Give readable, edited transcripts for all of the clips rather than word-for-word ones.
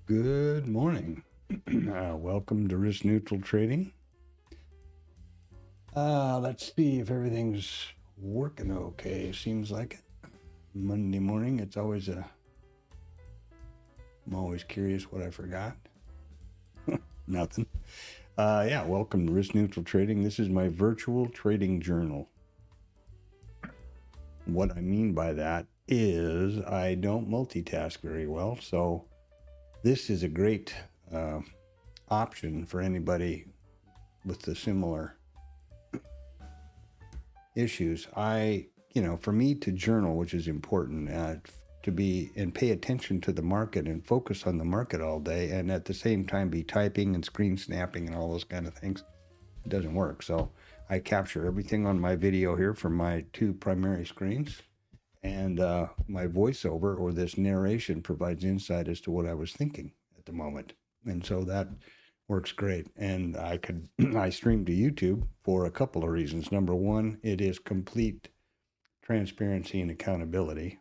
Good morning. Welcome to Risk Neutral Trading. Let's see if everything's working okay. Seems like it. Monday morning, I'm always curious what I forgot. Nothing. Welcome to Risk Neutral Trading. This is my virtual trading journal. What I mean by that is I don't multitask very well, so this is a great option for anybody with the similar issues. For me to journal, which is important, to be and pay attention to the market and focus on the market all day, and at the same time be typing and screen snapping and all those kind of things, it doesn't work. So I capture everything on my video here from my two primary screens, and my voiceover or this narration provides insight as to what I was thinking at the moment, and so that works great. And I stream to YouTube for a couple of reasons. Number one, it is complete transparency and accountability.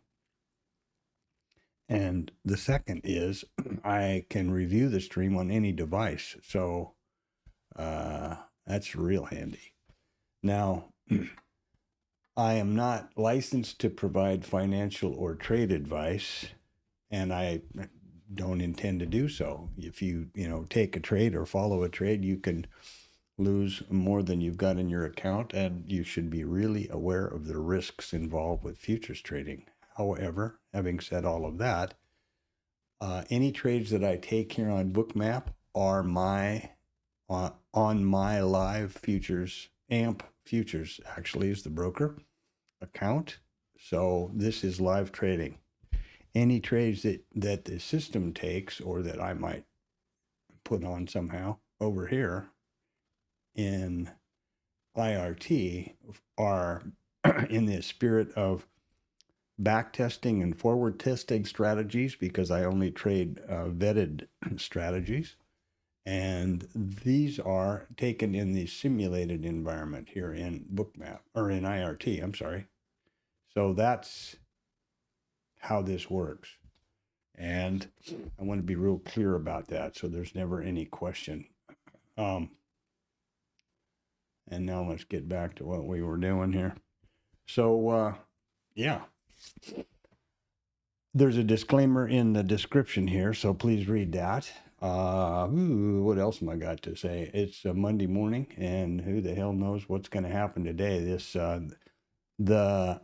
And the second is I can review the stream on any device. So that's real handy. Now, I am not licensed to provide financial or trade advice, and I don't intend to do so. If you take a trade or follow a trade, you can lose more than you've got in your account, and you should be really aware of the risks involved with futures trading. However, having said all of that, any trades that I take here on Bookmap are on my live futures, AMP Futures actually is the broker account. So this is live trading. Any trades that the system takes or that I might put on somehow over here in IRT are in the spirit of backtesting and forward testing strategies, because I only trade vetted strategies. And these are taken in the simulated environment here in Bookmap, or in IRT, I'm sorry. So that's how this works. And I want to be real clear about that, so there's never any question. And now let's get back to what we were doing here. So, there's a disclaimer in the description here, so please read that. What else am I got to say? It's a Monday morning, and who the hell knows what's going to happen today. The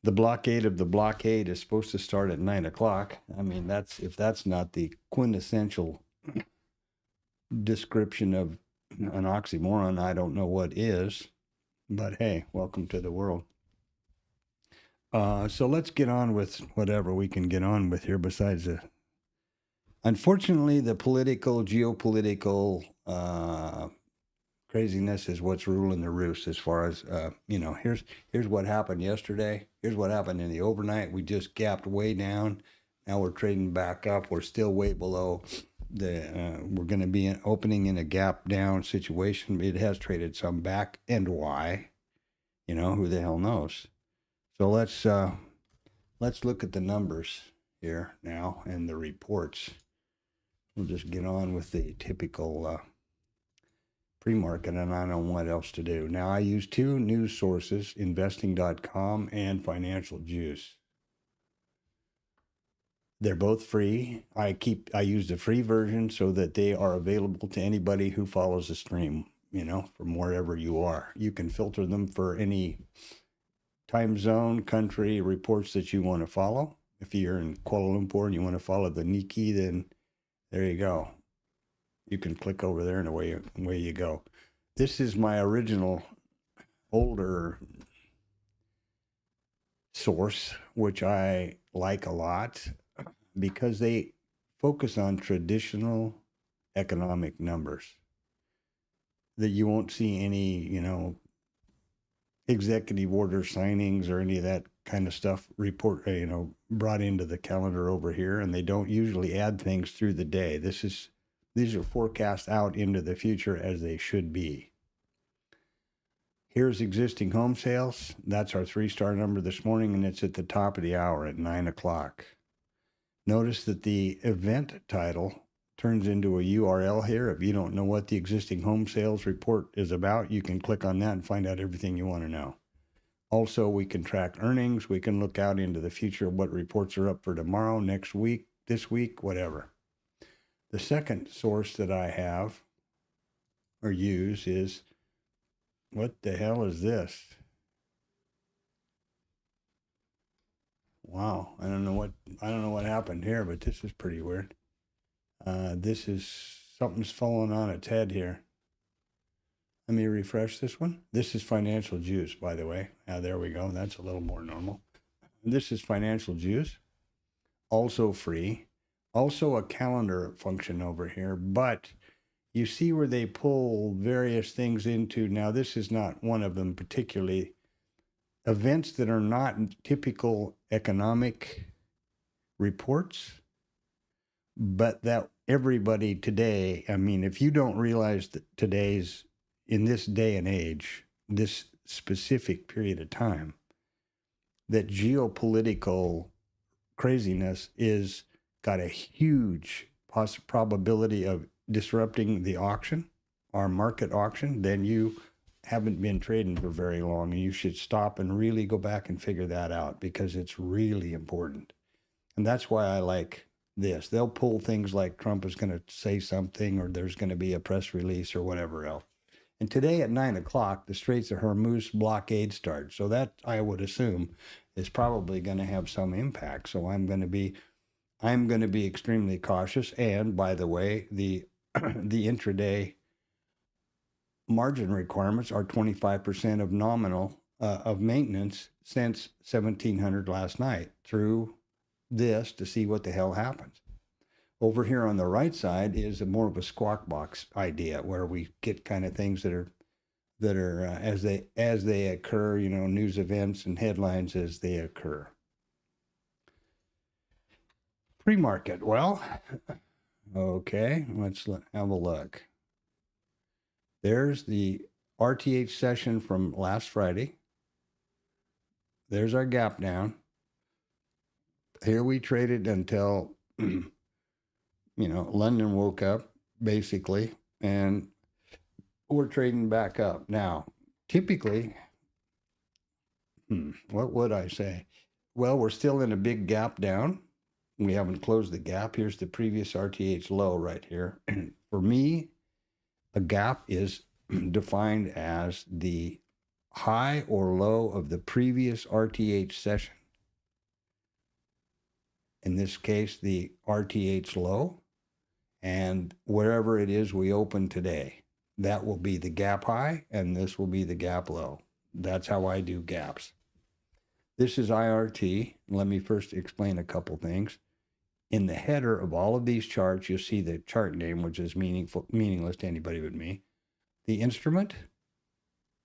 blockade of the blockade is supposed to start at 9 o'clock. I mean, if that's not the quintessential description of an oxymoron, I don't know what is. But hey, welcome to the world. So let's get on with whatever we can get on with here besides unfortunately, the geopolitical craziness is what's ruling the roost as far as, here's what happened yesterday. Here's what happened in the overnight. We just gapped way down. Now we're trading back up. We're still way below we're going to be opening in a gap down situation. It has traded some back, and why, who the hell knows? So let's look at the numbers here now and the reports. We'll just get on with the typical pre-market, and I don't know what else to do. Now I use two news sources, investing.com and Financial Juice. They're both free. I use the free version so that they are available to anybody who follows the stream, from wherever you are. You can filter them for any time zone, country, reports that you want to follow. If you're in Kuala Lumpur and you want to follow the Nikkei, then there you go. You can click over there and away you go. This is my original older source, which I like a lot because they focus on traditional economic numbers that you won't see any, executive order signings or any of that kind of stuff brought into the calendar over here. And they don't usually add things through the day. These are forecast out into the future as they should be. Here's existing home sales. That's our 3-star number this morning, and it's at the top of the hour at 9 o'clock. Notice that the event title turns into a URL here. If you don't know what the existing home sales report is about, you can click on that and find out everything you want to know. Also, we can track earnings. We can look out into the future of what reports are up for tomorrow, next week, this week, whatever. The second source that I have or use is, what the hell is this? Wow, I don't know what happened here, but this is pretty weird. This is something's falling on its head here. Let me refresh this one. This is Financial Juice, by the way. There we go. That's a little more normal. This is Financial Juice, also free. Also a calendar function over here, but you see where they pull various things into. Now, this is not one of them particularly. Events that are not typical economic reports, but that everybody today, I mean, if you don't realize that in this day and age, this specific period of time, that geopolitical craziness is got a huge probability of disrupting the auction, our market auction, then you haven't been trading for very long, and you should stop and really go back and figure that out, because it's really important. And that's why I like this. They'll pull things like Trump is going to say something, or there's going to be a press release or whatever else. And today at 9 o'clock, the Straits of Hormuz blockade starts. So that, I would assume, is probably going to have some impact. So I'm going to be extremely cautious. And by the way, the intraday margin requirements are 25% of nominal of maintenance since 1700 last night through this to see what the hell happens. Over here on the right side is more of a squawk box idea, where we get kind of things that are as they occur, news events and headlines as they occur. Pre-market, well, okay, let's have a look. There's the RTH session from last Friday. There's our gap down. Here we traded until, London woke up, basically, and we're trading back up. Now, typically, what would I say? Well, we're still in a big gap down. We haven't closed the gap. Here's the previous RTH low right here. For me, a gap is defined as the high or low of the previous RTH session. In this case, the RTH low, and wherever it is we open today, that will be the gap high, and this will be the gap low. That's how I do gaps. This is IRT. Let me first explain a couple things. In the header of all of these charts, you'll see the chart name, which is meaningless to anybody but me. The instrument,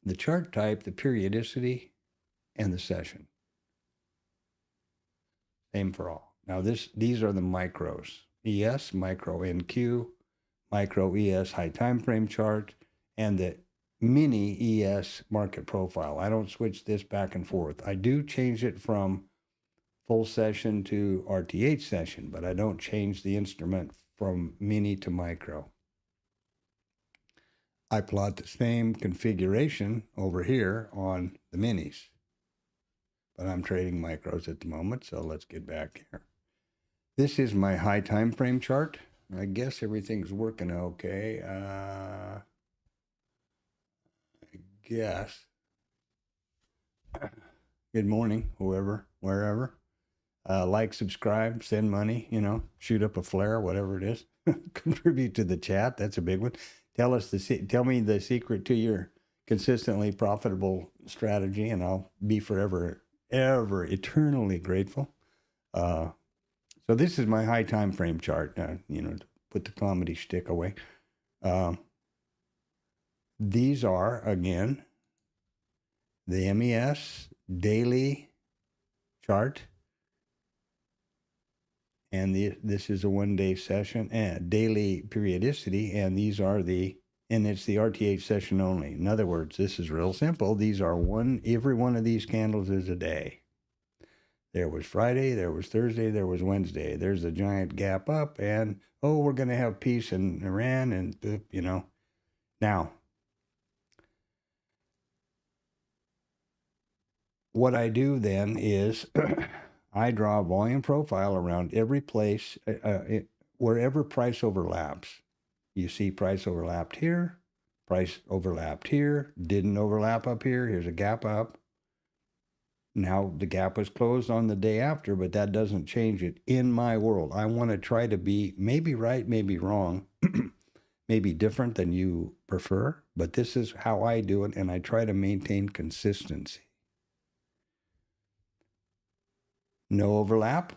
the chart type, the periodicity, and the session. Same for all. Now these are the micros. ES, micro NQ, micro ES high time frame chart, and the mini ES market profile. I don't switch this back and forth. I do change it from full session to RTH session, but I don't change the instrument from mini to micro. I plot the same configuration over here on the minis, but I'm trading micros at the moment, so let's get back here. This is my high time frame chart. I guess everything's working okay. I guess. Good morning, whoever, wherever. Like, subscribe, send money, shoot up a flare, whatever it is. Contribute to the chat. That's a big one. Tell me the secret to your consistently profitable strategy, and I'll be forever, ever, eternally grateful. So this is my high time frame chart, to put the comedy shtick away. These are, again, the MES daily chart. And this is a one-day session and daily periodicity, and it's the RTH session only. In other words, this is real simple. These are every one of these candles is a day. There was Friday, there was Thursday, there was Wednesday. There's a giant gap up, and oh, we're going to have peace in Iran, and you know. Now, what I do then is I draw a volume profile around every place, wherever price overlaps. You see price overlapped here, price overlapped here, didn't overlap up here. Here's a gap up. Now the gap was closed on the day after, but that doesn't change it in my world. I want to try to be maybe right, maybe wrong, maybe different than you prefer, but this is how I do it, and I try to maintain consistency. No overlap,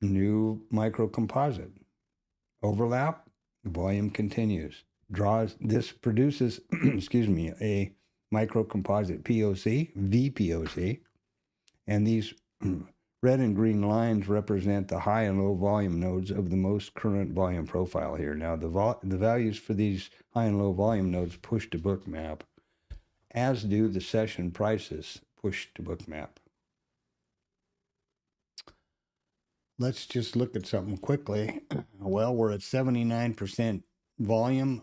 new micro composite. Overlap, the volume continues. This produces, excuse me, a micro composite POC, VPOC, and these red and green lines represent the high and low volume nodes of the most current volume profile here. Now, the values for these high and low volume nodes push to Bookmap, as do the session prices push to Bookmap. Let's just look at something quickly. Well, we're at 79% volume,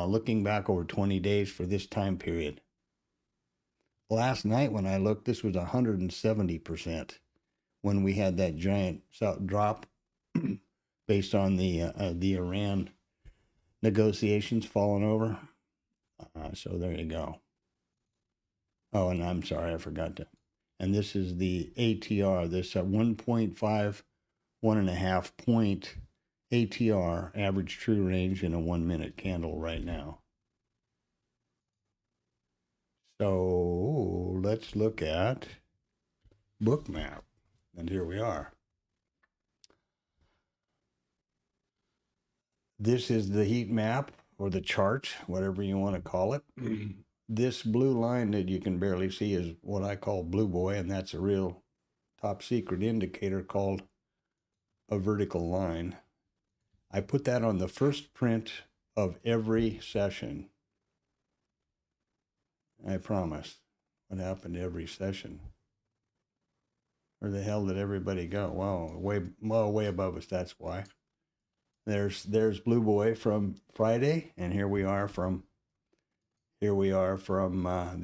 looking back over 20 days for this time period. Last night when I looked, this was 170% when we had that giant drop based on the Iran negotiations falling over. So there you go. Oh, and I'm sorry, I forgot to. And this is the ATR, this 1.5, 1.5 point ATR, average true range in a 1 minute candle right now. So let's look at Bookmap. And here we are. This is the heat map or the chart, whatever you want to call it. This blue line that you can barely see is what I call Blue Boy, and that's a real top secret indicator called a vertical line. I put that on the first print of every session. I promise. What happened to every session? Where the hell did everybody go? Wow, way above us, that's why. There's Blue Boy from Friday, and here we are from the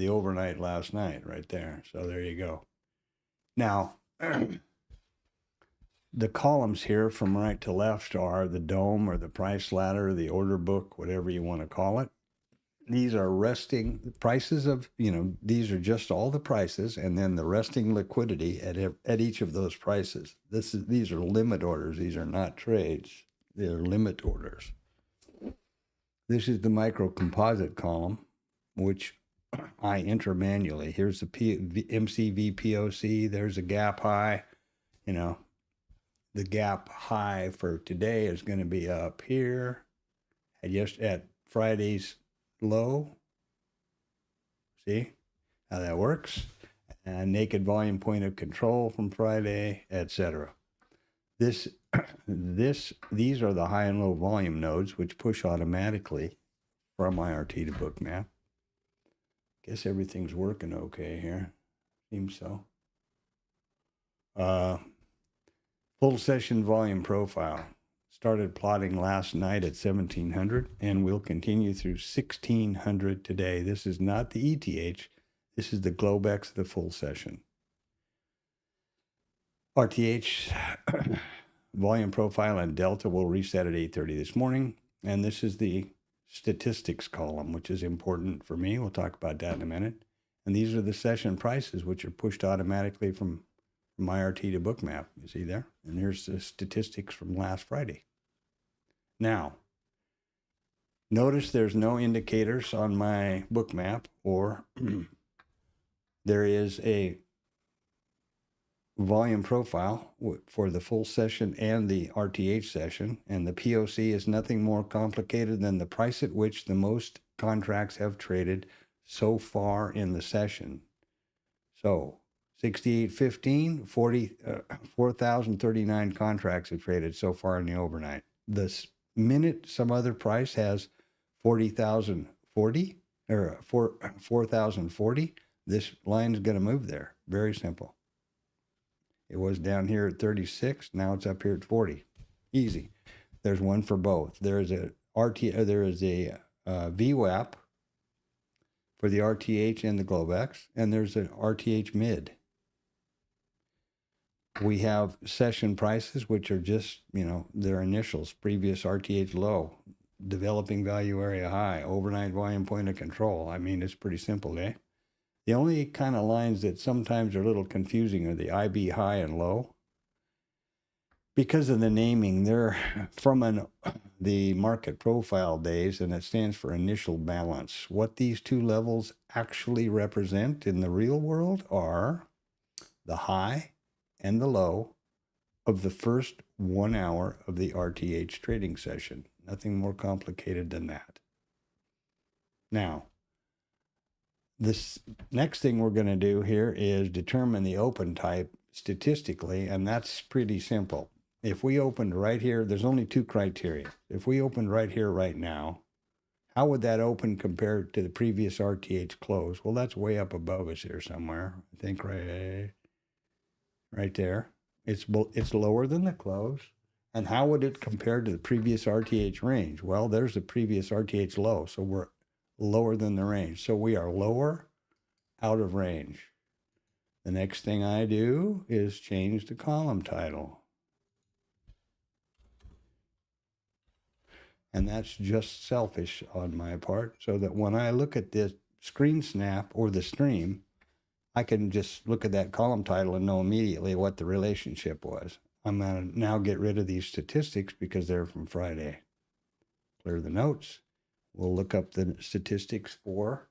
overnight last night right there. So there you go. Now, the columns here from right to left are the dome or the price ladder, the order book, whatever you want to call it. These are resting prices of, these are just all the prices, and then the resting liquidity at each of those prices. These are limit orders. These are not trades. They're limit orders. This is the micro composite column, which I enter manually. Here's the MCVPOC. There's a gap high. The gap high for today is going to be up here at Friday's low. See how that works? And naked volume point of control from Friday, etc. These are the high and low volume nodes, which push automatically from IRT to Bookmap. Guess everything's working okay here. Seems so. Full session volume profile. Started plotting last night at 1700 and will continue through 1600 today. This is not the ETH. This is the Globex of the full session. RTH volume profile and delta will reset at 8:30 this morning. And this is the statistics column, which is important for me. We'll talk about that in a minute. And these are the session prices, which are pushed automatically from IRT to Bookmap. You see there? And here's the statistics from last Friday. Now, notice there's no indicators on my Bookmap, or there is a volume profile for the full session and the RTH session, and the POC is nothing more complicated than the price at which the most contracts have traded so far in the session. So 68.15, 4,039 contracts have traded so far in the overnight. The minute some other price has 40,040 or 4,040, this line is going to move there. Very simple. It was down here at 36. Now it's up here at 40. Easy. There's one for both. There is a VWAP for the RTH and the Globex, and there's an RTH mid. We have session prices, which are just, their initials, previous RTH low, developing value area high, overnight volume point of control. I mean, it's pretty simple, eh? The only kind of lines that sometimes are a little confusing are the IB high and low. Because of the naming, they're from the market profile days, and it stands for initial balance. What these two levels actually represent in the real world are the high and the low of the first 1 hour of the RTH trading session. Nothing more complicated than that. Now, this next thing we're going to do here is determine the open type statistically, and that's pretty simple. If we opened right here, there's only two criteria. If we opened right here right now, how would that open compared to the previous RTH close? Well, that's way up above us here somewhere. I think right there. It's lower than the close. And how would it compare to the previous RTH range? Well, there's the previous RTH low, so we're lower than the range. So we are lower out of range. The next thing I do is change the column title. And that's just selfish on my part, so that when I look at this screen snap or the stream, I can just look at that column title and know immediately what the relationship was. I'm going to now get rid of these statistics because they're from Friday. Clear the notes. We'll look up the statistics for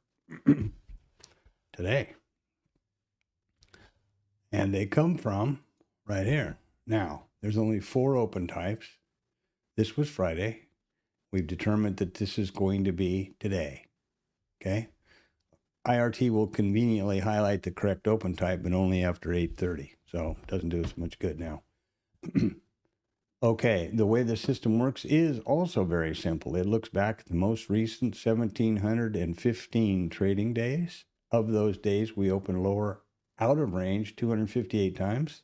today. And they come from right here. Now, there's only 4 open types. This was Friday. We've determined that this is going to be today. Okay? IRT will conveniently highlight the correct open type, but only after 8:30. So it doesn't do us much good now. Okay, the way the system works is also very simple. It looks back at the most recent 1,715 trading days. Of those days, we open lower out of range 258 times.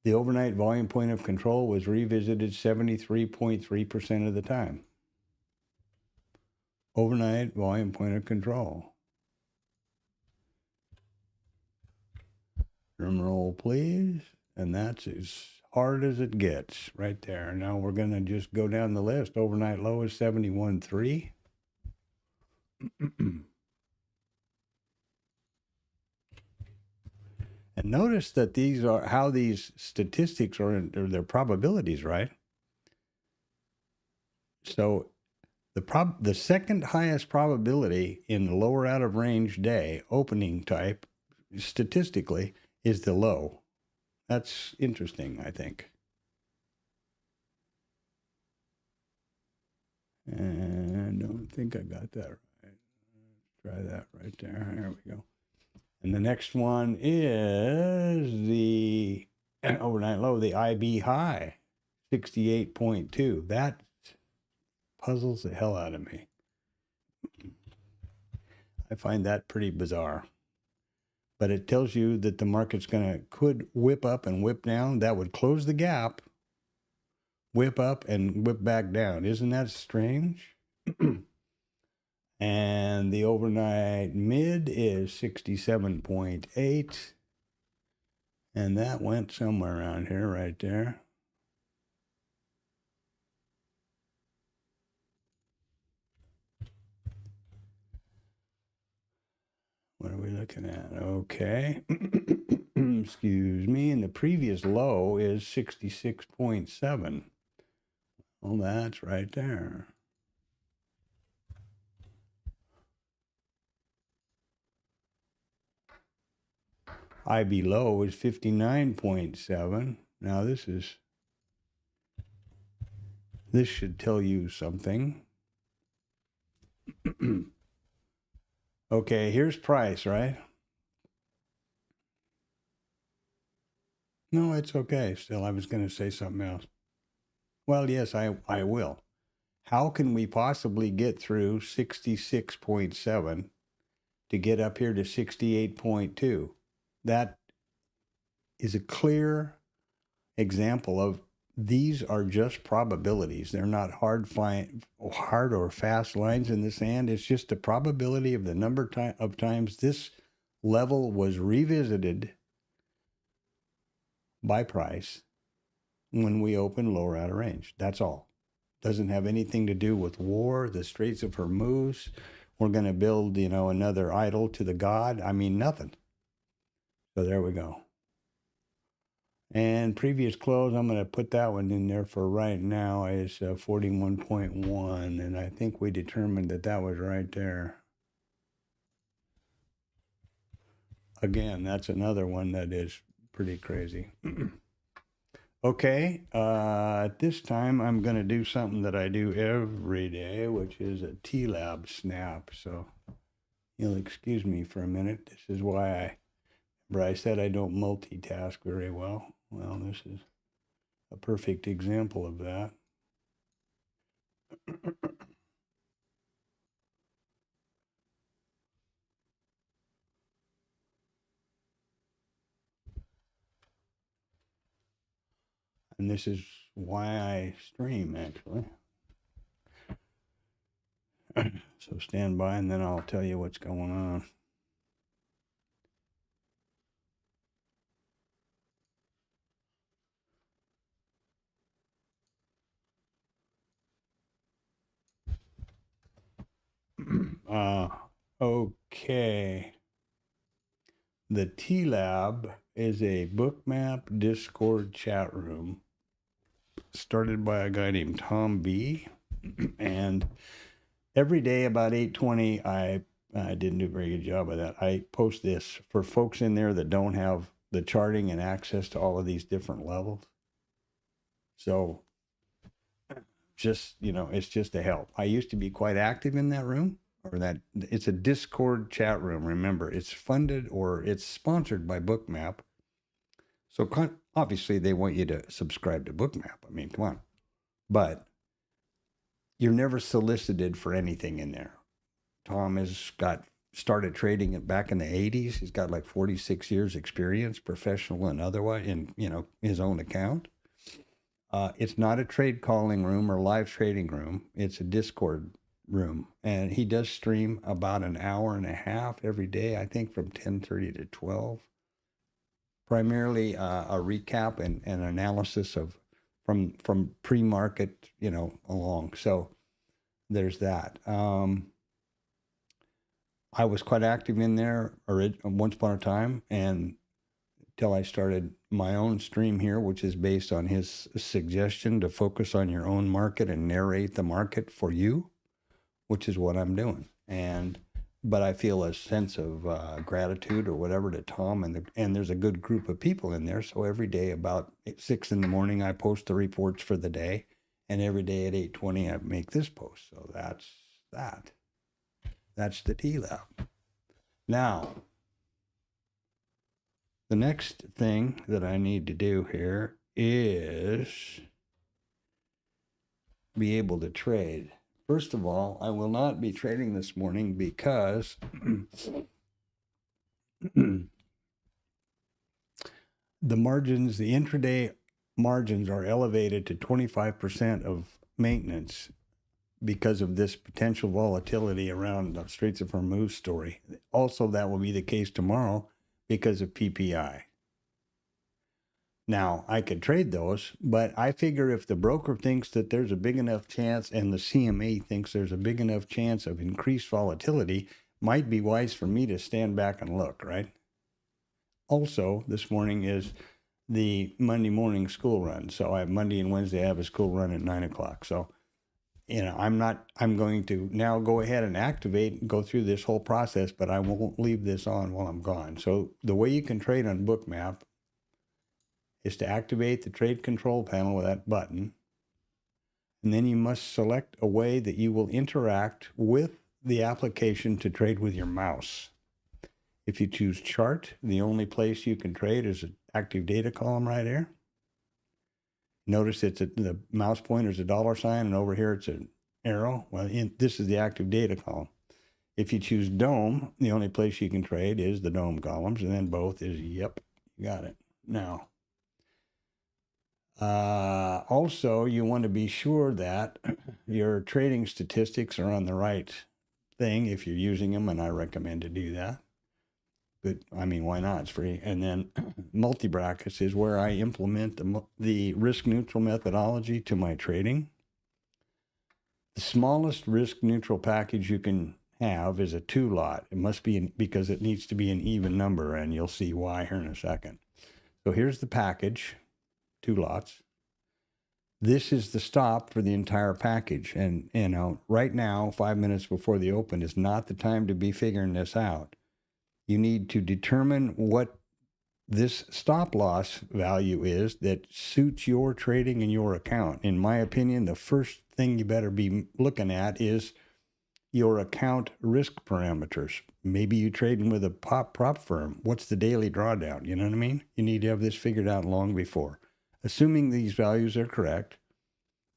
The overnight volume point of control was revisited 73.3% of the time. Overnight volume point of control. Drum roll, please. And that's as hard as it gets right there. Now we're going to just go down the list. Overnight low is 71.3. And notice that these are how these statistics are their probabilities, right? So the second highest probability in the lower out of range day opening type statistically is the low. That's interesting, I think. And I don't think I got that right. Try that right there. There we go. And the next one is the overnight low, the IB high, 68.2. That puzzles the hell out of me. I find that pretty bizarre. But it tells you that the market's could whip up and whip down. That would close the gap, whip up and whip back down. Isn't that strange? And the overnight mid is 67.8. And that went somewhere around here, right there. What are we looking at? Okay. Excuse me. And the previous low is 66.7. Well, that's right there. IB low is 59.7. Now this should tell you something. Okay, here's price, right? No, it's okay. Still, I was going to say something else. Well, yes, I will. How can we possibly get through 66.7 to get up here to 68.2? That is a clear example of these are just probabilities. They're not hard or fast lines in the sand. It's just the probability of the number of times this level was revisited by price when we open lower out of range. That's all. Doesn't have anything to do with war, the Straits of Hormuz. We're going to build, another idol to the god. I mean, nothing. So there we go. And previous close, I'm going to put that one in there for right now, is 41.1. And I think we determined that that was right there. Again, that's another one that is pretty crazy. Okay, at this time, I'm going to do something that I do every day, which is a TLab snap. So you'll excuse me for a minute. This is why I said I don't multitask very well. Well, this is a perfect example of that. And this is why I stream, actually. So stand by and then I'll tell you what's going on. Okay. The TLab is a Bookmap Discord chat room started by a guy named Tom B. And every day about 8:20, I didn't do a very good job of that. I post this for folks in there that don't have the charting and access to all of these different levels. So just, it's just a help. I used to be quite active in that room, or that it's a Discord chat room. Remember, it's funded or it's sponsored by Bookmap. So obviously they want you to subscribe to Bookmap. I mean, come on. But you're never solicited for anything in there. Tom has started trading it back in the 80s. He's got like 46 years experience, professional and otherwise, in his own account. It's not a trade calling room or live trading room. It's a Discord room. And he does stream about an hour and a half every day, I think from 10:30 to 12. Primarily a recap and analysis of from pre-market, along. So there's that. I was quite active in there once upon a time, and till I started my own stream here, which is based on his suggestion to focus on your own market and narrate the market for you, which is what I'm doing. But I feel a sense of gratitude or whatever to Tom, and there's a good group of people in there. So every day about 6 in the morning, I post the reports for the day, and every day at 8:20, I make this post. So that's that. That's the TLab. Now, the next thing that I need to do here is be able to trade. First of all, I will not be trading this morning because the margins, the intraday margins are elevated to 25% of maintenance because of this potential volatility around the Straits of Hormuz story. Also, that will be the case tomorrow because of PPI. Now, I could trade those, but I figure if the broker thinks that there's a big enough chance and the CME thinks there's a big enough chance of increased volatility, might be wise for me to stand back and look, right? Also, this morning is the Monday morning school run. So I have Monday and Wednesday, I have a school run at 9 o'clock. So, I'm going to now go ahead and activate and go through this whole process, but I won't leave this on while I'm gone. So the way you can trade on Bookmap is to activate the trade control panel with that button. And then you must select a way that you will interact with the application to trade with your mouse. If you choose chart, the only place you can trade is an active data column right here. Notice the mouse pointer is a $, and over here it's an arrow. Well, this is the active data column. If you choose DOM, the only place you can trade is the DOM columns, and then both is, yep, you got it. Now, also, you want to be sure that your trading statistics are on the right thing if you're using them, and I recommend to do that. But I mean, why not? It's free. And then multi-brackets is where I implement the risk-neutral methodology to my trading. The smallest risk-neutral package you can have is a 2-lot. It must be because it needs to be an even number, and you'll see why here in a second. So here's the package, 2 lots. This is the stop for the entire package. And, you know, right now, 5 minutes before the open is not the time to be figuring this out. You need to determine what this stop loss value is that suits your trading and your account. In my opinion, the first thing you better be looking at is your account risk parameters. Maybe you're trading with a prop firm. What's the daily drawdown? You know what I mean? You need to have this figured out long before. Assuming these values are correct,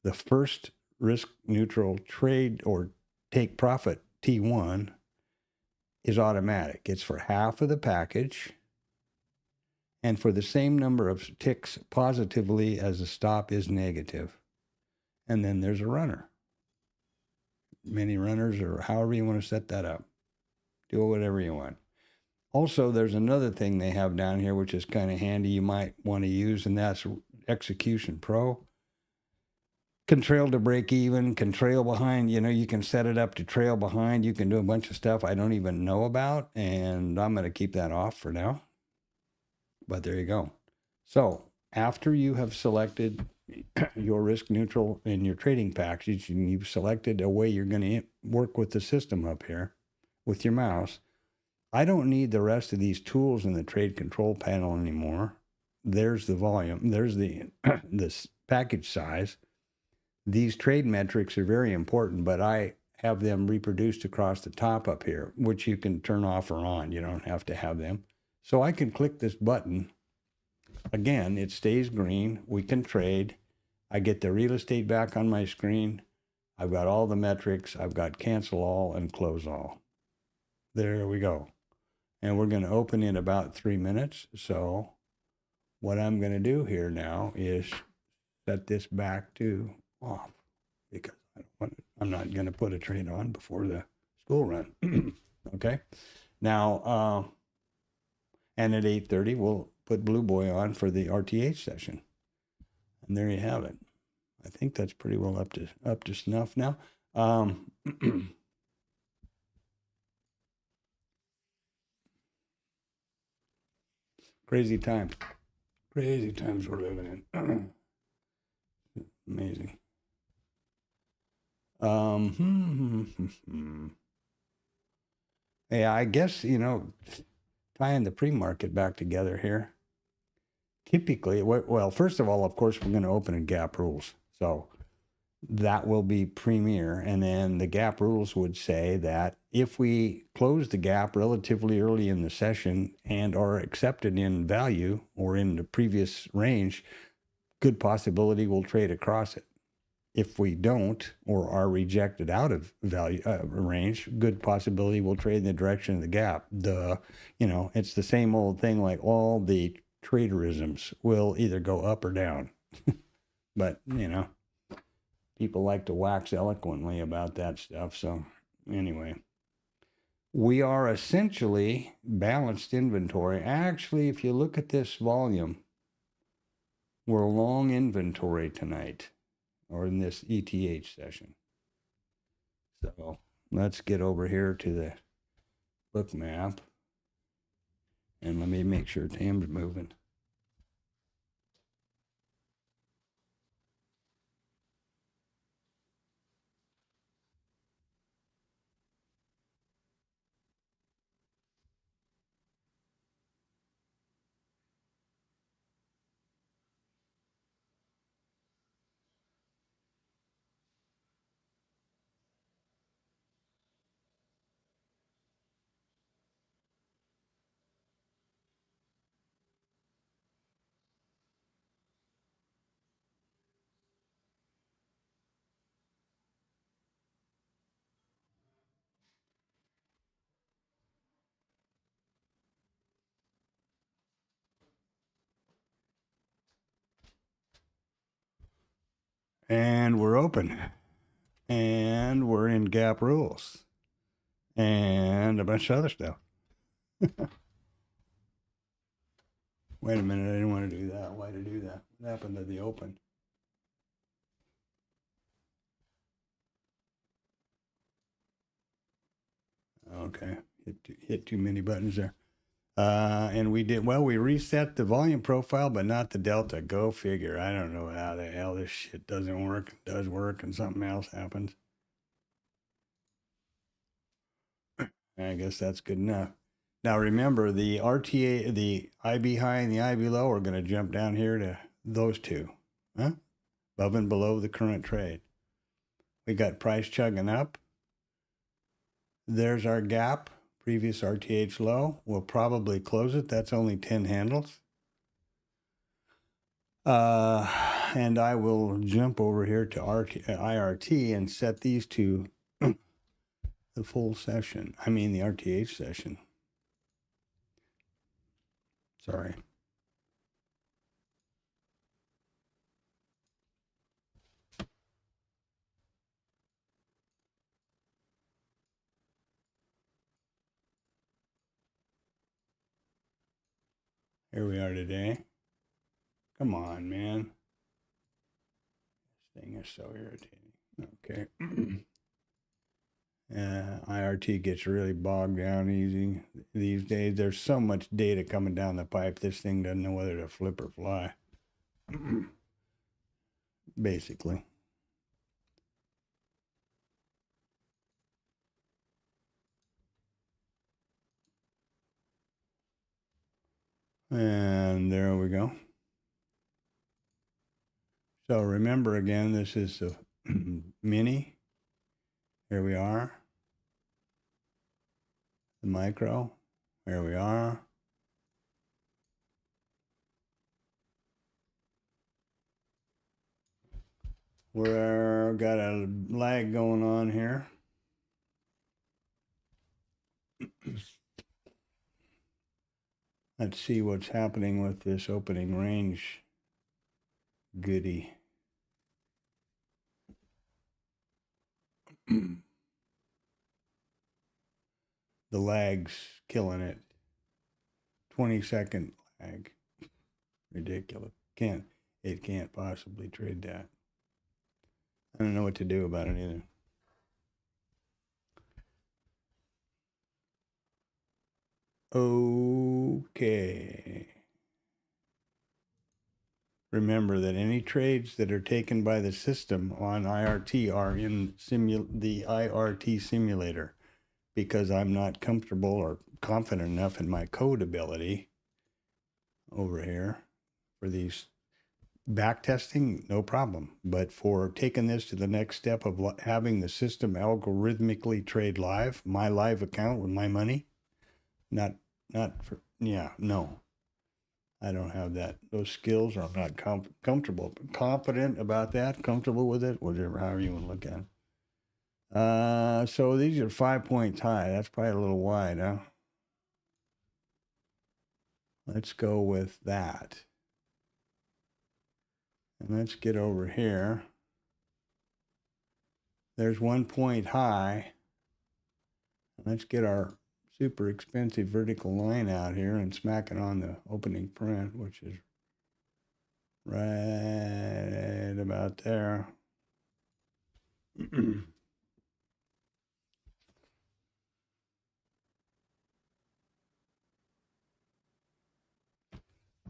the first risk neutral trade or take profit T1 is automatic. It's for half of the package and for the same number of ticks positively as the stop is negative. And then there's a runner. Many runners, or however you want to set that up. Do whatever you want. Also, there's another thing they have down here, which is kind of handy you might want to use, and that's Execution Pro. Can trail to break even, can trail behind. You know, you can set it up to trail behind. You can do a bunch of stuff I don't even know about, and I'm going to keep that off for now. But there you go. So after you have selected your risk neutral in your trading package, and you've selected a way you're going to work with the system up here with your mouse, I don't need the rest of these tools in the trade control panel anymore. There's the volume. There's the this package size. These trade metrics are very important, but I have them reproduced across the top up here, which you can turn off or on. You don't have to have them. So I can click this button. Again, it stays green. We can trade. I get the real estate back on my screen. I've got all the metrics. I've got cancel all and close all. There we go. And we're going to open in about 3 minutes. So what I'm going to do here now is set this back to off because I'm not going to put a trade on before the school run. Okay. Now, and at 8:30, we'll put Blue Boy on for the RTH session. And there you have it. I think that's pretty well up to snuff now. Crazy times. Crazy times we're living in. Amazing. Yeah, I guess, you know, tying the pre-market back together here. Typically, well, first of all, of course, we're going to open in gap rules. So that will be premier. And then the gap rules would say that if we close the gap relatively early in the session and are accepted in value or in the previous range, good possibility we'll trade across it. If we don't or are rejected out of value range, good possibility we'll trade in the direction of the gap. You know, it's the same old thing, like all the traderisms will either go up or down. But, you know, people like to wax eloquently about that stuff. So anyway, we are essentially balanced inventory. Actually, if you look at this volume, we're long inventory tonight, or in this ETH session. So let's get over here to the Bookmap, and let me make sure Tam's moving. And we're open. And we're in gap rules. And a bunch of other stuff. Wait a minute, I didn't want to do that. Why to do that? What happened to the open? Okay, hit too many buttons there. And we did, well, we reset the volume profile, but not the delta. Go figure. I don't know how the hell this shit doesn't work. It does work and something else happens. I guess that's good enough. Now remember, the RTA, the IB high and the IB low are going to jump down here to those two, huh? Above and below the current trade. We got price chugging up. There's our gap, previous RTH low. We'll probably close it. That's only 10 handles. And I will jump over here to IRT and set these to the full session. I mean the RTH session. Sorry. Here we are today. Come on, man. This thing is so irritating. Okay. IRT gets really bogged down easy these days. There's so much data coming down the pipe. This thing doesn't know whether to flip or fly. Basically. And there we go. So remember again, this is the mini. Here we are. The micro. Here we are. We're got a lag going on here. Let's see what's happening with this opening range goodie. The lag's killing it. 20-second lag. Ridiculous. It can't possibly trade that. I don't know what to do about it either. Okay. Remember that any trades that are taken by the system on IRT are in the IRT simulator, because I'm not comfortable or confident enough in my code ability over here for these backtesting, no problem. But for taking this to the next step of having the system algorithmically trade live, my live account with my money, not for, yeah, no. I don't have that. Those skills, I'm not comfortable, confident about that, comfortable with it, whatever, however you want to look at it. So these are 5 points high. That's probably a little wide, huh? Let's go with that. And let's get over here. There's 1 point high. Let's get our super expensive vertical line out here and smack it on the opening print, which is right about there.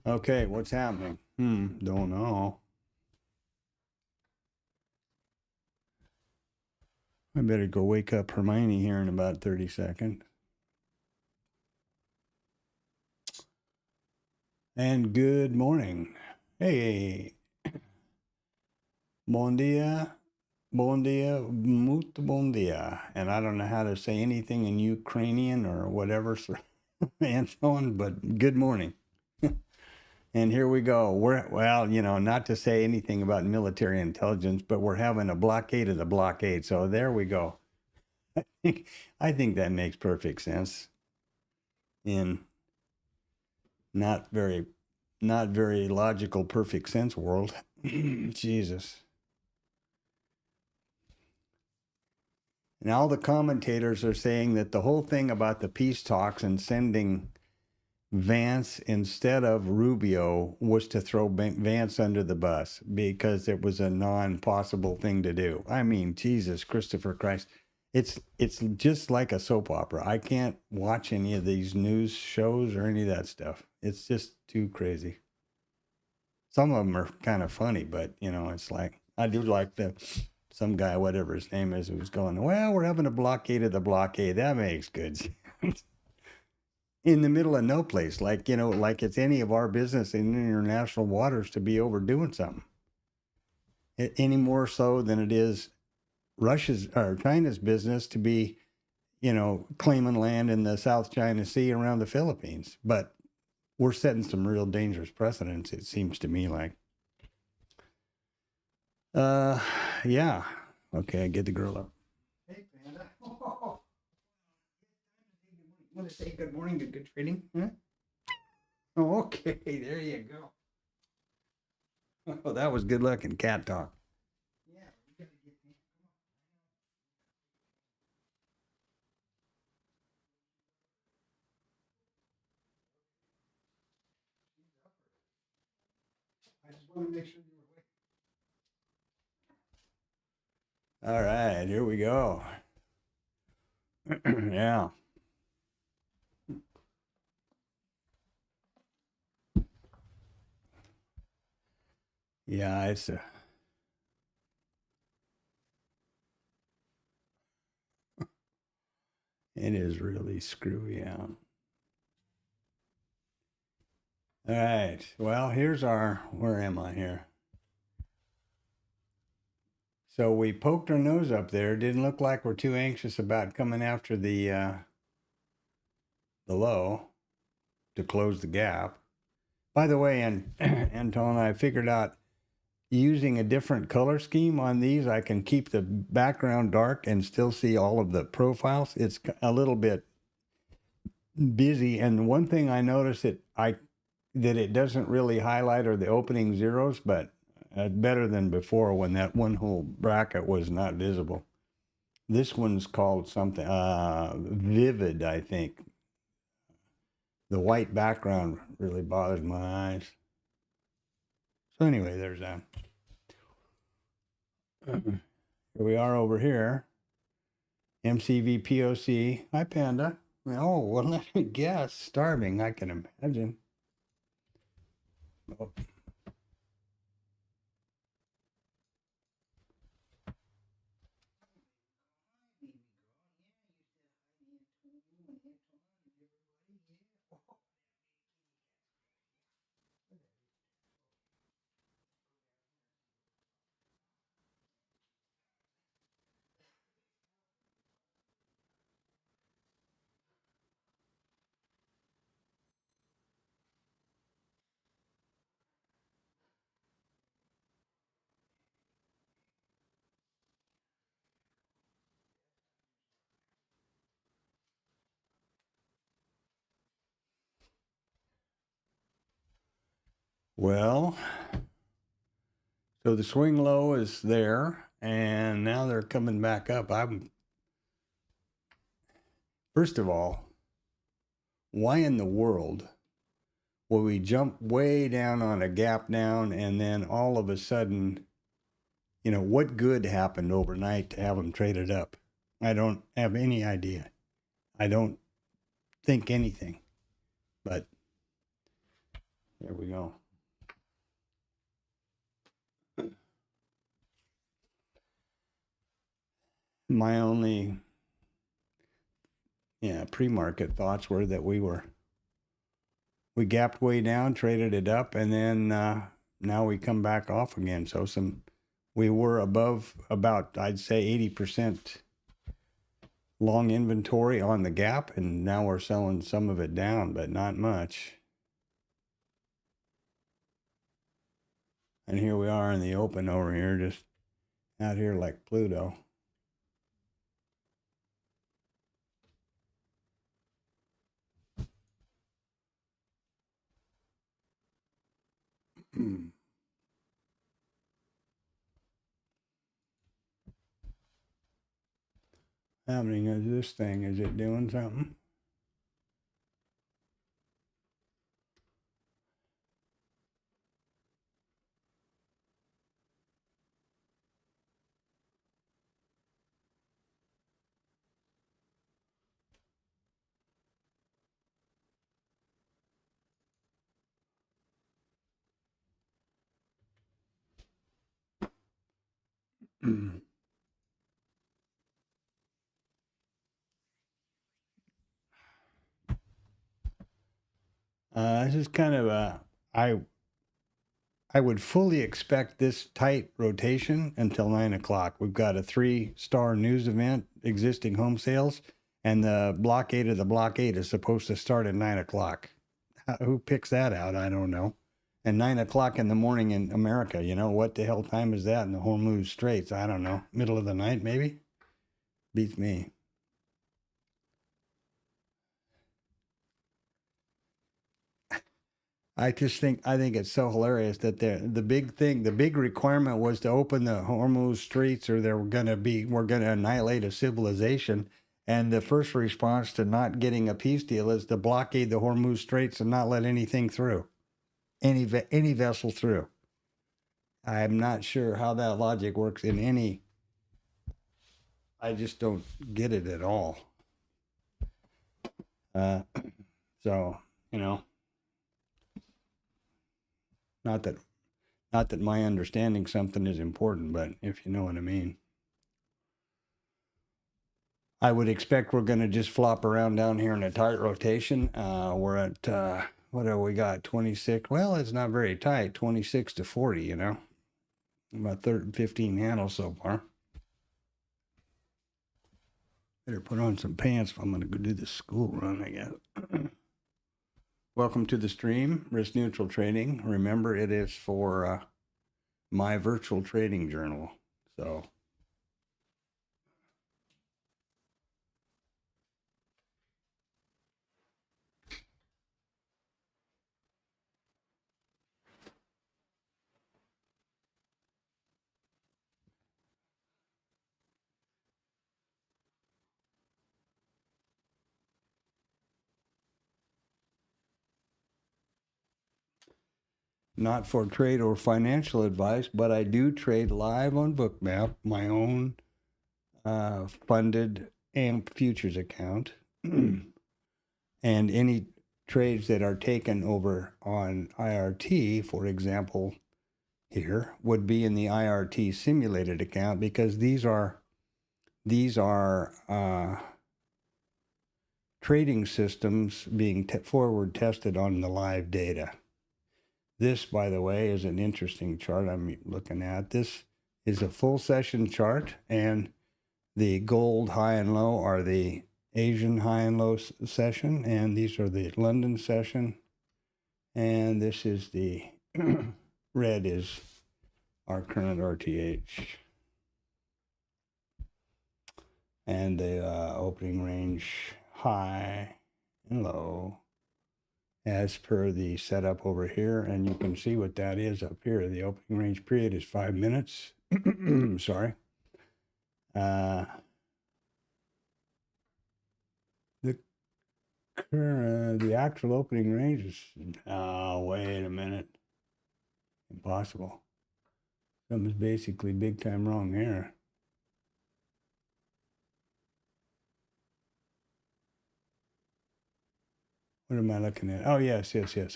Okay, what's happening? Don't know. I better go wake up Hermione here in about 30 seconds. And good morning. Hey. Bon dia. Bon dia. Muito bon dia. And I don't know how to say anything in Ukrainian or whatever, and so on, but good morning. And here we go. Well, you know, not to say anything about military intelligence, but we're having a blockade of the blockade. So there we go. I think that makes perfect sense in not very logical, perfect sense world. Jesus. And all the commentators are saying that the whole thing about the peace talks and sending Vance instead of Rubio was to throw Vance under the bus because it was a non-possible thing to do. I mean, Jesus, Christopher Christ. It's just like a soap opera. I can't watch any of these news shows or any of that stuff. It's just too crazy. Some of them are kind of funny, but, you know, it's like, I do like some guy, whatever his name is, who's going, well, we're having a blockade of the blockade. That makes good sense. In the middle of no place, like, you know, like it's any of our business in international waters to be overdoing something. Any more so than it is Russia's or China's business to be, you know, claiming land in the South China Sea around the Philippines. But we're setting some real dangerous precedents, it seems to me like. Yeah. Okay, get the girl up. Hey, Panda. Oh. You want to say good morning to good trading? Huh? Oh, okay, there you go. Oh, that was good luck in cat talk. Yeah, we gotta get I just want to make sure you were awake. All right, here we go. Yeah. Yeah, it's a. It is really screwy out. All right. Well, here's our. Where am I here? So we poked our nose up there. Didn't look like we're too anxious about coming after the low to close the gap. By the way, and Anton, I figured out using a different color scheme on these, I can keep the background dark and still see all of the profiles. It's a little bit busy. And one thing I noticed that it doesn't really highlight are the opening zeros, but better than before when that one whole bracket was not visible. This one's called something vivid, I think. The white background really bothers my eyes. So anyway, there's that. Here we are over here. MCVPOC. Hi, Panda. Oh, well, let me guess. Starving, I can imagine. Oh. Well, so the swing low is there, and now they're coming back up. First of all, why in the world will we jump way down on a gap down and then all of a sudden, you know, what good happened overnight to have them traded up? I don't have any idea. I don't think anything, but there we go. My only, pre-market thoughts were that we gapped way down, traded it up, and then now we come back off again. So we were above about, I'd say 80% long inventory on the gap, and now we're selling some of it down, but not much. And here we are in the open over here, just out here like Pluto. happening is this thing? Is it doing something? This is kind of I would fully expect this tight rotation until 9 o'clock. We've got a 3-star news event, existing home sales, and the blockade of the blockade is supposed to start at 9 o'clock. Who picks that out? I don't know. And 9 o'clock in the morning in America, you know, what the hell time is that in the Hormuz Straits? I don't know. Middle of the night, maybe? Beats me. I think it's so hilarious that the big requirement was to open the Hormuz Straits, or we're going to annihilate a civilization. And the first response to not getting a peace deal is to blockade the Hormuz Straits and not let anything through, any vessel through. I'm not sure how that logic works in any. I just don't get it at all. So, you know. Not that my understanding something is important, but if you know what I mean. I would expect we're going to just flop around down here in a tight rotation. We're at, what have we got, 26? Well, it's not very tight, 26 to 40, you know. About 15 handles so far. Better put on some pants if I'm going to go do the school run, I guess. Welcome to the stream, Risk Neutral Trading. Remember, it is for my virtual trading journal. So, not for trade or financial advice, but I do trade live on Bookmap, my own funded AMP futures account. And any trades that are taken over on IRT, for example, here, would be in the IRT simulated account, because these are trading systems being forward tested on the live data. This, by the way, is an interesting chart I'm looking at. This is a full session chart, and the gold high and low are the Asian high and low session, and these are the London session. And this is the red is our current RTH. And the opening range high and low as per the setup over here. And you can see what that is up here. The opening range period is 5 minutes. Sorry. The actual opening range is, wait a minute. Impossible. Something's basically big time wrong here. What am I looking at? Oh, yes.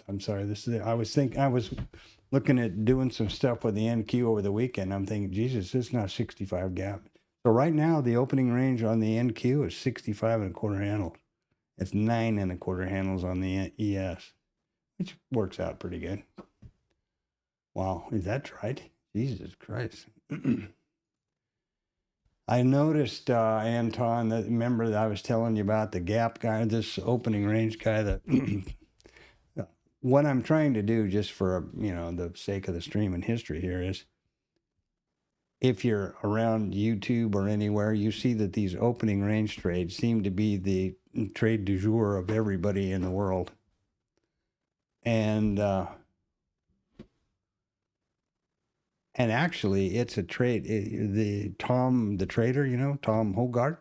I'm sorry. I was looking at doing some stuff with the NQ over the weekend. I'm thinking, Jesus, this is not 65 gap. So right now, the opening range on the NQ is 65 and a quarter handles. It's 9 and a quarter handles on the ES, which works out pretty good. Wow, is that right? Jesus Christ. I noticed, Anton, that remember that I was telling you about the gap guy, this opening range guy, that what I'm trying to do, just for, the sake of the stream and history here, is if you're around YouTube or anywhere, you see that these opening range trades seem to be the trade du jour of everybody in the world. And actually, it's a trade. The Tom, the trader, Tom Hogarth,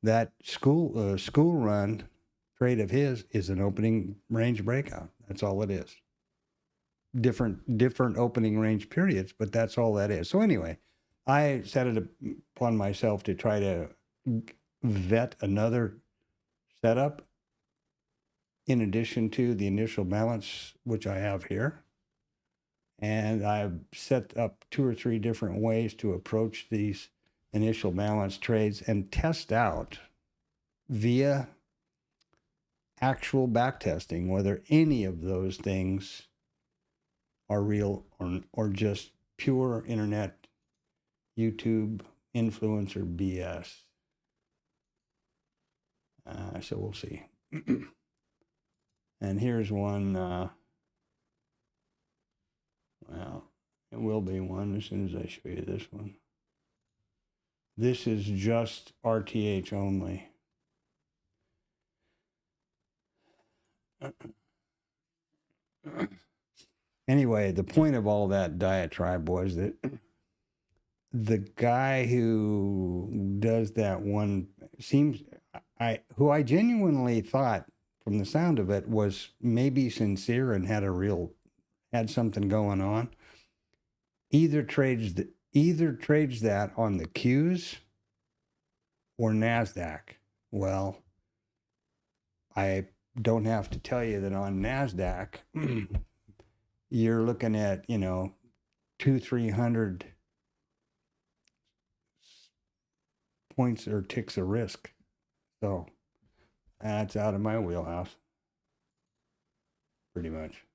that school run trade of his is an opening range breakout. That's all it is. Different opening range periods, but that's all that is. So anyway, I set it upon myself to try to vet another setup in addition to the initial balance, which I have here. And I've set up 2 or 3 different ways to approach these initial balance trades and test out via actual backtesting whether any of those things are real or just pure internet, YouTube, influencer BS. So we'll see. And here's one. Well, it will be one as soon as I show you this one. This is just RTH only. Anyway, the point of all that diatribe was that the guy who does that one who I genuinely thought from the sound of it was maybe sincere and had something going on, either trades that on the Qs or NASDAQ. Well, I don't have to tell you that on NASDAQ, you're looking at, 200-300 points or ticks of risk. So that's out of my wheelhouse, pretty much.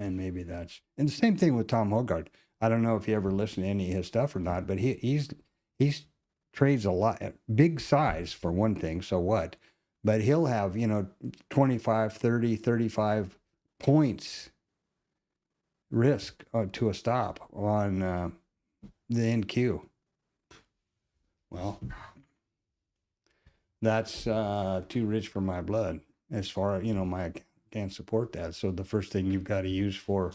And maybe and the same thing with Tom Hogarth. I don't know if you ever listen to any of his stuff or not, but he's trades a lot, big size for one thing, so what? But he'll have, 25, 30, 35 points risk to a stop on the NQ. Well, that's too rich for my blood as far as, my can't support that. So the first thing you've got to use for,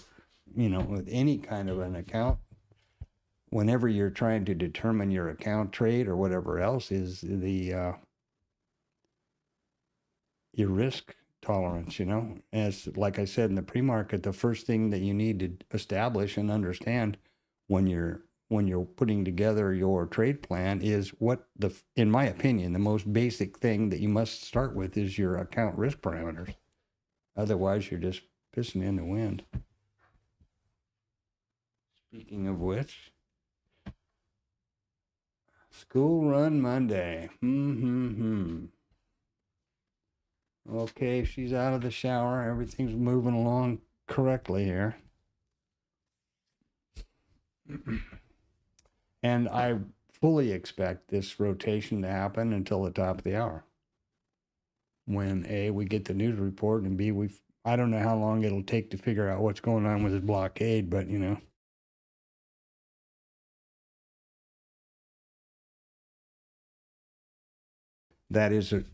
with any kind of an account, whenever you're trying to determine your account trade or whatever else, is your risk tolerance, As like I said in the pre-market, the first thing that you need to establish and understand when you're putting together your trade plan is in my opinion, the most basic thing that you must start with is your account risk parameters. Otherwise, you're just pissing in the wind. Speaking of which, school run Monday. Okay, she's out of the shower. Everything's moving along correctly here. And I fully expect this rotation to happen until the top of the hour. When A, we get the news report, and B, I don't know how long it'll take to figure out what's going on with this blockade, but that is a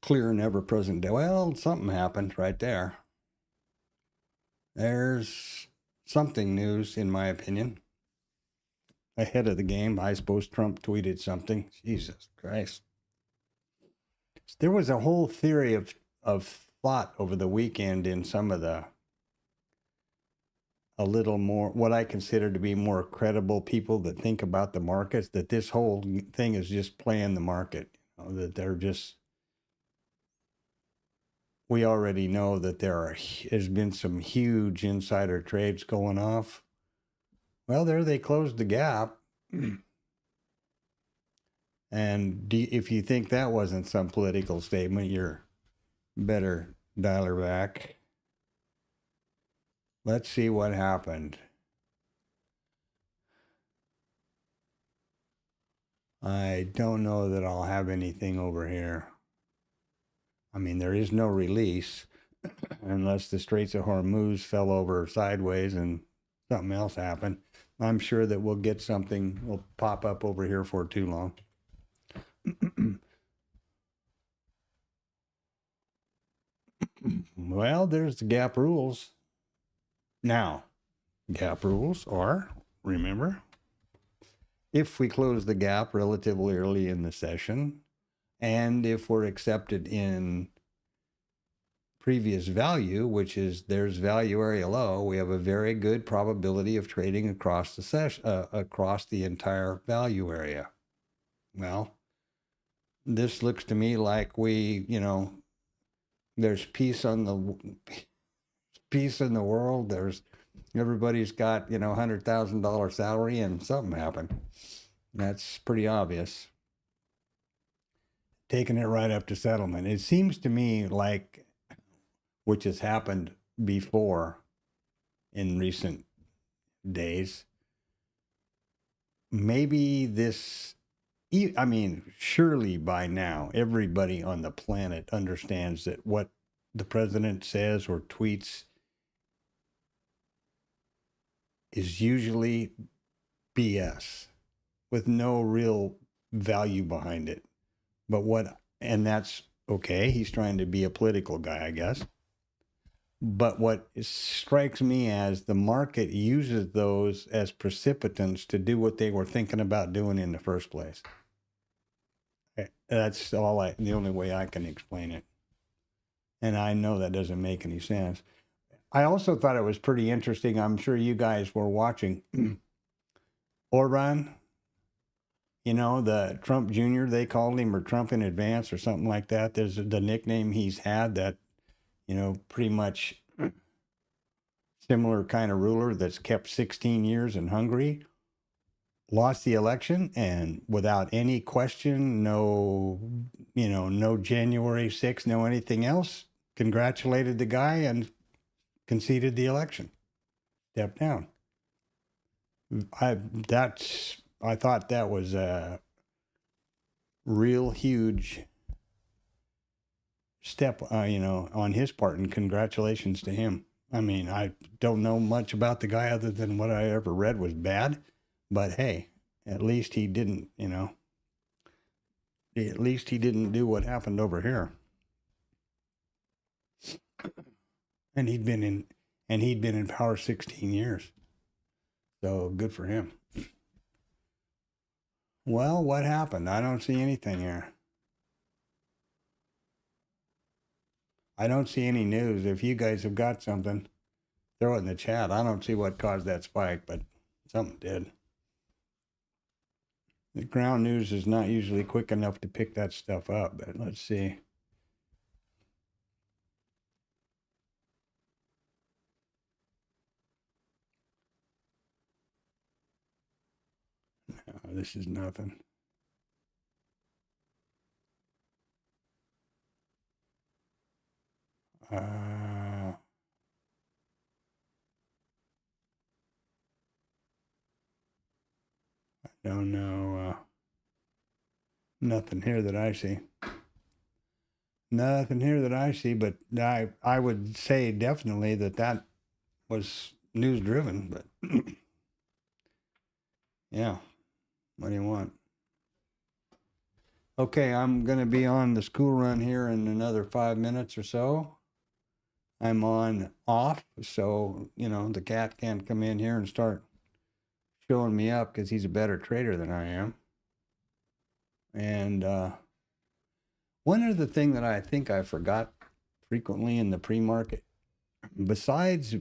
clear and ever-present day. Well, something happened right there. There's something news, in my opinion. Ahead of the game, I suppose Trump tweeted something. Jesus Christ. There was a whole theory of thought over the weekend in some of a little more, what I consider to be more credible people that think about the markets, that this whole thing is just playing the market. That they're just, we already know that has been some huge insider trades going off. Well, there they closed the gap. And if you think that wasn't some political statement, you're better dial her back. Let's see what happened. I don't know that I'll have anything over here. I mean, there is no release unless the Straits of Hormuz fell over sideways and something else happened. I'm sure that we'll get something will pop up over here for too long. Well, there's the gap rules. Now, gap rules are, remember, if we close the gap relatively early in the session, and if we're accepted in previous value, which is there's value area low, we have a very good probability of trading across the session, across the entire value area. Well, this looks to me like there's peace in the world. Everybody's got, $100,000 salary and something happened. That's pretty obvious. Taking it right up to settlement. It seems to me like, which has happened before in recent days, maybe surely by now, everybody on the planet understands that what the president says or tweets is usually BS with no real value behind it. And that's okay. He's trying to be a political guy, I guess. But what strikes me as the market uses those as precipitants to do what they were thinking about doing in the first place. That's the only way I can explain it. And I know that doesn't make any sense. I also thought it was pretty interesting. I'm sure you guys were watching Orban, the Trump Jr., they called him, or Trump in advance or something like that. There's the nickname he's had that, pretty much similar kind of ruler that's kept 16 years in Hungary, lost the election, and without any question, no January 6th, no anything else, congratulated the guy and conceded the election, stepped down. I thought that was a real huge step, on his part, and congratulations to him. I mean, I don't know much about the guy other than what I ever read was bad, but hey, at least he didn't, at least he didn't do what happened over here. And he'd been in power 16 years. So good for him. Well, what happened? I don't see anything here. I don't see any news. If you guys have got something, throw it in the chat. I don't see what caused that spike, but something did. The ground news is not usually quick enough to pick that stuff up, but let's see. No, this is nothing. I don't know. Nothing here that I see. Nothing here that I see, but I would say definitely that was news driven, but yeah, what do you want? Okay, I'm going to be on the school run here in another 5 minutes or so. I'm on off, so, the cat can't come in here and start showing me up because he's a better trader than I am. And one other thing that I think I forgot frequently in the pre-market, besides,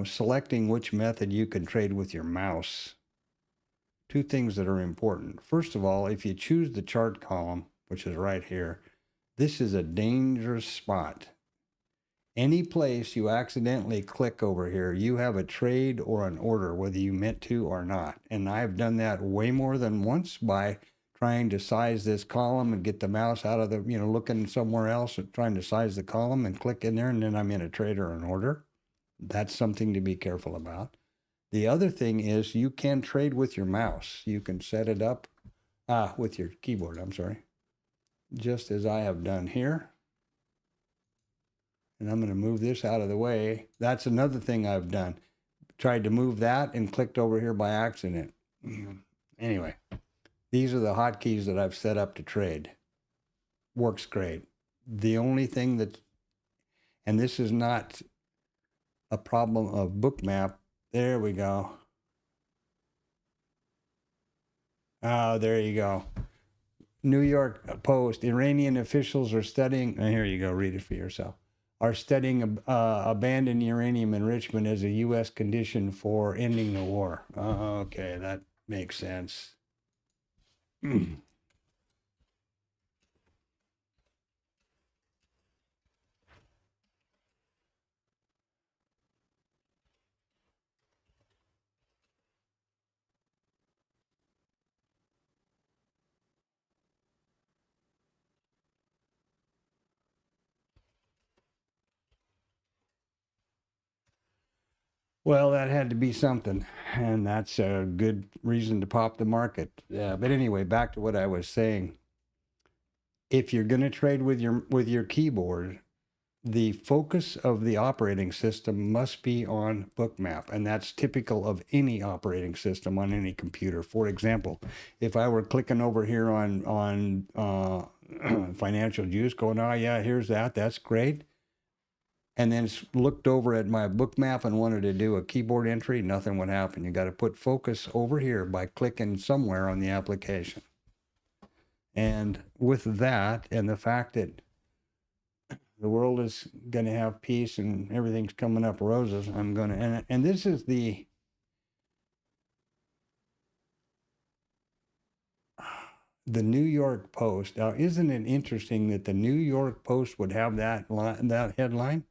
selecting which method you can trade with your mouse, two things that are important. First of all, if you choose the chart column, which is right here, this is a dangerous spot. Any place you accidentally click over here, you have a trade or an order, whether you meant to or not. And I've done that way more than once by trying to size this column and get the mouse out of the, looking somewhere else and trying to size the column and click in there, and then I'm in a trade or an order. That's something to be careful about. The other thing is you can trade with your mouse. You can set it up with your keyboard, just as I have done here. And I'm going to move this out of the way. That's another thing I've done. Tried to move that and clicked over here by accident. Anyway, these are the hotkeys that I've set up to trade. Works great. The only thing and this is not a problem of Bookmap. There we go. Oh, there you go. New York Post, Iranian officials are studying, and here you go, read it for yourself, are studying abandoned uranium enrichment as a U.S. condition for ending the war. Okay, that makes sense. Well, that had to be something, and that's a good reason to pop the market. But anyway, back to what I was saying. If you're going to trade with your keyboard, the focus of the operating system must be on Bookmap, and that's typical of any operating system on any computer. For example, if I were clicking over here on Financial Juice, going, oh yeah, here's that's great, and then looked over at my Bookmap and wanted to do a keyboard entry, nothing would happen. You got to put focus over here by clicking somewhere on the application. And with that, and the fact that the world is going to have peace and everything's coming up roses, I'm going to, and this is the New York Post. Now, isn't it interesting that the New York Post would have that headline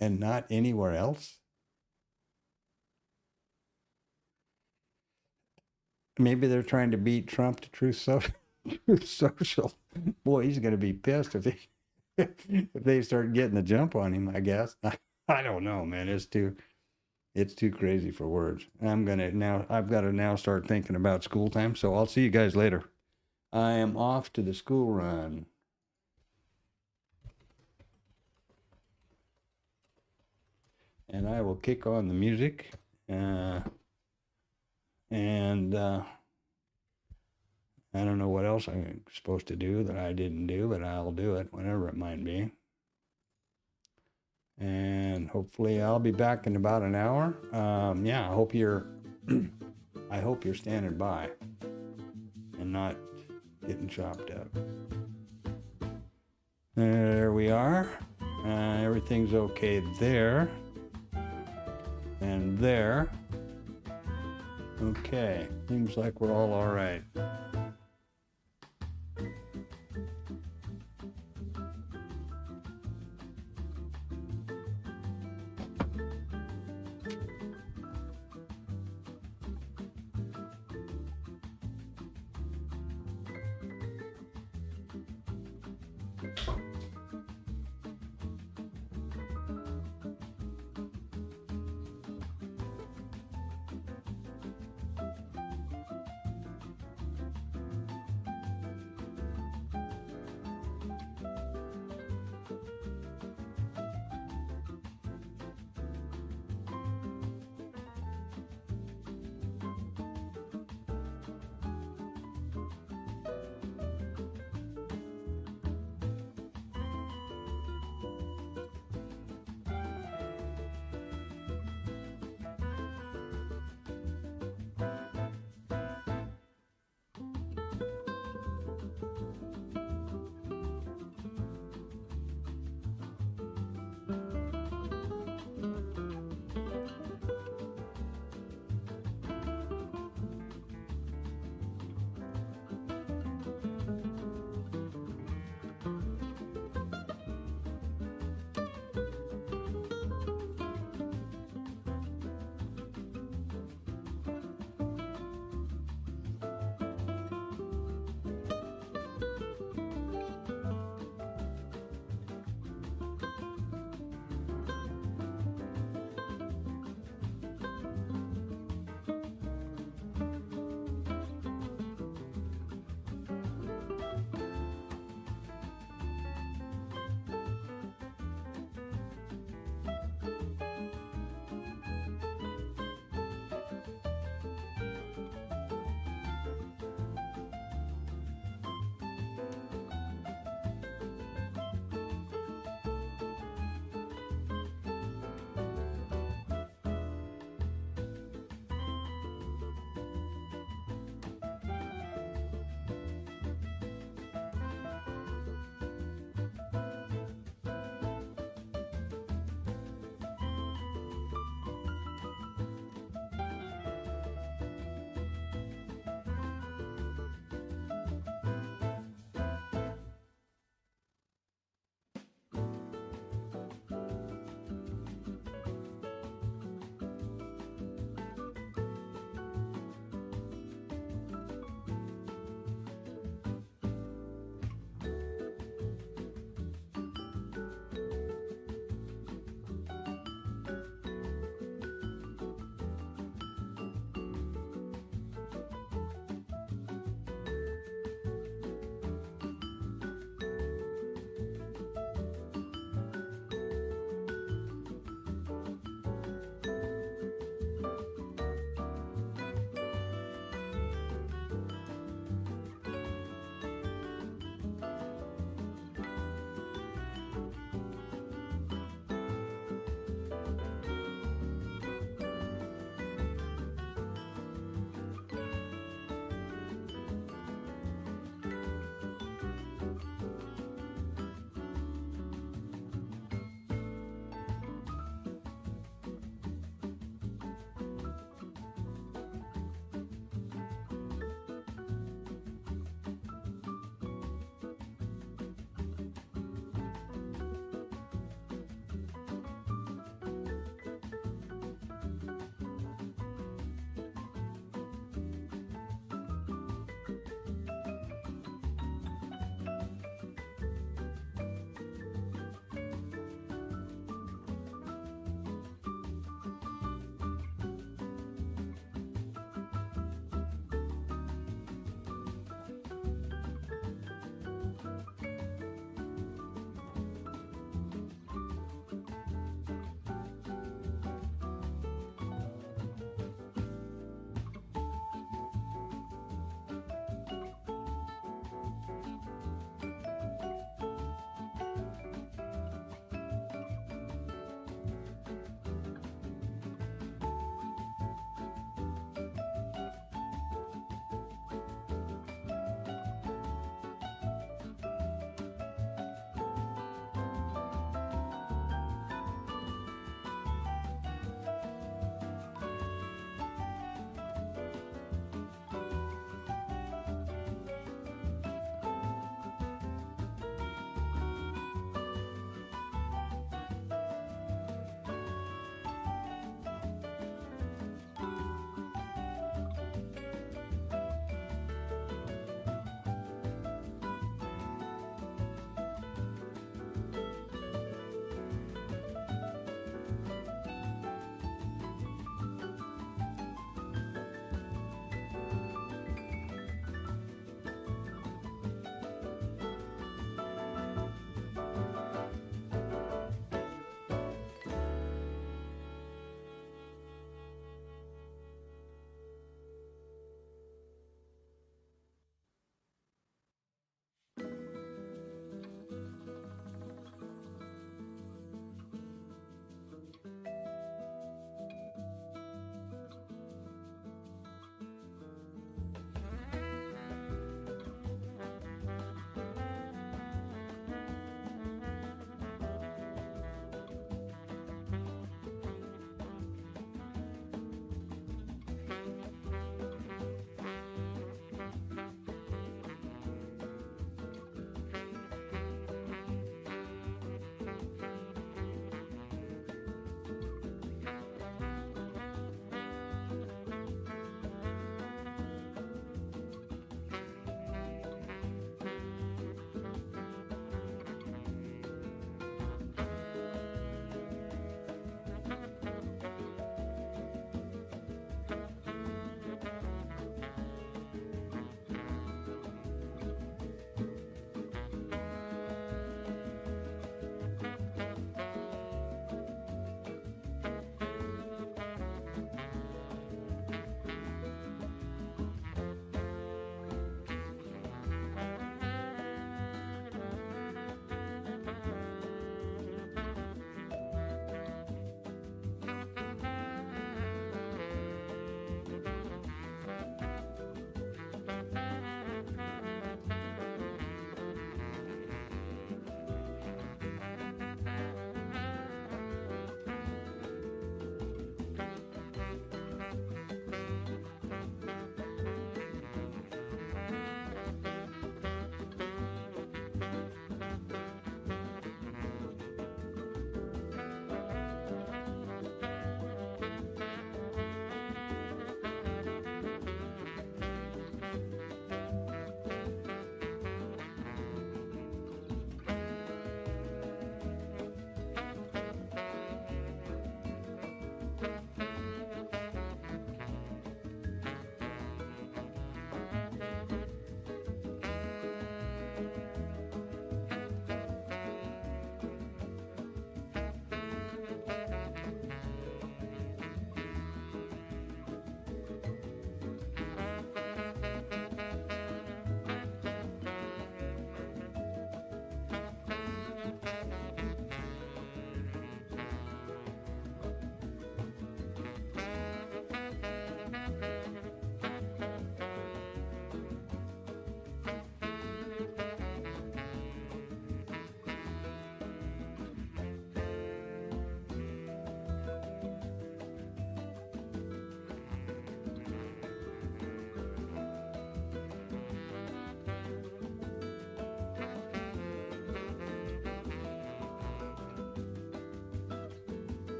and not anywhere else? Maybe they're trying to beat Trump to Truth Social. Boy, he's going to be pissed if they start getting the jump on him, I guess. I don't know, man. It's too crazy for words. I've got to now start thinking about school time. So I'll see you guys later. I am off to the school run. And I will kick on the music. I don't know what else I'm supposed to do that I didn't do, but I'll do it, whatever it might be. And hopefully I'll be back in about an hour. Yeah, I hope you're standing by and not getting chopped up. There we are. Everything's okay there. And there. Okay, seems like we're all right.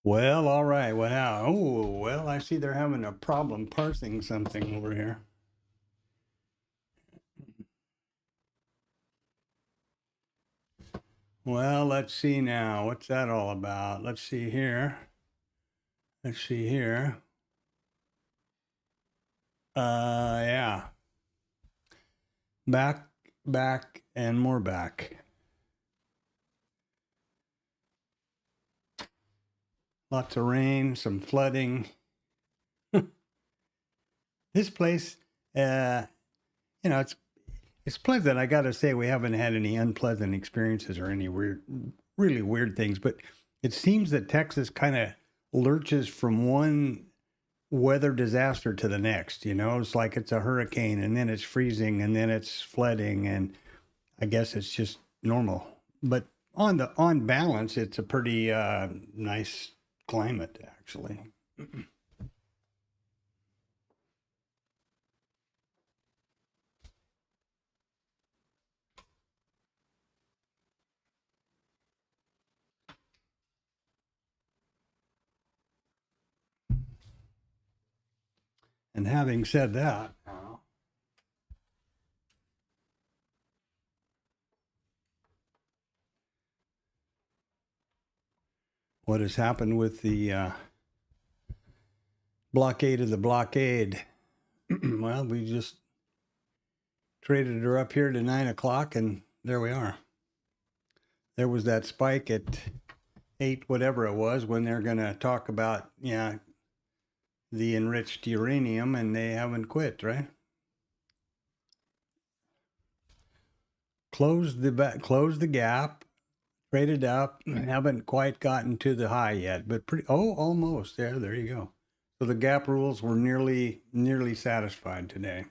Well, all right. What now? Oh, well, I see they're having a problem parsing something over here. Well, let's see now. What's that all about? Let's see here. Let's see here. Yeah. Back, and more back. Lots of rain, some flooding. This place, it's pleasant. I got to say, we haven't had any unpleasant experiences or any really weird things. But it seems that Texas kind of lurches from one weather disaster to the next. It's like it's a hurricane, and then it's freezing, and then it's flooding, and I guess it's just normal. But on balance, it's a pretty nice climate, actually. And having said that, what has happened with the blockade of the blockade? Well, we just traded her up here to 9 o'clock, and there we are. There was that spike at 8, whatever it was, when they're going to talk about, the enriched uranium, and they haven't quit, right? Closed the gap, traded up, haven't quite gotten to the high yet, but almost there you go. So the gap rules were nearly satisfied today.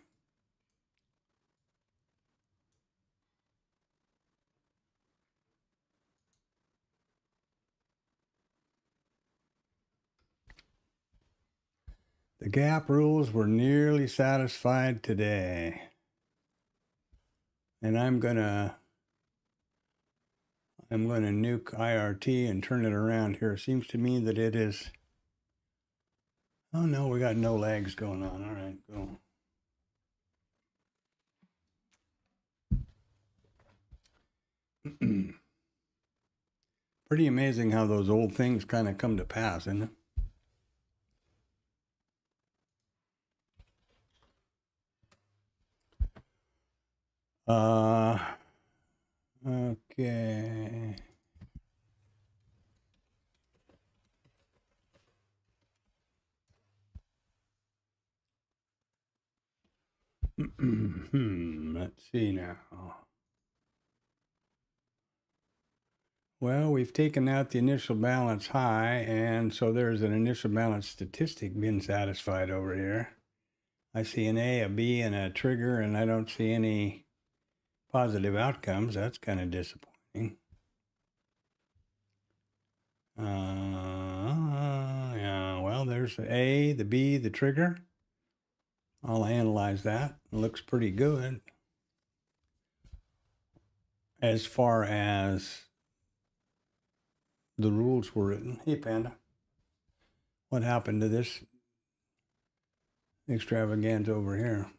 The gap rules were nearly satisfied today. And I'm gonna nuke IRT and turn it around here. It seems to me that it is. Oh no, we got no lags going on. All right, cool. Pretty amazing how those old things kind of come to pass, isn't it? Okay. Let's see now. Well, we've taken out the initial balance high, and so there's an initial balance statistic being satisfied over here. I see an A, a B, and a trigger, and I don't see any positive outcomes. That's kind of disappointing. Yeah, well, there's the A, the B, the trigger. I'll analyze that. It looks pretty good as far as the rules were written. Hey, Panda, what happened to this extravaganza over here?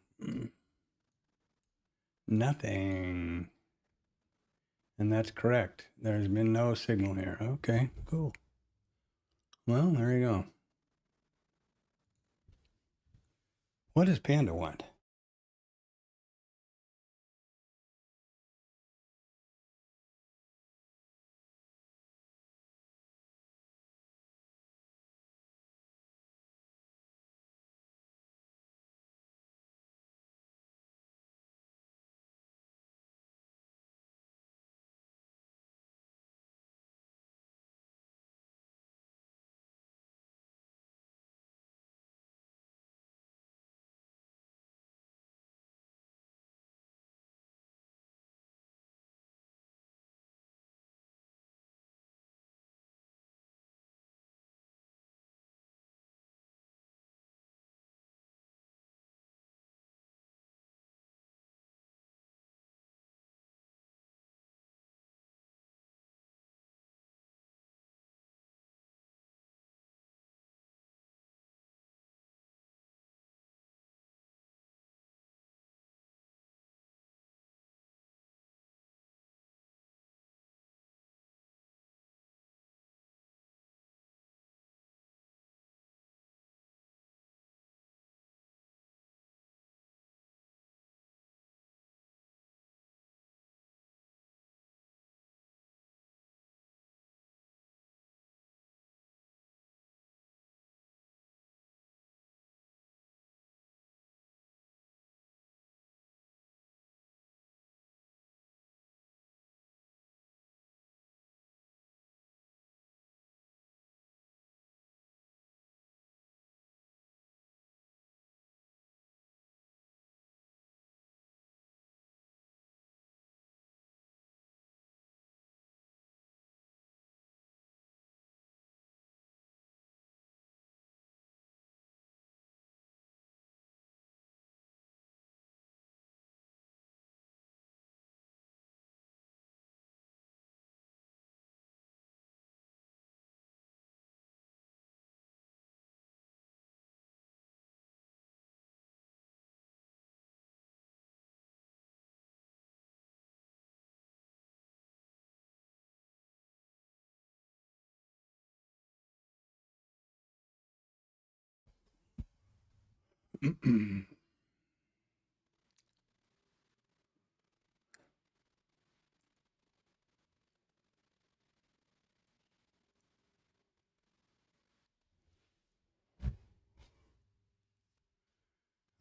Nothing. And that's correct. There's been no signal here. Okay, cool. Well, there you go. What does Panda want?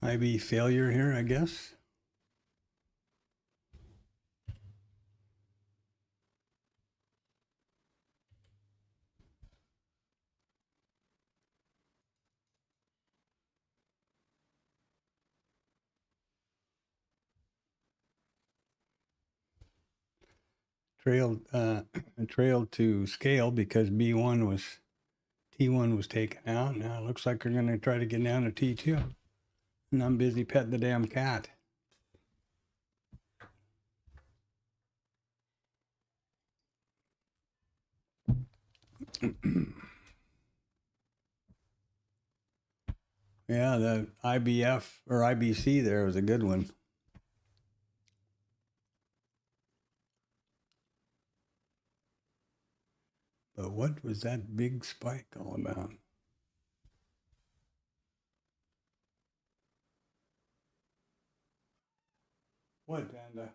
IB failure here, I guess. Trailed to scale because T1 was taken out. Now it looks like we're going to try to get down to T2. And I'm busy petting the damn cat. Yeah, the IBF or IBC there was a good one. But what was that big spike all about? What, Panda?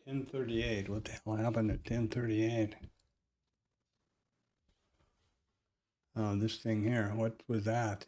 10:38. What the hell happened at 10:38? Oh, this thing here. What was that?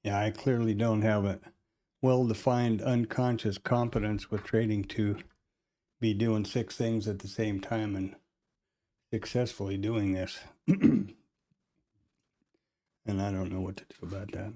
Yeah, I clearly don't have a well-defined unconscious competence with trading to be doing 6 things at the same time and successfully doing this. And I don't know what to do about that.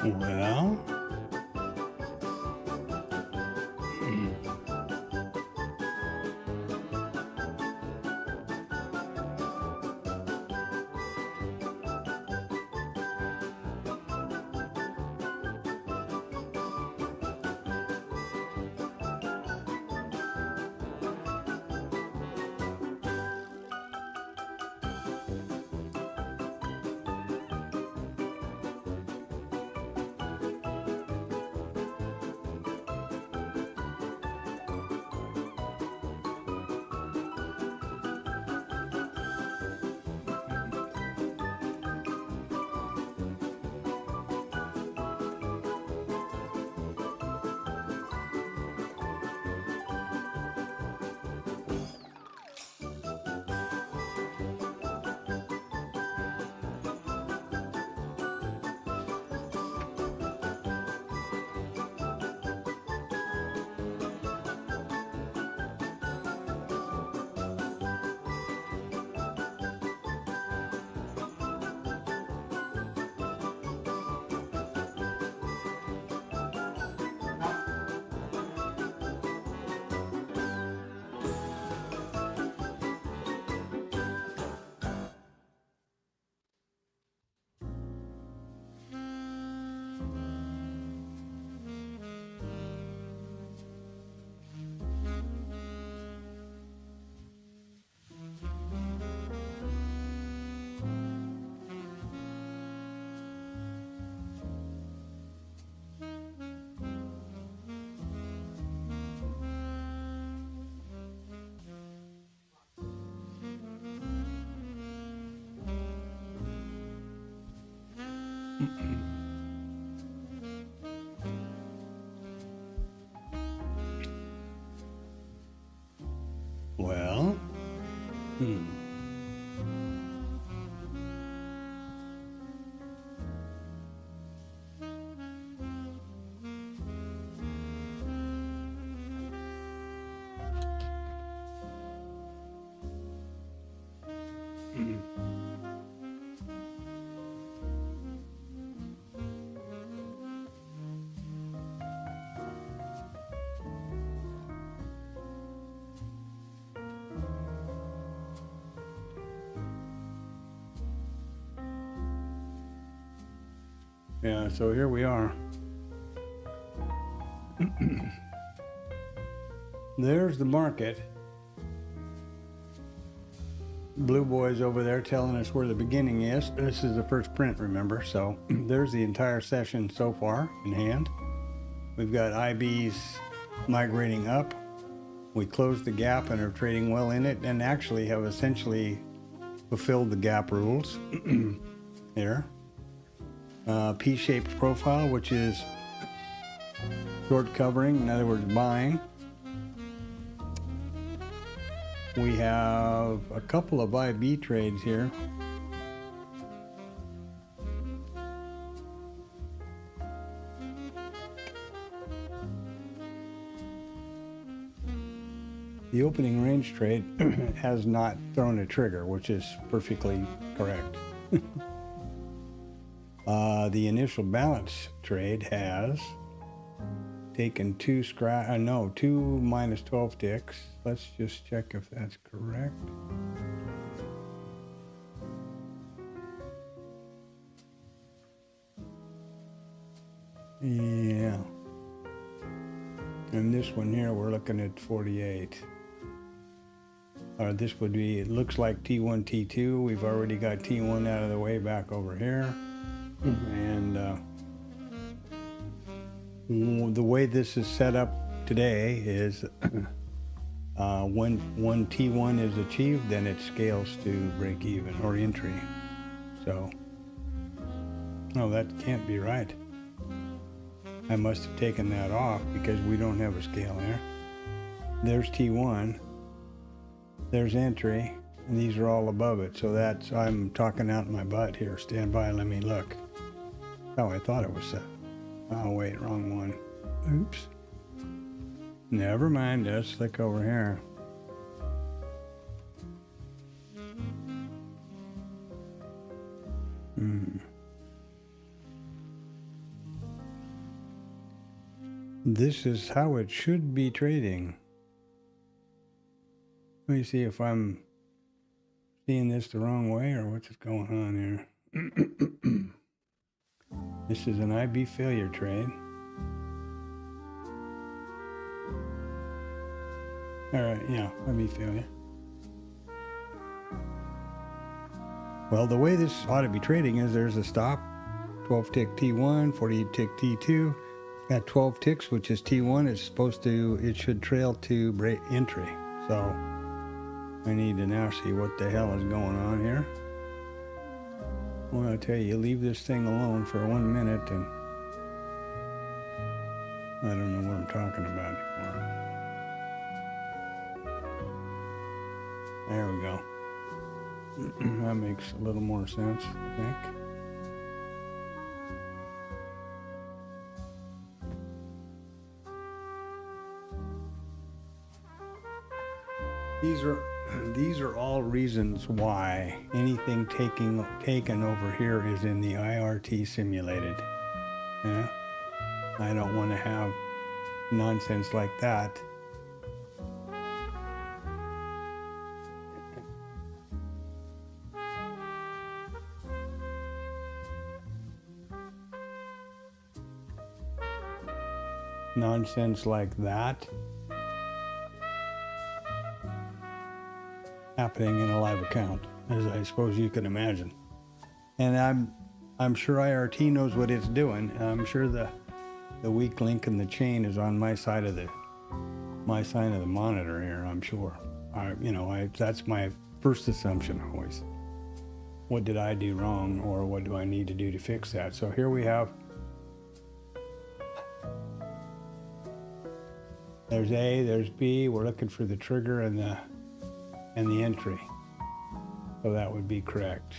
Well, Well, yeah, so here we are. There's the market. Blue boy's over there telling us where the beginning is. This is the first print, remember? So there's the entire session so far in hand. We've got IBs migrating up. We closed the gap and are trading well in it, and actually have essentially fulfilled the gap rules here. P-shaped profile, which is short covering, in other words, buying. We have a couple of IB trades here. The opening range trade has not thrown a trigger, which is perfectly correct. The initial balance trade has taken two minus 12 ticks. Let's just check if that's correct. Yeah. And this one here, we're looking at 48. This would be, it looks like T1, T2. We've already got T1 out of the way back over here. And the way this is set up today is when T1 is achieved, then it scales to break even or entry. So, no, that can't be right. I must have taken that off because we don't have a scale there. There's T1, there's entry, and these are all above it. So that's, I'm talking out my butt here. Stand by, let me look. Oh, I thought it was set. Oh, wait, wrong one. Oops. Never mind, let's look over here. This is how it should be trading. Let me see if I'm seeing this the wrong way or what's going on here. This is an IB failure trade. All right, yeah, IB failure. Well, the way this ought to be trading is there's a stop, 12 tick T1, 48 tick T2. Got 12 ticks, which is T1. It's supposed to, it should trail to break entry. So I need to now see what the hell is going on here. Well, I tell you, leave this thing alone for 1 minute and I don't know what I'm talking about anymore. There we go. That makes a little more sense, I think. These are all reasons why anything taken over here is in the IRT simulated. Yeah? I don't want to have nonsense like that. Nonsense like that happening in a live account, as I suppose you can imagine. And I'm sure IRT knows what it's doing. I'm sure the weak link in the chain is on my side of the monitor here. I'm sure. That's my first assumption always. what did I do wrong, or what do I need to do to fix that? So here we have, there's A, there's B. We're looking for the trigger and the entry. So that would be correct.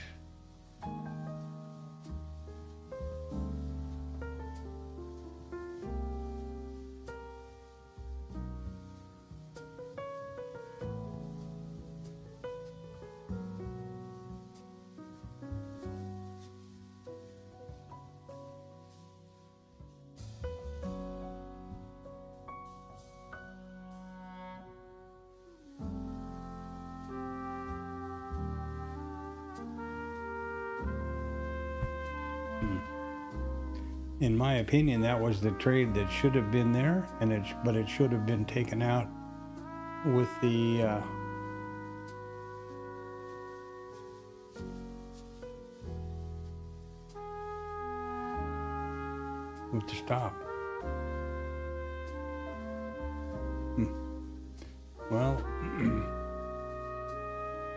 In my opinion, that was the trade that should have been there, but it should have been taken out with the stop. Well,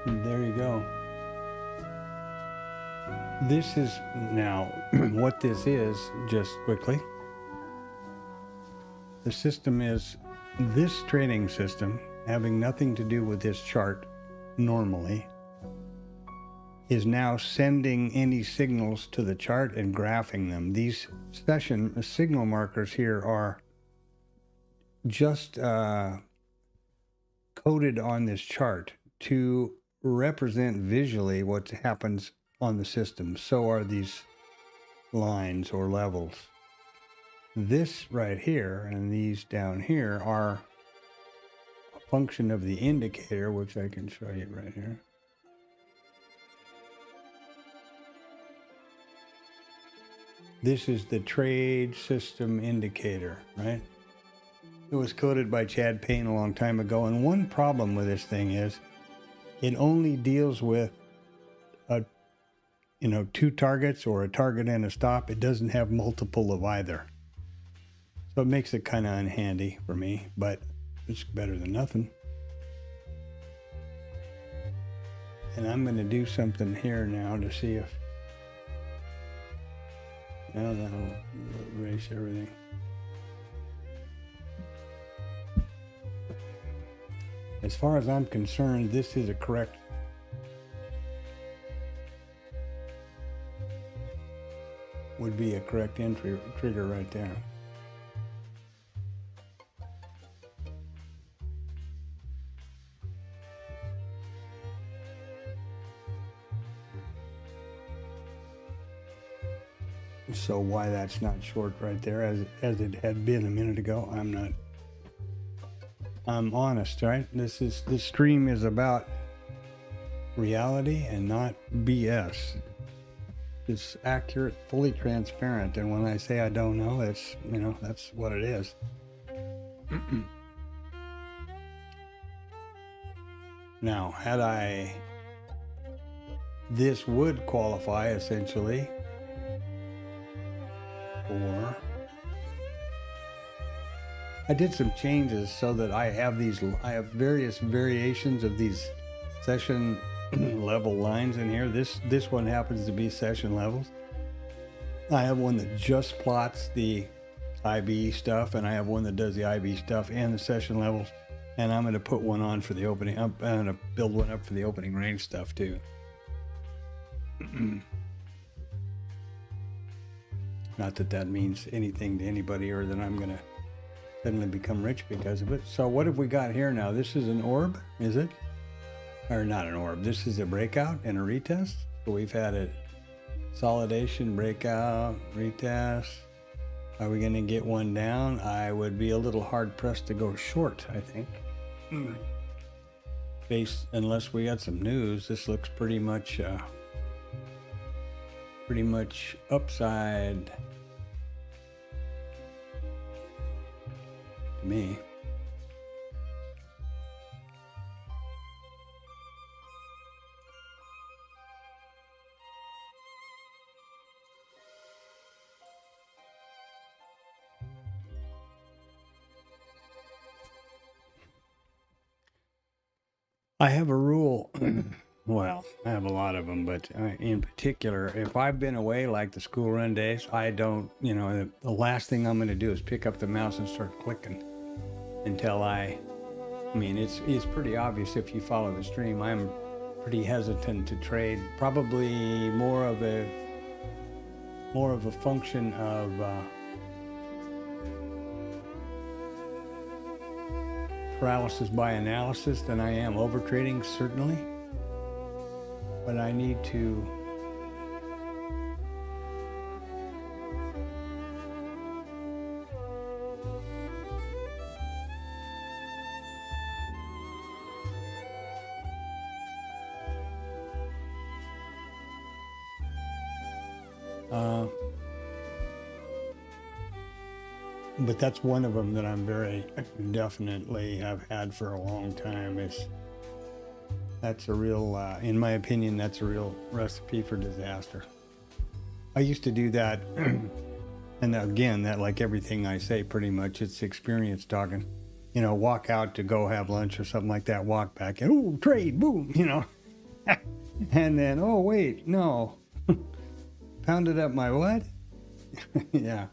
there you go. This is now what this is, just quickly. The system is this trading system, having nothing to do with this chart normally, is now sending any signals to the chart and graphing them. These session signal markers here are just coded on this chart to represent visually what happens on the system. So are these lines or levels. This right here and these down here are a function of the indicator, which I can show you right here. This is the trade system indicator, right? It was coded by Chad Payne a long time ago, and one problem with this thing is it only deals with two targets or a target and a stop. It doesn't have multiple of either. So it makes it kind of unhandy for me, but it's better than nothing. And I'm going to do something here now to see if, now that'll erase everything. As far as I'm concerned, this is a correct would be a correct entry trigger right there. So why that's not short right there as it had been a minute ago, I'm honest, right? This stream is about reality and not BS. It's accurate, fully transparent, and when I say I don't know, it's, that's what it is. Now, this would qualify essentially for, I did some changes so that I have various variations of these session level lines in here. This one happens to be session levels. I have one that just plots the IB stuff, and I have one that does the IB stuff and the session levels, and I'm going to put one on for the opening. I'm going to build one up for the opening range stuff too. Not that that means anything to anybody, or that I'm going to suddenly become rich because of it. So what have we got here now? This is an orb, is it? Or not an orb. This is a breakout and a retest. So we've had a consolidation, breakout, retest. Are we going to get one down? I would be a little hard pressed to go short, I think. Unless we got some news, this looks pretty much upside to me. I have a rule Well, I have a lot of them, but in particular, if I've been away like the school run days, I don't, the last thing I'm going to do is pick up the mouse and start clicking until it's pretty obvious if you follow the stream. I'm pretty hesitant to trade, probably more of a function of paralysis by analysis than I am over trading, certainly. But I need to but that's one of them that I'm very definitely have had for a long time. That's a real, in my opinion, that's a real recipe for disaster. I used to do that, and again, that like everything I say, pretty much it's experience talking. Walk out to go have lunch or something like that, walk back, and oh, trade, boom, and then, oh, wait, no, pounded up my what? Yeah,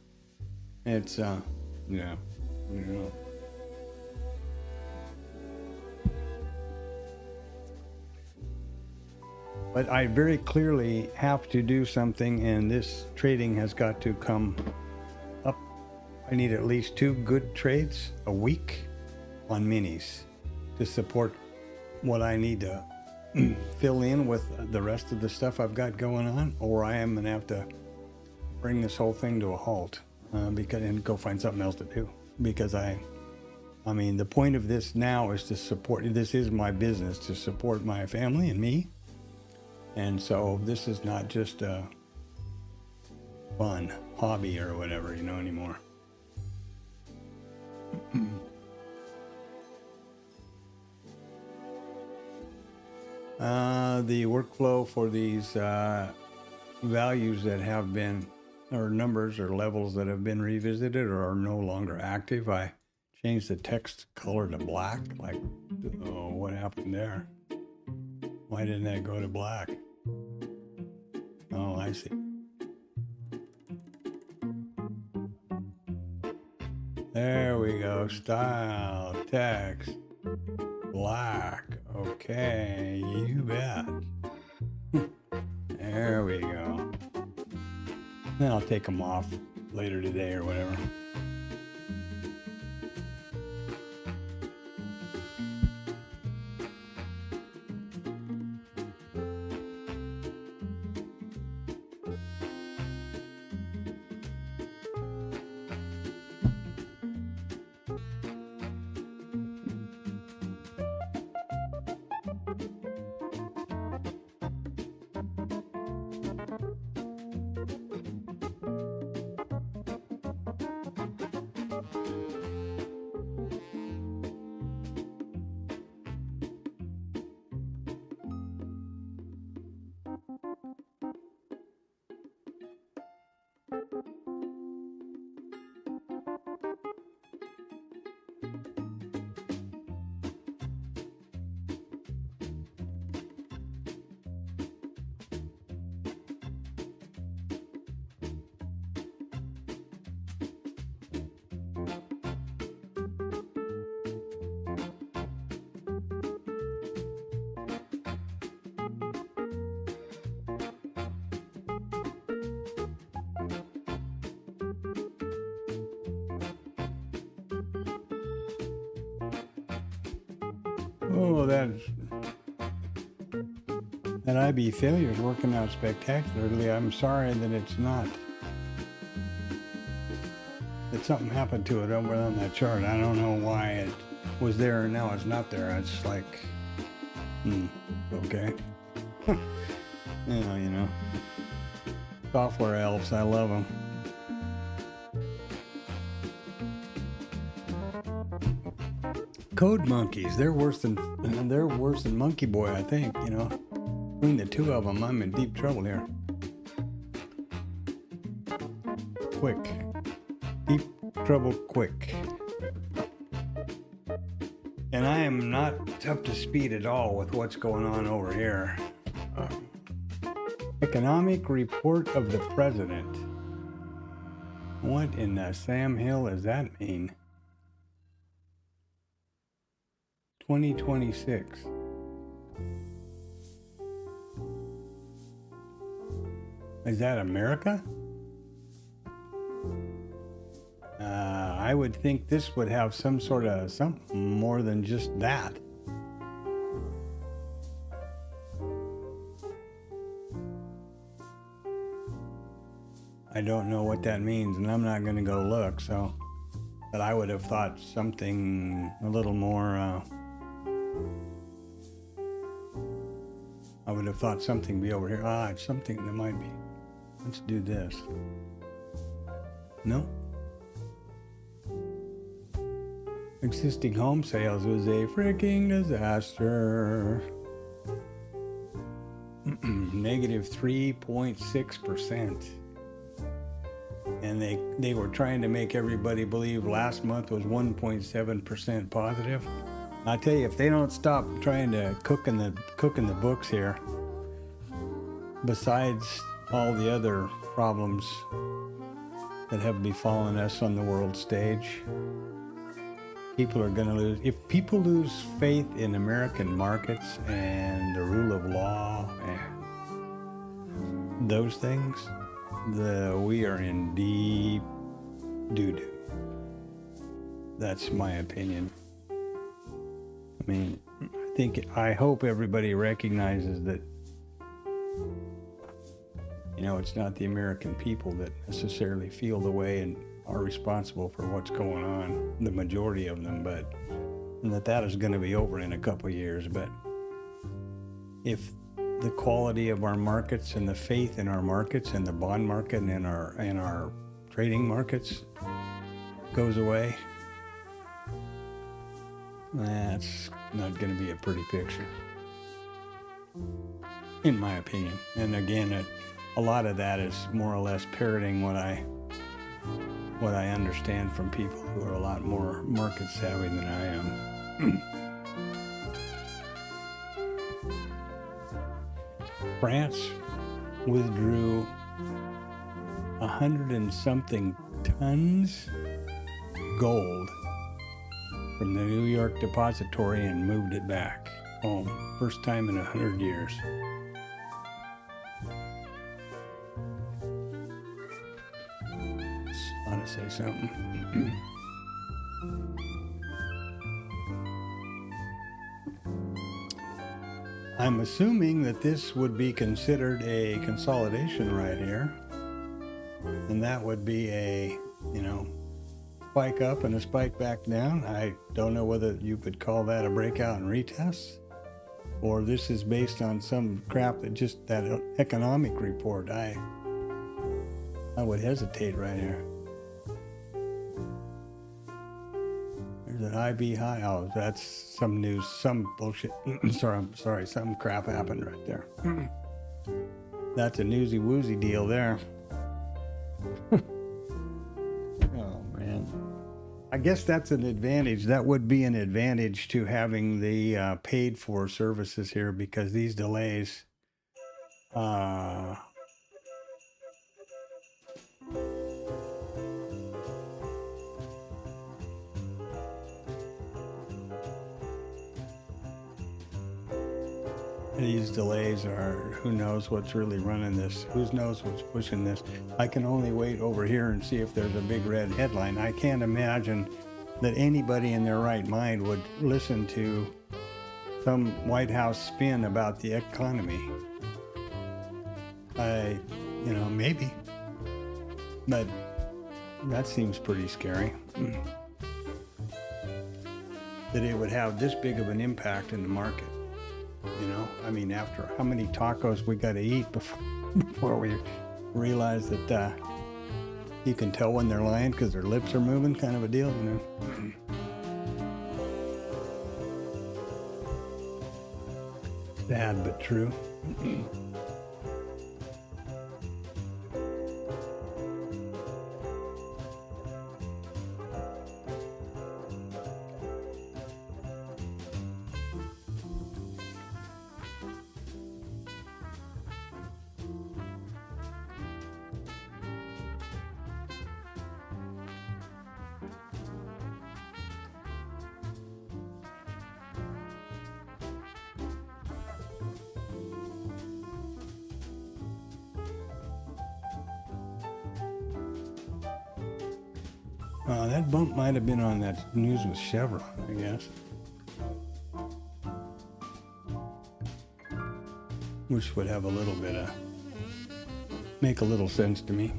it's, yeah. But I very clearly have to do something, and this trading has got to come up. I need at least 2 good trades a week on minis to support what I need to fill in with the rest of the stuff I've got going on, or I am going to have to bring this whole thing to a halt and go find something else to do. Because the point of this now is to support, this is my business, to support my family and me. And so this is not just a fun hobby or whatever, anymore. The workflow for these values that have been, or numbers or levels that have been revisited or are no longer active, I changed the text color to black. Like, oh, what happened there? Why didn't that go to black? Oh, I see. There we go. Style, text, black. Okay, you bet. There we go. Then I'll take them off later today or whatever. Oh, that IB failure is working out spectacularly. I'm sorry that it's not. That something happened to it over on that chart. I don't know why it was there and now it's not there. It's like, okay. Software elves, I love them. Code monkeys, they're worse than Monkey Boy, I think. Between the two of them, I'm in deep trouble here. Quick, deep trouble, quick. And And I am not up to speed at all with what's going on over here. Economic report of the president. What in the Sam Hill does that mean? 2026. Is that America? I would think this would have some sort of something more than just that. I don't know what that means, and I'm not going to go look, so. But I would have thought something a little more, I would have thought something be over here. It's something that might be. Let's do this. No? Existing home sales was a freaking disaster. Negative 3.6%. And they were trying to make everybody believe last month was 1.7% positive. I tell you, if they don't stop trying to cook in the books here, besides all the other problems that have befallen us on the world stage, people are going to lose. If people lose faith in American markets and the rule of law and those things, we are in deep doo-doo. That's my opinion. I mean, I hope everybody recognizes that, it's not the American people that necessarily feel the way and are responsible for what's going on, the majority of them, and that is going to be over in a couple of years. But if the quality of our markets and the faith in our markets and the bond market and our trading markets goes away, that's not going to be a pretty picture, in my opinion. And again, a lot of that is more or less parroting what I understand from people who are a lot more market savvy than I am. France withdrew 100 and something tons gold from the New York depository and moved it back home. First time in 100 years. I want to say something. I'm assuming that this would be considered a consolidation right here. And that would be a, spike up and a spike back down. I don't know whether you could call that a breakout and retest, or this is based on some crap that economic report. I would hesitate right here. There's an IB high. Oh, that's some news, some bullshit. I'm sorry, some crap happened right there. That's a newsy woozy deal there. Oh man, I guess that's an advantage. That would be an advantage to having the paid for services here, because these delays are, who knows what's really running this, who knows what's pushing this. I can only wait over here and see if there's a big red headline. I can't imagine that anybody in their right mind would listen to some White House spin about the economy. Maybe, but that seems pretty scary. That it would have this big of an impact in the market. After how many tacos we got to eat before we realize that you can tell when they're lying because their lips are moving, kind of a deal, Sad but true. That bump might have been on that news with Chevron, I guess. Which would have a little bit of, make a little sense to me.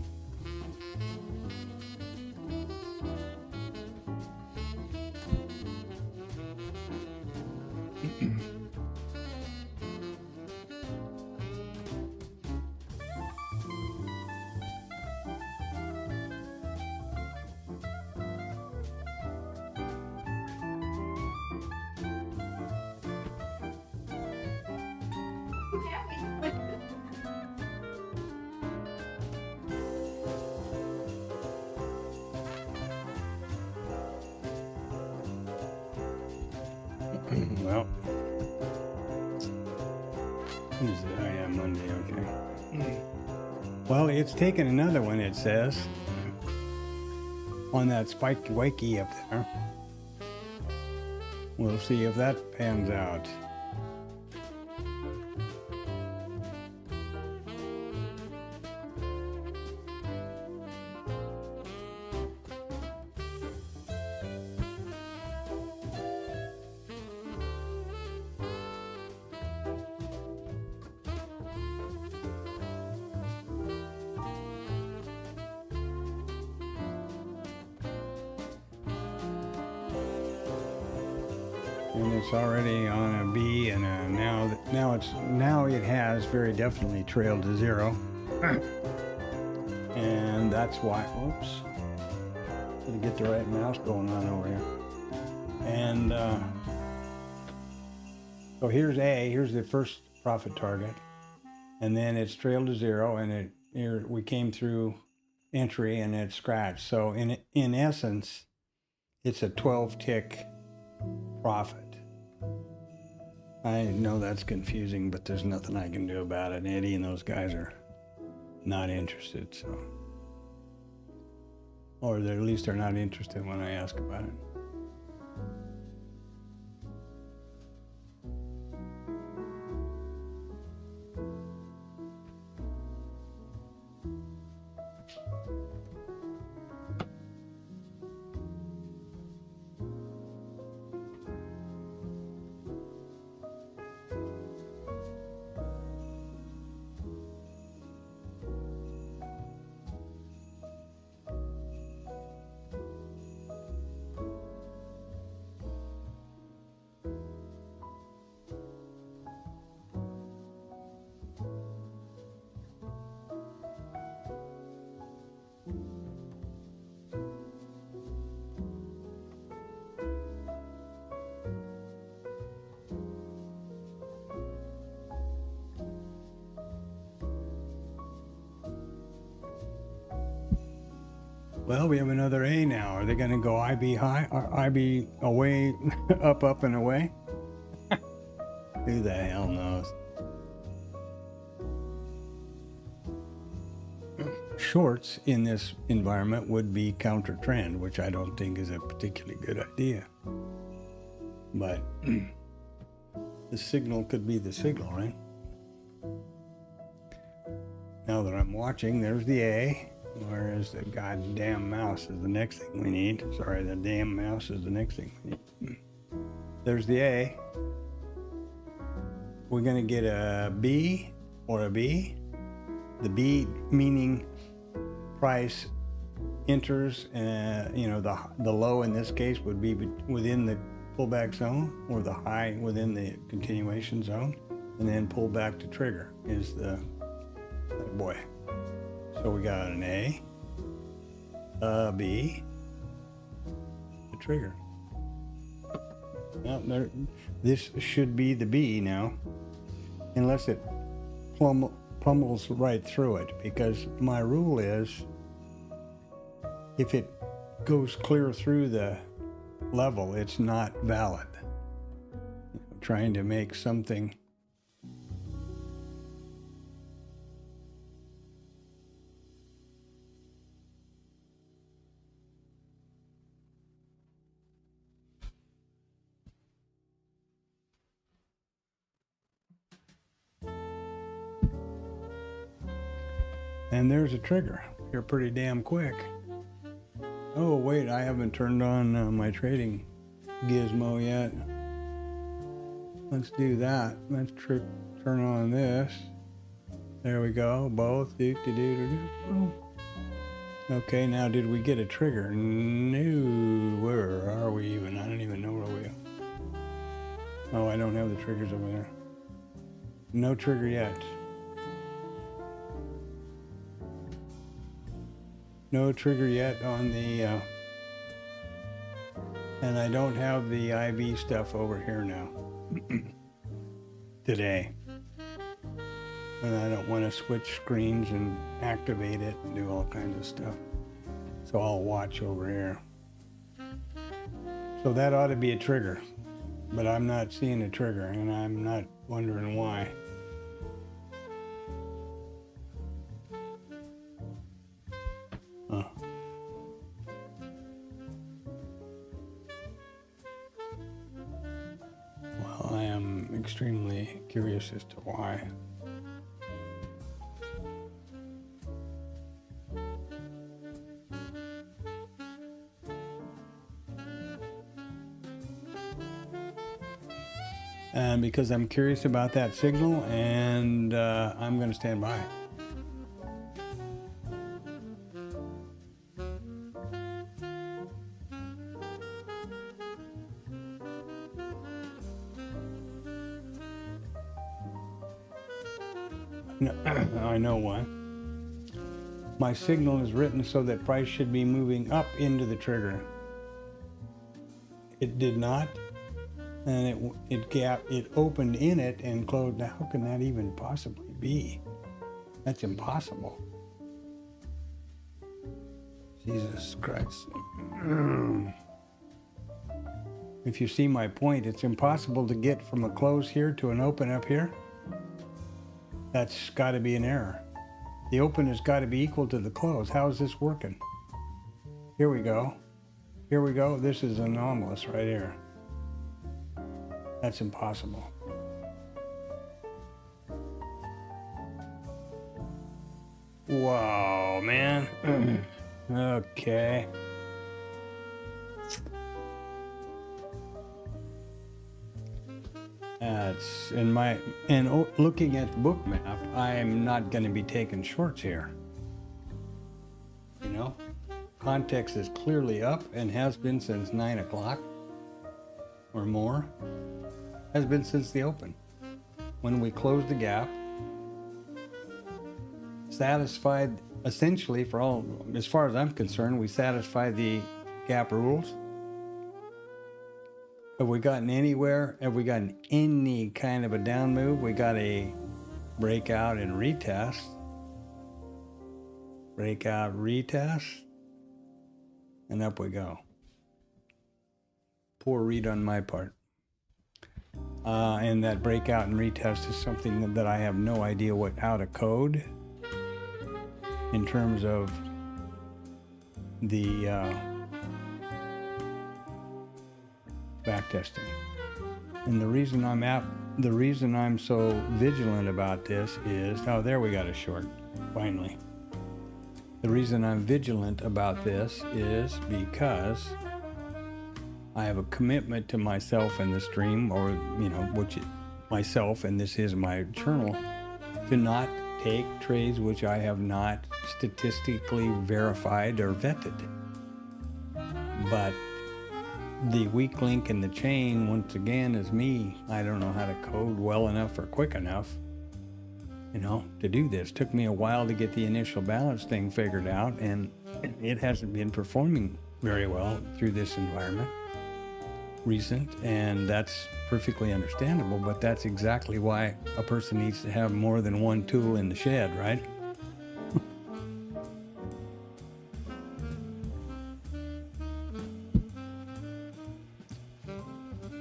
Well, what is it? I am Monday, okay. Well, it's taken another one, it says, on that spiked wakey up there. We'll see if that pans out. And it's already on a B, and now it has very definitely trailed to zero, and that's why. Whoops, gotta get the right mouse going on over here. And so here's A. Here's the first profit target, and then it's trailed to zero, and here we came through entry, and it scratched. So in essence, it's a 12 tick profit. I know that's confusing, but there's nothing I can do about it. Eddie and those guys are not interested, so. Or at least they're not interested when I ask about it. Well, we have another A now. Are they going to go IB high or IB away, up, and away? Who the hell knows? Shorts in this environment would be counter trend, which I don't think is a particularly good idea. But the signal could be the signal, right? Now that I'm watching, there's the A. Where is the goddamn mouse is the next thing we need. Sorry, the damn mouse is the next thing we need. There's the A. We're going to get a B or a B. The B meaning price enters, the low in this case would be within the pullback zone, or the high within the continuation zone, and then pull back to trigger is the, oh boy. So we got an A, a B, the trigger. Now this should be the B now, unless it pummels right through it, because my rule is if it goes clear through the level, it's not valid. Trying to make something and there's a trigger. You're pretty damn quick. Oh, wait, I haven't turned on my trading gizmo yet. Let's do that. Let's turn on this. There we go. Both. Boom. Okay, now did we get a trigger? No. Where are we even? I don't even know where we are. Oh, I don't have the triggers over there. No trigger yet. No trigger yet on the, and I don't have the IB stuff over here now. Today. And I don't want to switch screens and activate it and do all kinds of stuff. So I'll watch over here. So that ought to be a trigger, but I'm not seeing a trigger and I'm not wondering why. Well, I am extremely curious as to why. And because I'm curious about that signal, and I'm going to stand by. No, I know why. My signal is written so that price should be moving up into the trigger. It did not. And it opened in it and closed. Now, how can that even possibly be? That's impossible. Jesus Christ. If you see my point, it's impossible to get from a close here to an open up here. That's got to be an error. The open has got to be equal to the close. How is this working? Here we go. Here we go. This is anomalous right here. That's impossible. Whoa, man. Okay. That's looking at Bookmap, I'm not going to be taking shorts here. You know, context is clearly up and has been since 9 o'clock or more. Has been since the open. When we closed the gap, satisfied essentially for all, as far as I'm concerned, we satisfied the gap rules. Have we gotten anywhere? Have we gotten any kind of a down move? We got a breakout and retest. Breakout, retest. And up we go. Poor read on my part. And that breakout and retest is something that I have no idea how to code in terms of the backtesting. And the reason I'm so vigilant about this is, oh, there we got a short, finally. The reason I'm vigilant about this is because I have a commitment to myself in the stream, or, you know, myself, and this is my journal, to not take trades which I have not statistically verified or vetted. But the weak link in the chain, once again, is me. I don't know how to code well enough or quick enough, you know, to do this. Took me a while to get the initial balance thing figured out, and it hasn't been performing very well through this environment. Recent, and that's perfectly understandable, but that's exactly why a person needs to have more than one tool in the shed, right?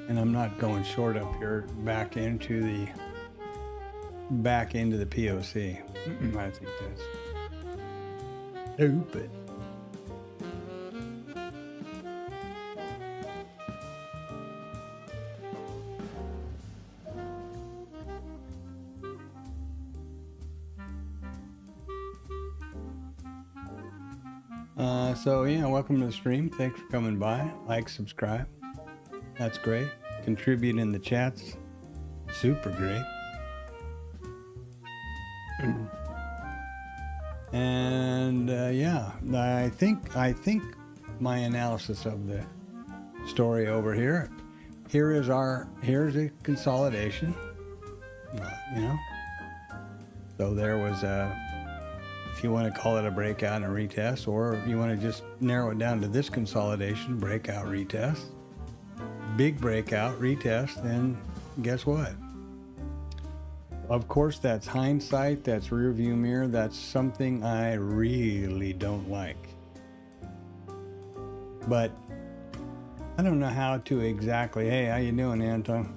And I'm not going short up here back into the POC. I think that's stupid. So yeah, welcome to the stream. Thanks for coming by. Like, subscribe. That's great. Contribute in the chats. Super great. And yeah, I think my analysis of the story over here. Here's a consolidation. You know. So there was if you want to call it a breakout and a retest, or you want to just narrow it down to this consolidation, breakout, retest, big breakout, retest, and guess what? Of course, that's hindsight, that's rear view mirror, that's something I really don't like. But I don't know how to exactly, hey, how you doing, Anton?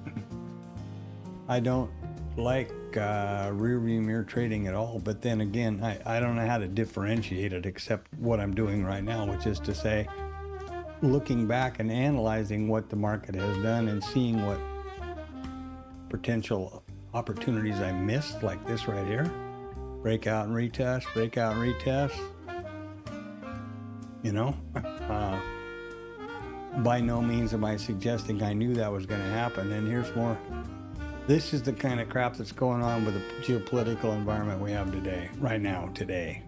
I don't like rear view mirror trading at all, but then again, I don't know how to differentiate it except what I'm doing right now, which is to say, looking back and analyzing what the market has done and seeing what potential opportunities I missed, like this right here. Breakout and retest, breakout and retest. You know, by no means am I suggesting I knew that was going to happen. And here's more. This is the kind of crap that's going on with the geopolitical environment we have today, right now, today.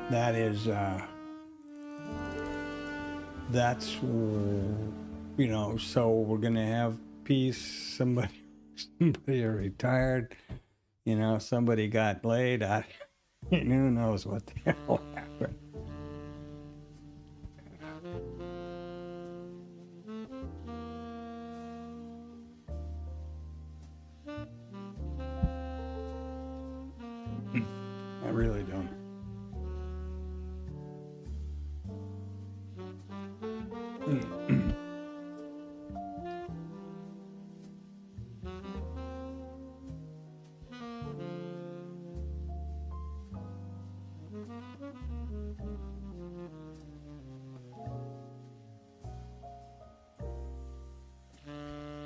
That is, that's, you know, so we're going to have peace. Somebody retired, you know, somebody got laid. Who knows what the hell happened. I really don't.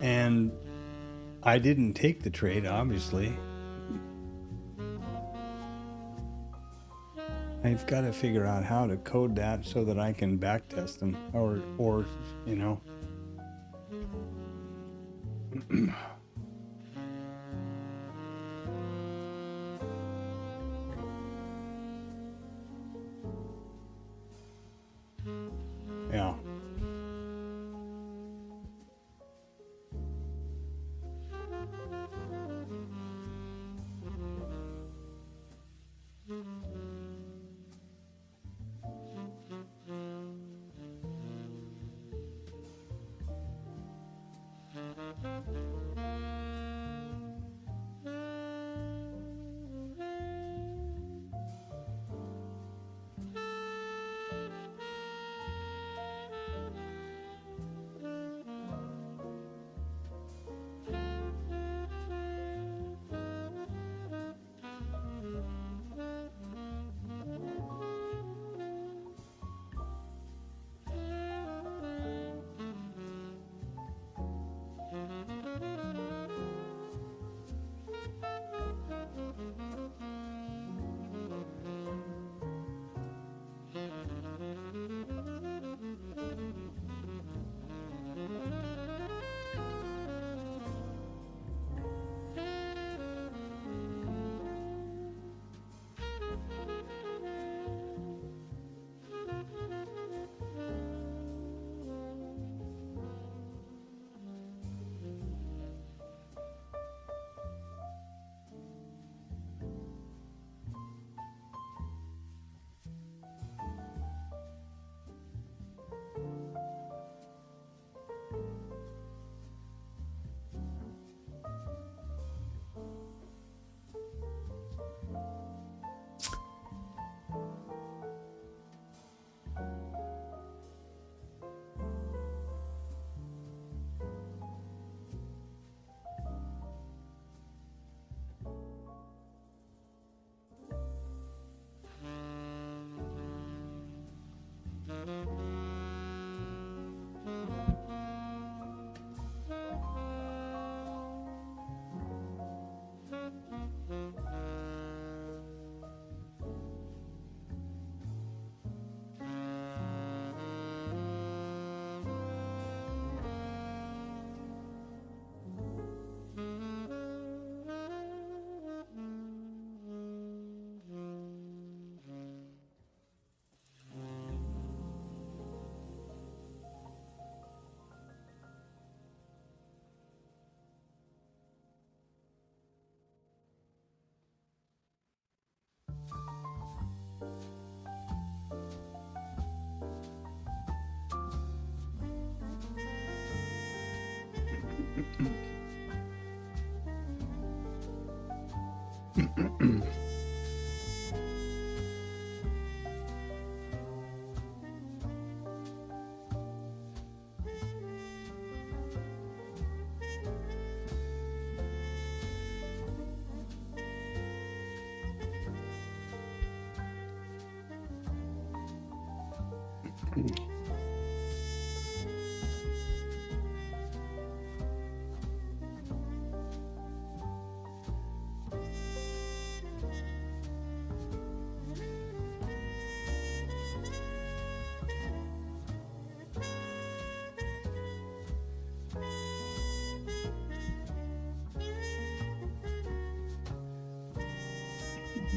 And I didn't take the trade, obviously. I've got to figure out how to code that so that I can backtest them, or you know. Yeah.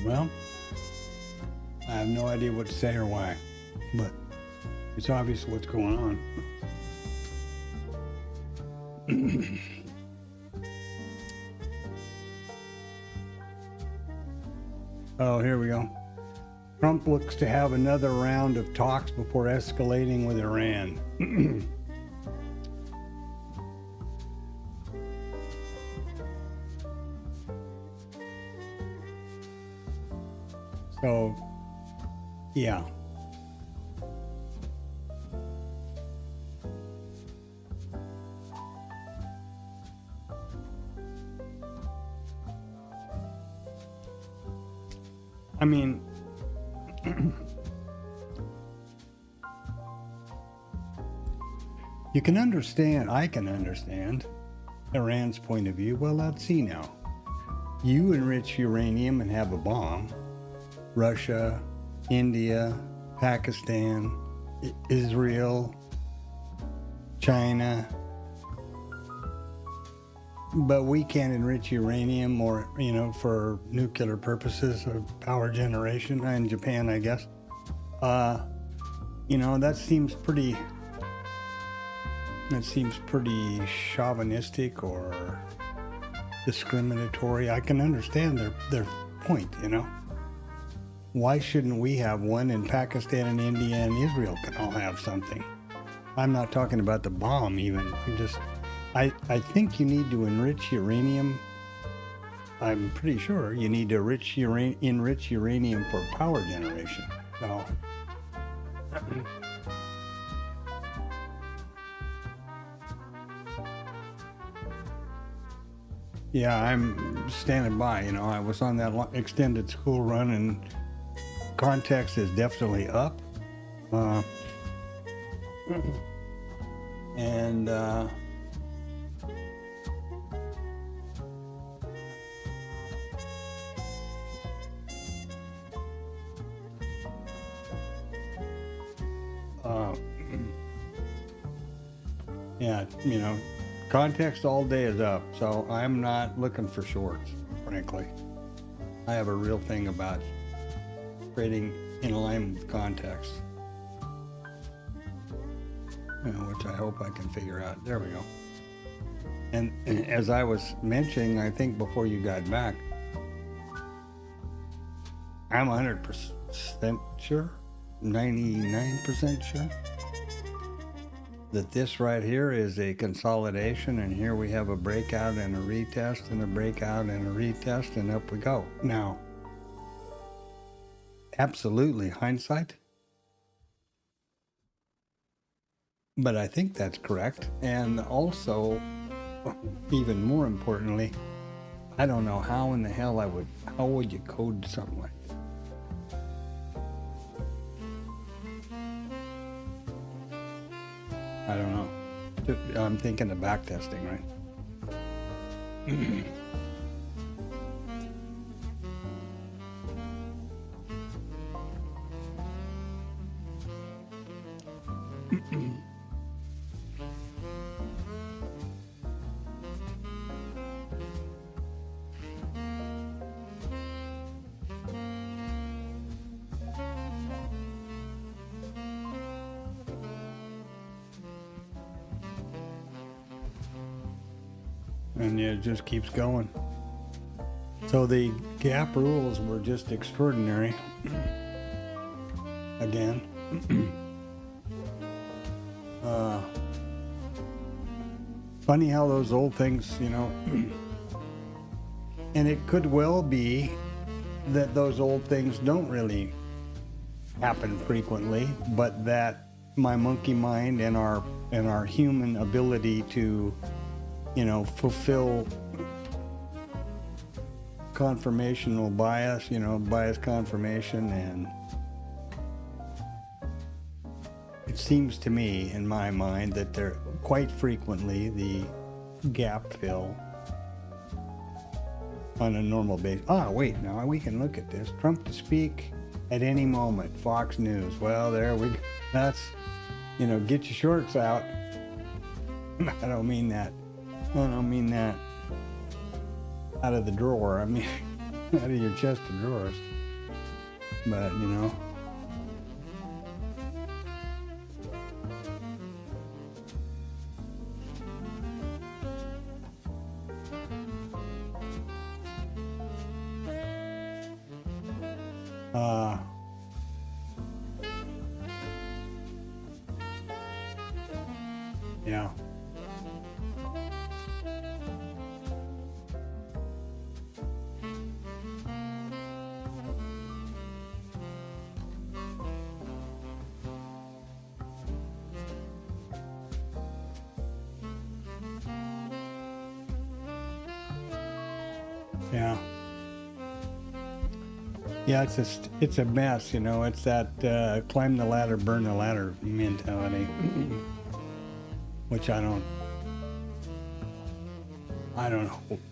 Well, I have no idea what to say or why, but it's obvious what's going on. Oh, here we go. Trump looks to have another round of talks before escalating with Iran. So, yeah. I mean, you can understand, I can understand Iran's point of view. Well, let's see now. You enrich uranium and have a bomb. Russia, India, Pakistan, Israel, China. But we can't enrich uranium or, for nuclear purposes of power generation in Japan, I guess. That seems pretty chauvinistic or discriminatory. I can understand their point, Why shouldn't we have one, and Pakistan and India and Israel can all have something? I'm not talking about the bomb even. I think you need to enrich uranium. I'm pretty sure you need to enrich uranium for power generation. So, yeah, I'm standing by. I was on that extended school run, and context is definitely up. Yeah, context all day is up, so I'm not looking for shorts, frankly. I have a real thing about trading in alignment with context, which I hope I can figure out. There we go. And as I was mentioning, I think before you got back, I'm 100% sure, 99% sure, that this right here is a consolidation, and here we have a breakout and a retest and a breakout and a retest, and up we go. Now, absolutely hindsight, but I think that's correct. And also, even more importantly, I don't know how in the hell how would you code something like that? I don't know. I'm thinking of backtesting, right? And it just keeps going. So the gap rules were just extraordinary. Again. Funny how those old things, And it could well be that those old things don't really happen frequently, but that my monkey mind and our human ability to, you know, fulfill confirmational bias, you know, bias confirmation, and it seems to me in my mind that they're quite frequently the gap fill on a normal basis. Ah, wait, now we can look at this. Trump to speak at any moment. Fox News. Well, there we go. That's, you know, get your shorts out. I don't mean that. I don't mean that out of the drawer. I mean out of your chest of drawers. But, you know. Yeah. Yeah. Yeah, it's a mess, you know. It's that climb the ladder, burn the ladder mentality, which I don't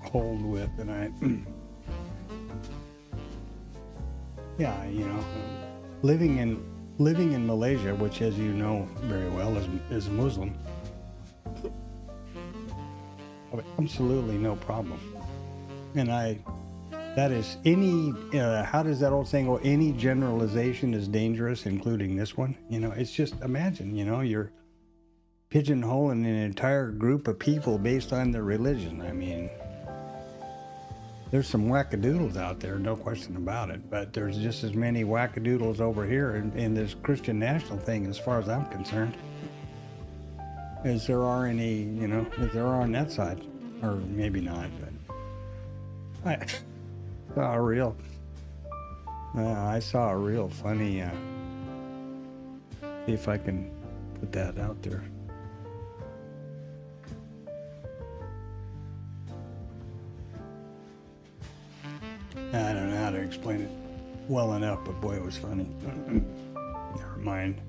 hold with, and yeah, you know, living in Malaysia, which, as you know very well, is Muslim, absolutely no problem, and that is any, how does that old saying go? Any generalization is dangerous, including this one. You know, it's just, imagine, you know, you're pigeonholing an entire group of people based on their religion. I mean, there's some wackadoodles out there, no question about it, but there's just as many wackadoodles over here in this Christian national thing, as far as I'm concerned, as there are any, you know, as there are on that side. Or maybe not, but I saw a real funny, see if I can put that out there. I don't know how to explain it well enough, but boy, it was funny. Never mind.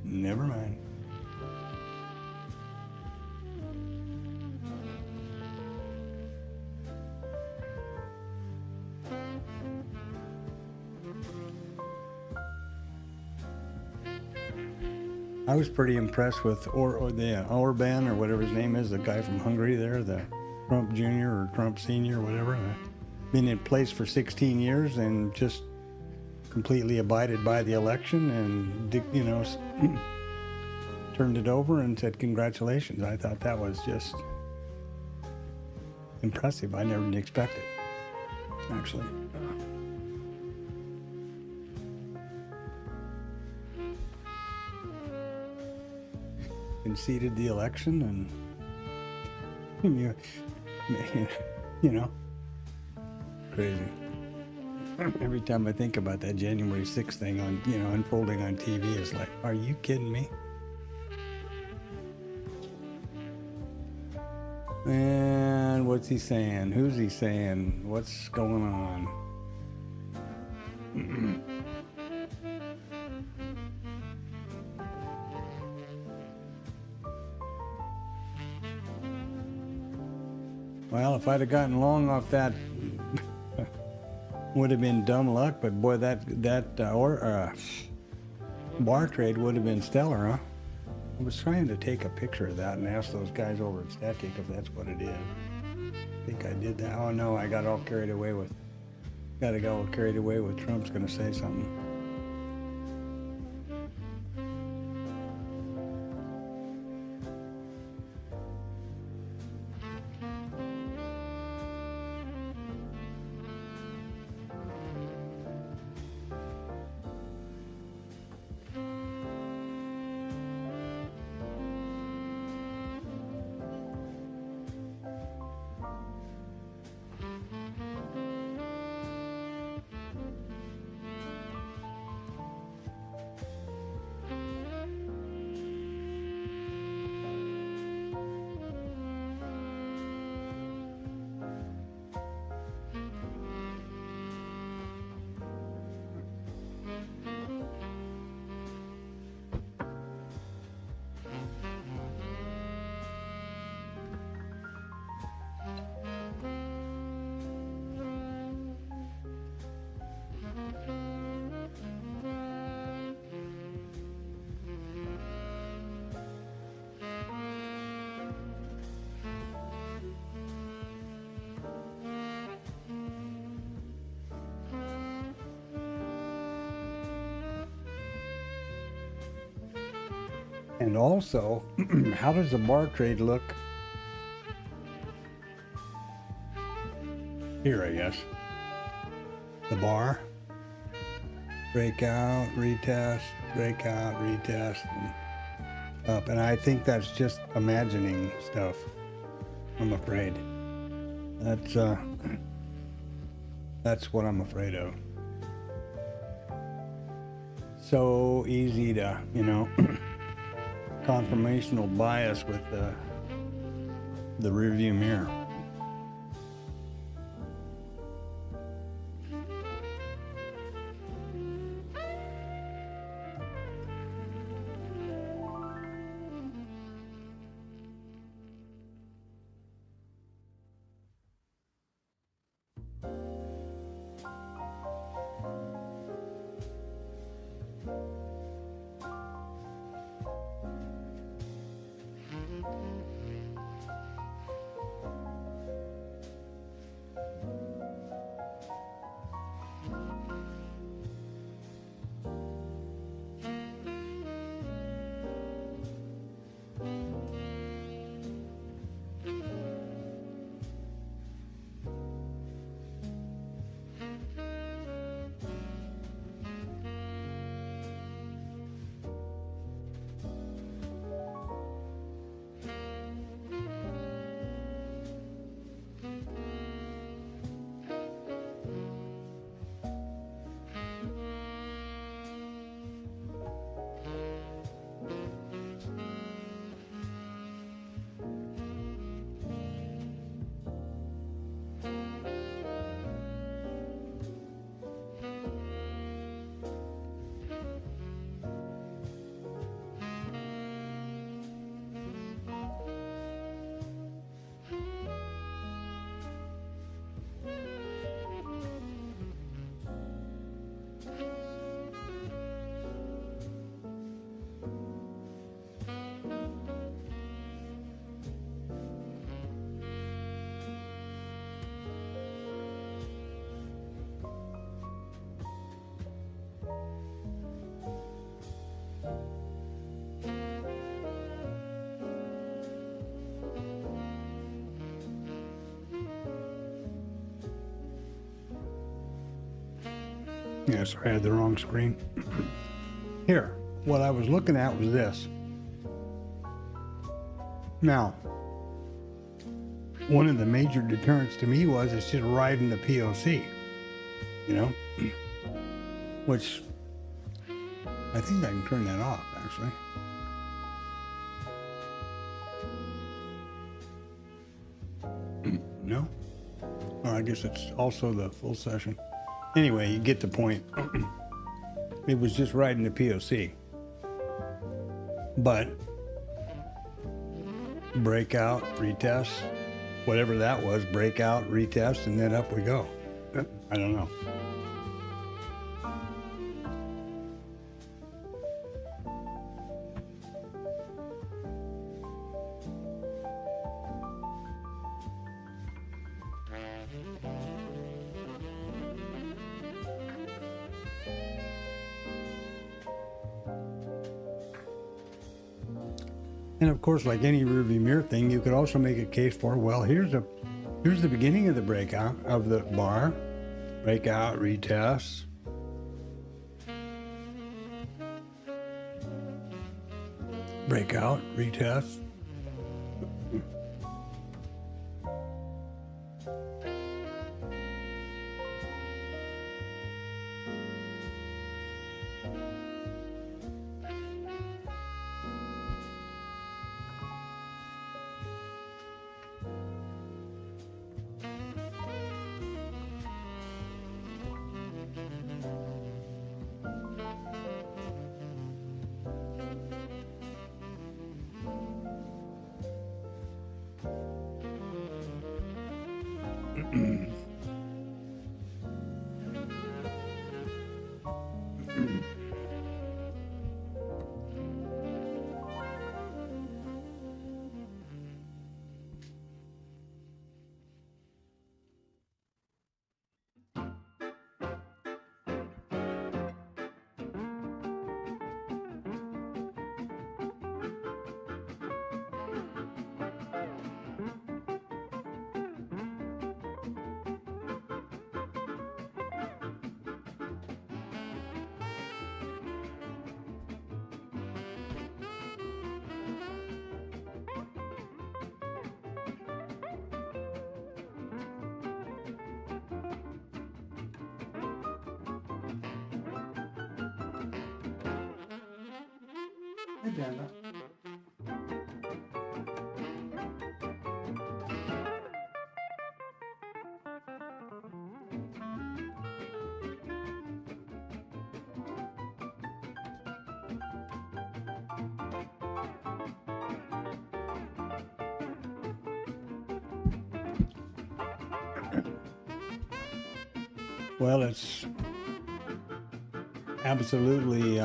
I was pretty impressed with Orban, or whatever his name is, the guy from Hungary there, the Trump Jr. or Trump Sr. or whatever. Been in place for 16 years and just completely abided by the election and, you know, turned it over and said congratulations. I thought that was just impressive. I never did expect it, actually. Conceded the election, and you know, crazy. Every time I think about that January 6th thing on, you know, unfolding on TV, it's like, are you kidding me? And what's he saying? Who's he saying? What's going on? Well, if I'd have gotten long off that, would have been dumb luck. But boy, that bar trade would have been stellar, huh? I was trying to take a picture of that and ask those guys over at Static if that's what it is. I think I did that. Oh no, I got all carried away with. Got all carried away with Trump's going to say something. And also, how does the bar trade look here, I guess? The bar, breakout, retest, breakout, retest, and up. And I think that's just imagining stuff, I'm afraid. That's what I'm afraid of. So easy to, you know, confirmational bias with the rearview mirror. Yes, I had the wrong screen. Here, what I was looking at was this. Now, one of the major deterrents to me was it's just riding the POC, you know, which I think I can turn that off, actually. No? Or I guess it's also the full session. Anyway, you get the point. It was just riding the POC. But breakout, retest, whatever that was, breakout, retest, and then up we go. I don't know. And of course, like any rearview mirror thing, you could also make a case for, well, here's the beginning of the breakout of the bar, breakout, retest, breakout, retest. Dana. Well, it's absolutely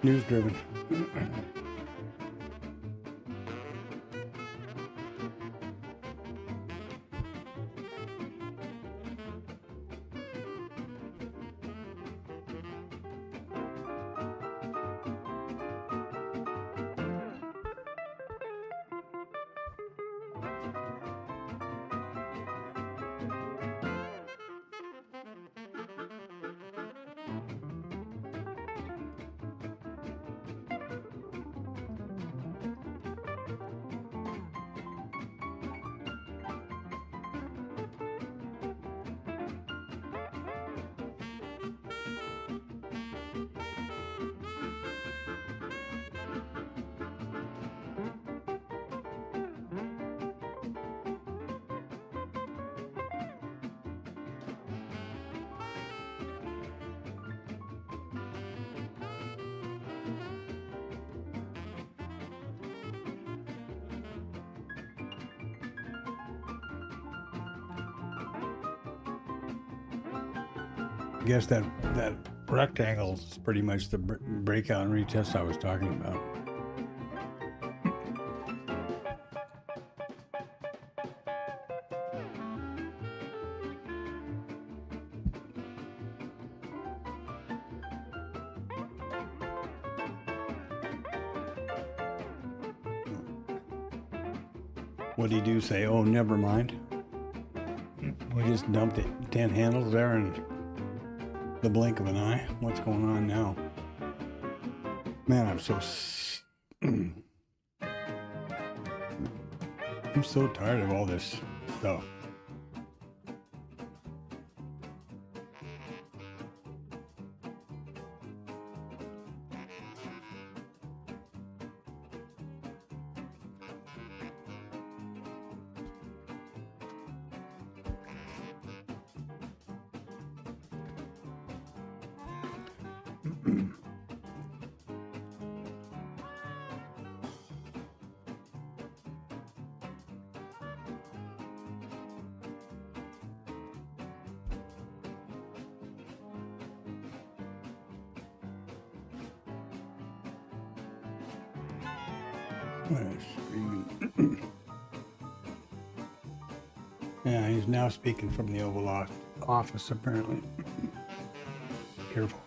news driven. I guess that rectangle is pretty much the breakout and retest I was talking about. What did he do? Say, oh, never mind. We just dumped it 10 handles there in the blink of an eye. What's going on now? Man, I'm so tired of all this stuff. Yeah, he's now speaking from the Oval Office, apparently. Careful.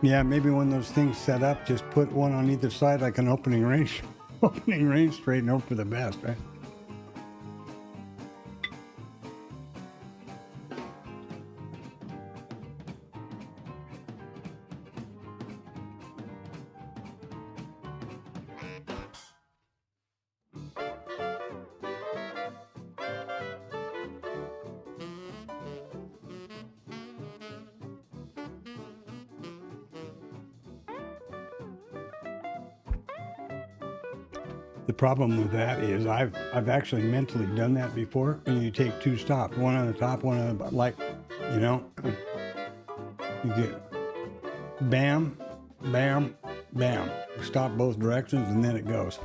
Yeah, maybe when those things set up, just put one on either side like an opening range. Opening range, straight and hope for the best, right? The problem with that is I've actually mentally done that before, and you take two stops, one on the top, one on the bottom, like, you know, you get bam, bam, bam. Stop both directions, and then it goes.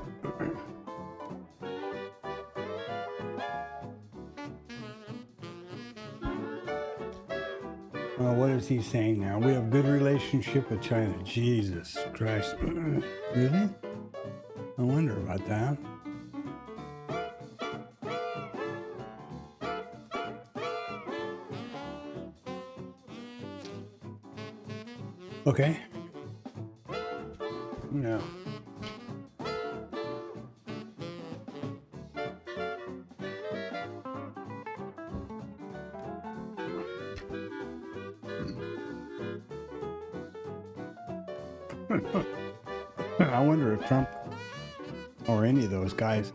Well, what is he saying now? We have good relationship with China. Jesus Christ. Really? I wonder about that. Okay. No. I wonder if Trump or any of those guys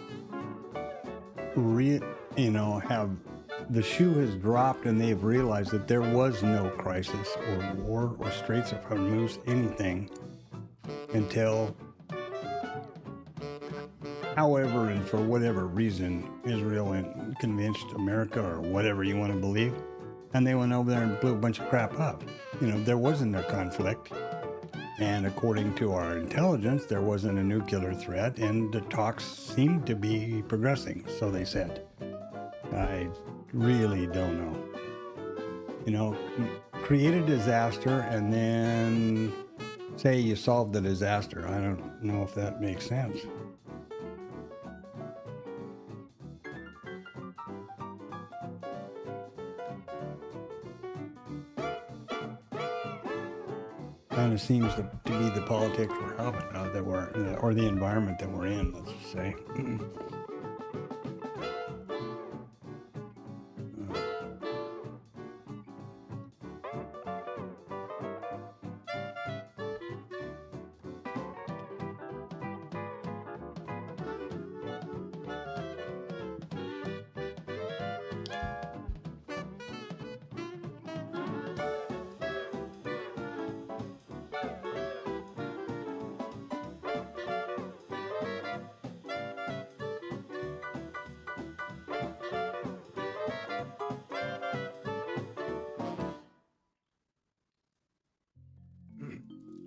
have the shoe has dropped and they've realized that there was no crisis or war or Straits of Hormuz, anything, until, however and for whatever reason, Israel convinced America or whatever you want to believe, and they went over there and blew a bunch of crap up. There wasn't a conflict. And according to our intelligence, there wasn't a nuclear threat, and the talks seemed to be progressing, so they said. I really don't know. Create a disaster and then say you solved the disaster. I don't know if that makes sense. Kind of seems to be the politics we're having or the environment that we're in, let's just say.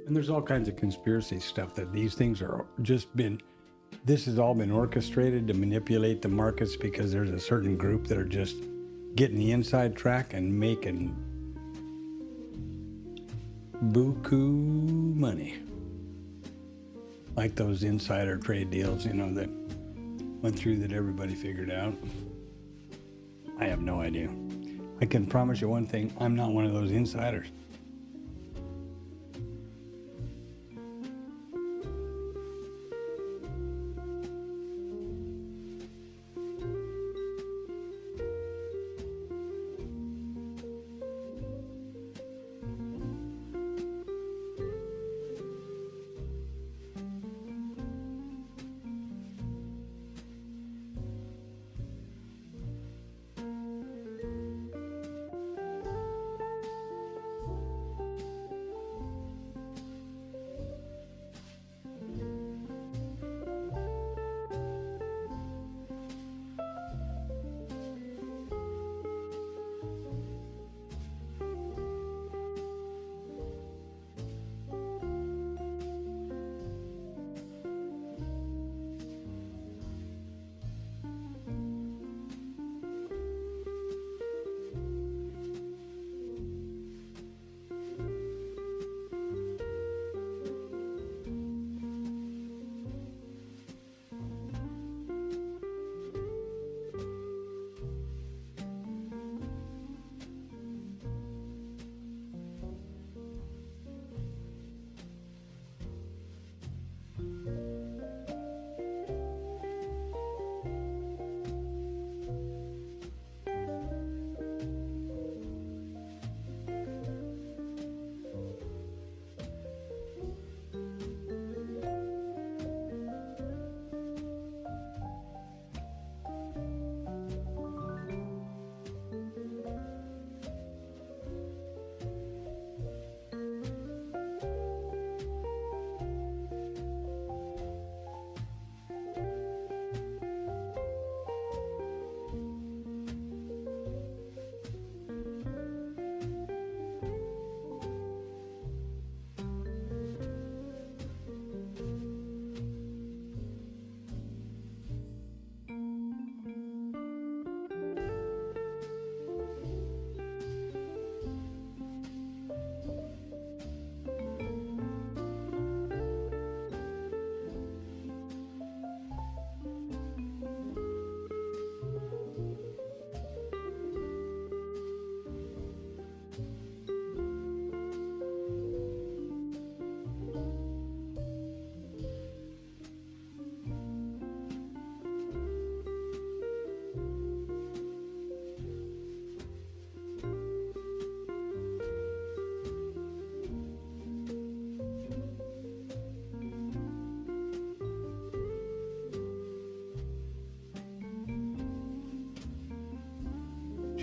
And there's all kinds of conspiracy stuff that these things are this has all been orchestrated to manipulate the markets because there's a certain group that are just getting the inside track and making buku money. Like those insider trade deals, that went through that everybody figured out. I have no idea. I can promise you one thing, I'm not one of those insiders.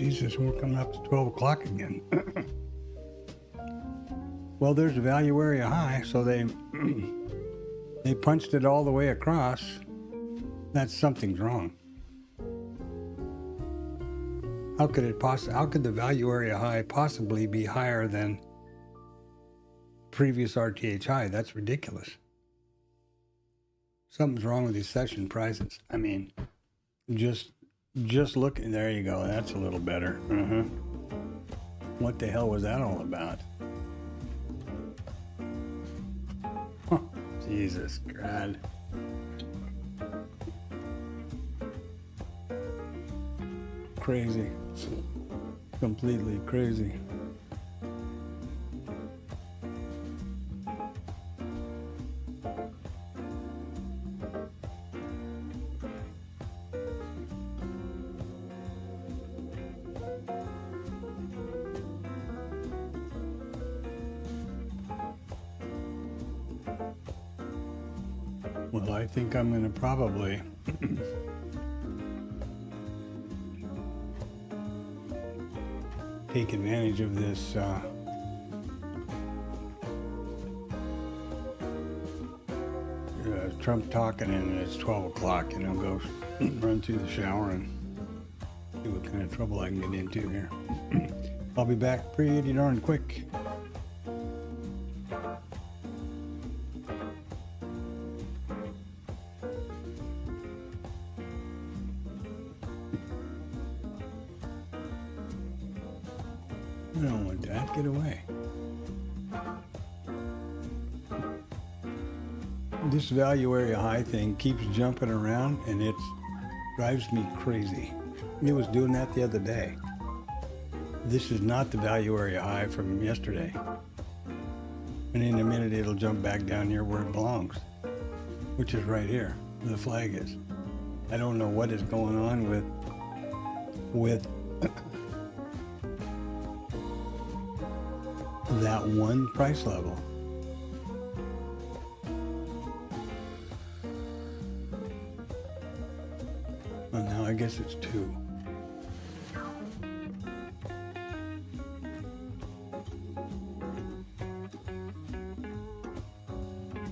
Jesus, we're coming up to 12 o'clock again. Well, there's a value area high, so they punched it all the way across. Something's wrong. How could the value area high possibly be higher than previous RTH high? That's ridiculous. Something's wrong with these session prices. I mean, just look. There you go. That's a little better. What the hell was that all about? Huh. Jesus God. Crazy. Completely crazy. Well, I think I'm going to probably take advantage of this Trump talking, and it's 12 o'clock, and I'll go run through the shower and see what kind of trouble I can get into here. I'll be back pretty darn quick. I don't want that. Get away. This value area high thing keeps jumping around, and it drives me crazy. It was doing that the other day. This is not the value area high from yesterday. And in a minute, it'll jump back down here where it belongs, which is right here, where the flag is. I don't know what is going on with that one price level. Well, now I guess it's two.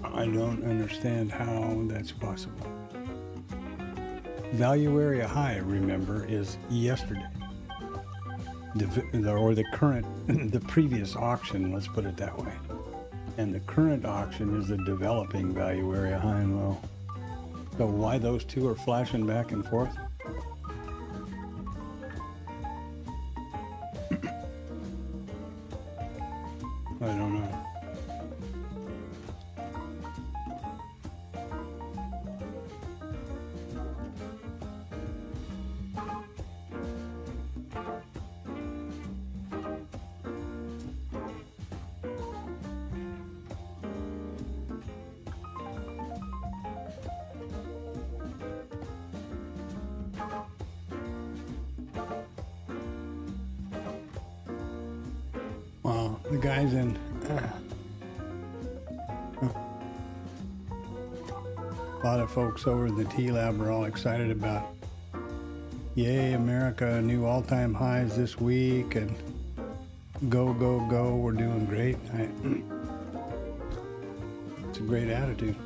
I don't understand how that's possible. Value area high, remember, is yesterday. The current, the previous auction, let's put it that way. And the current auction is the developing value area high and low. So why those two are flashing back and forth? I don't know. Wow, the guys in a lot of folks over in the TLab are all excited about, yay, America, new all-time highs this week, and go, go, go, we're doing great. It's a great attitude.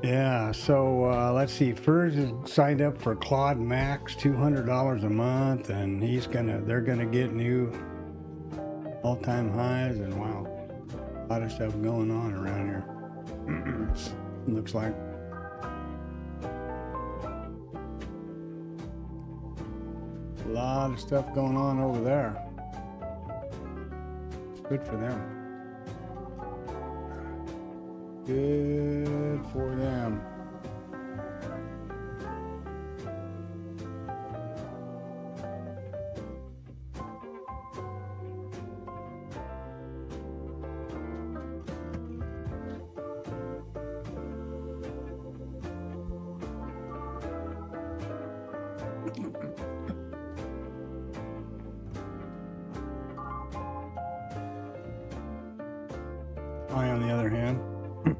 Yeah, so let's see. Furs is signed up for Claude Max, $200 a month, and they're gonna get new all-time highs, and wow, a lot of stuff going on around here. Looks like. A lot of stuff going on over there. Good for them. Good for them. I, on the other hand,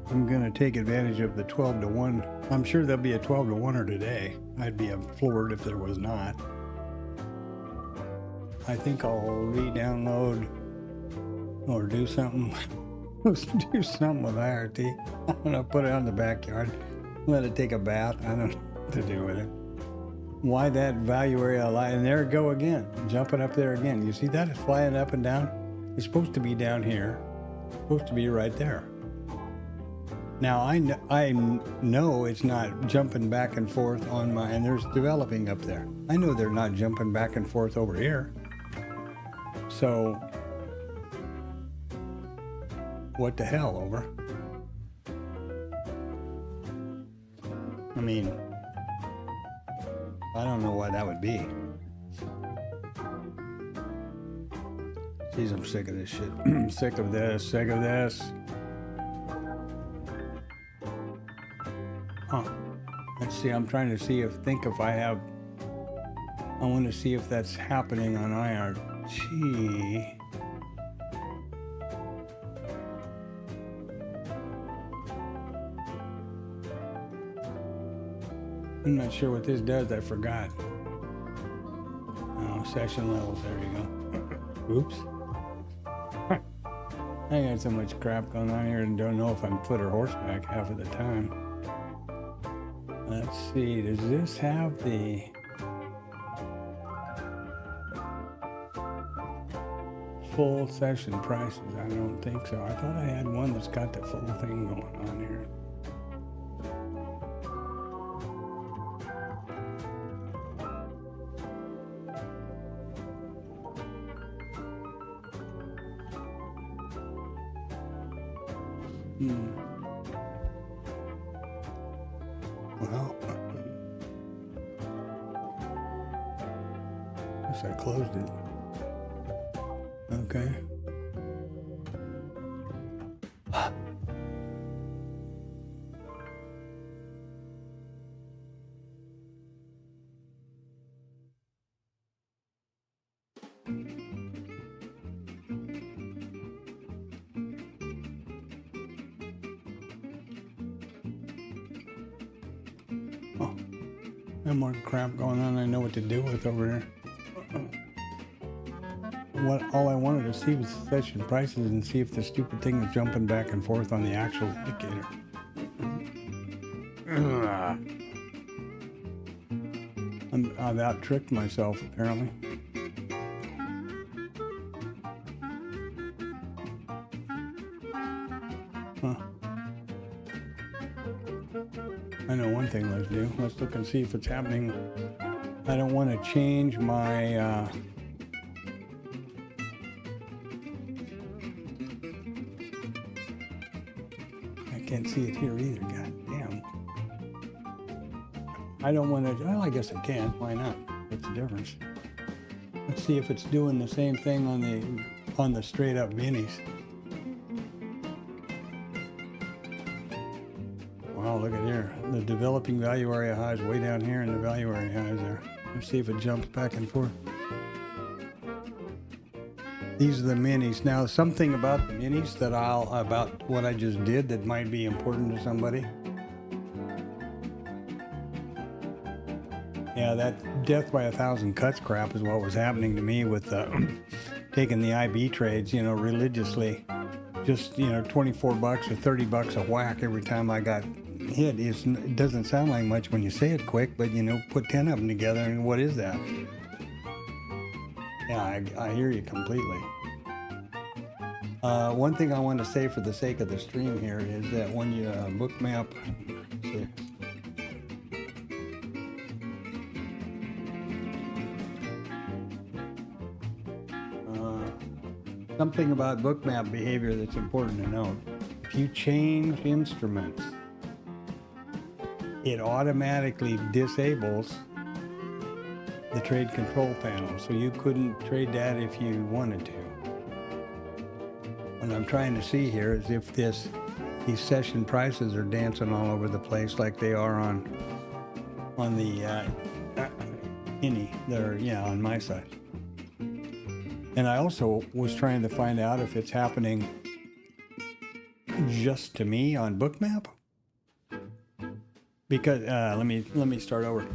I'm going to take advantage of the 12 to 1. I'm sure there'll be a 12 to 1 today. I'd be floored if there was not. I think I'll re-download or do something. Do something with IRT. I'm going to put it on the backyard. Let it take a bath. I don't know what to do with it. Why that value area line? And there it go again. Jumping up there again. You see that? It's flying up and down. It's supposed to be down here. It's supposed to be right there. Now I know it's not jumping back and forth on my, and there's developing up there. I know they're not jumping back and forth over here. So what the hell, over? I mean, I don't know why that would be. Jeez, I'm sick of this shit. Sick of this, sick of this. Huh. Let's see, I'm trying to see if I have, I want to see if that's happening on IRT. I'm not sure what this does, I forgot. Oh, session levels, there you go. Oops. I got so much crap going on here and don't know if I'm foot or horseback half of the time. Let's see, does this have the full session prices? I don't think so. I thought I had one that's got the full thing going on here. Well, guess I closed it. Okay. No more crap going on. I know what to do with over here. All I wanted to see was session prices and see if the stupid thing was jumping back and forth on the actual indicator. I've out-tricked myself, apparently. Huh. I know one thing let's do. Let's look and see if it's happening. I don't want to change my I can't see it here either, god damn. I don't want to, well, I guess I can. Why not? What's the difference? Let's see if it's doing the same thing on the straight up minis. Wow, look at here. The developing value area high is way down here and the value area high is there. Let's see if it jumps back and forth. These are the minis. Now, something about the minis about what I just did that might be important to somebody. Yeah, that death by 1,000 cuts crap is what was happening to me with taking the IB trades, you know, religiously. Just, you know, 24 bucks or 30 bucks a whack every time I got hit it doesn't sound like much when you say it quick, but put 10 of them together, and what is that? Yeah, I hear you completely. One thing I want to say for the sake of the stream here is that when you bookmap, something about bookmap behavior that's important to note. If you change instruments, it automatically disables the trade control panel, so you couldn't trade that if you wanted to. What I'm trying to see here is if these session prices are dancing all over the place like they are on the mini. They're on my side. And I also was trying to find out if it's happening just to me on Bookmap. Because let me start over.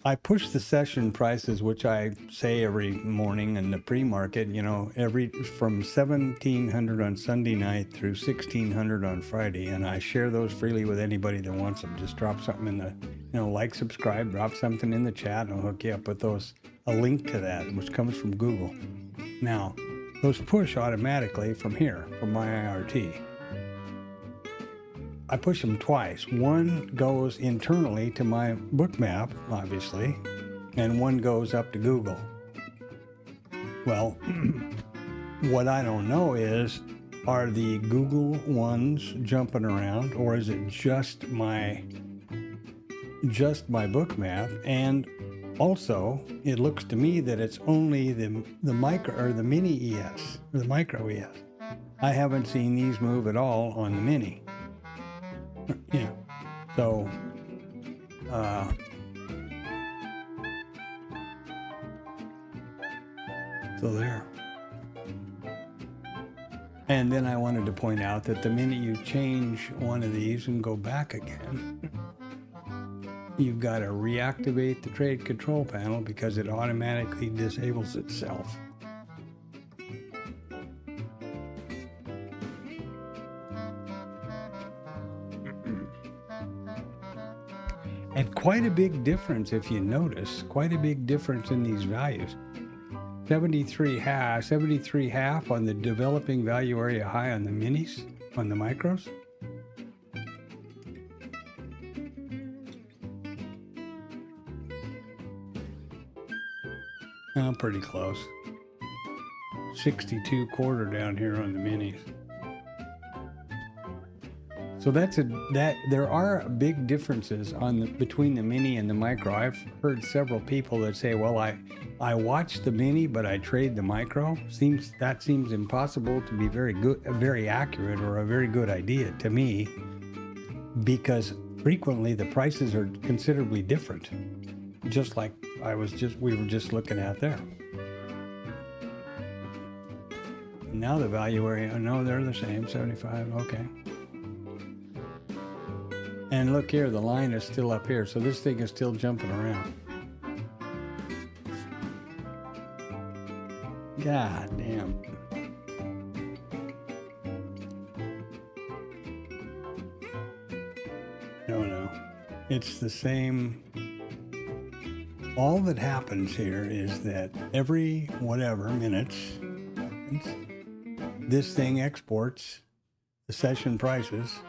I push the session prices, which I say every morning in the pre-market. Every from 1700 on Sunday night through 1600 on Friday, and I share those freely with anybody that wants them. Just drop something in the like, subscribe, drop something in the chat, and I'll hook you up with a link to that, which comes from Google. Now, those push automatically from here, from my IRT. I push them twice. One goes internally to my Bookmap, obviously, and one goes up to Google. Well, what I don't know is, are the Google ones jumping around, or is it just my Bookmap? And also, it looks to me that it's only the micro or the mini ES or the micro ES. I haven't seen these move at all on the mini. Yeah. So, there. And then I wanted to point out that the minute you change one of these and go back again, you've got to reactivate the trade control panel because it automatically disables itself. And quite a big difference, if you notice, quite a big difference in these values. 73 half on the developing value area high on the minis, on the micros. Oh, pretty close. 62 quarter down here on the minis. So there are big differences between the mini and the micro. I've heard several people that say, well, I watch the mini, but I trade the micro. That seems impossible to be very accurate or a very good idea to me, because frequently the prices are considerably different, just like we were just looking at there. Now the value area, no, they're the same, 75, okay. And look here, the line is still up here, so this thing is still jumping around. God damn. No. It's the same. All that happens here is that every whatever minutes, this thing exports the session prices.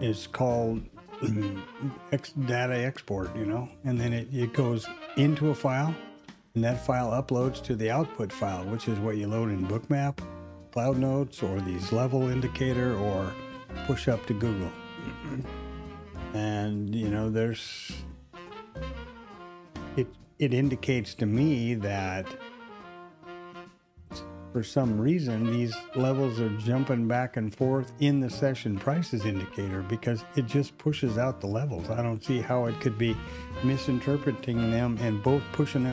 Is called data export, and then it goes into a file, and that file uploads to the output file, which is what you load in Bookmap, Cloud Notes, or these level indicator, or push up to Google. And it indicates to me that for some reason these levels are jumping back and forth in the session prices indicator, because it just pushes out the levels. I don't see how it could be misinterpreting them and pushing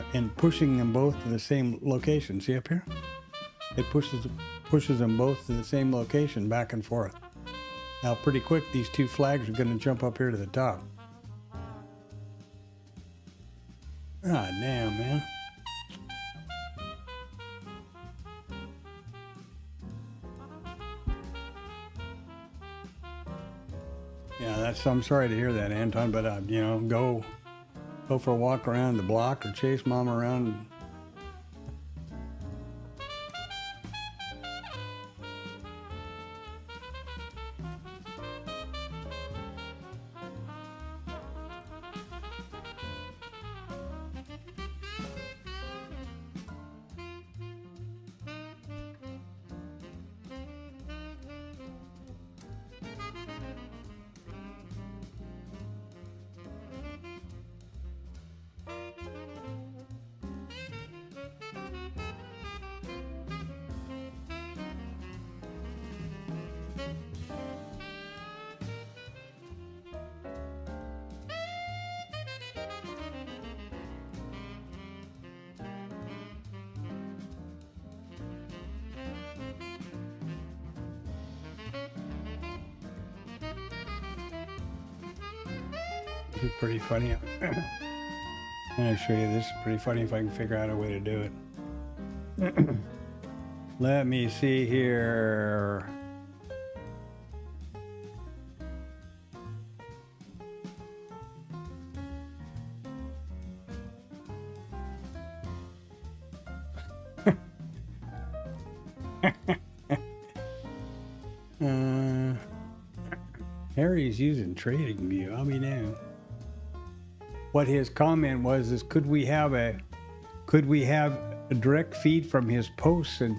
them both to the same location. See up here? It pushes them both to the same location, back and forth. Now pretty quick these two flags are going to jump up here to the top. Ah, damn, man. Yeah, I'm sorry to hear that, Anton, but you know, go for a walk around the block or chase mom around. This is pretty funny. I'm going to show you this. Is pretty funny if I can figure out a way to do it. Let me see here. Harry's using TradingView. I'll be damned. What his comment was is, could we have a direct feed from his posts and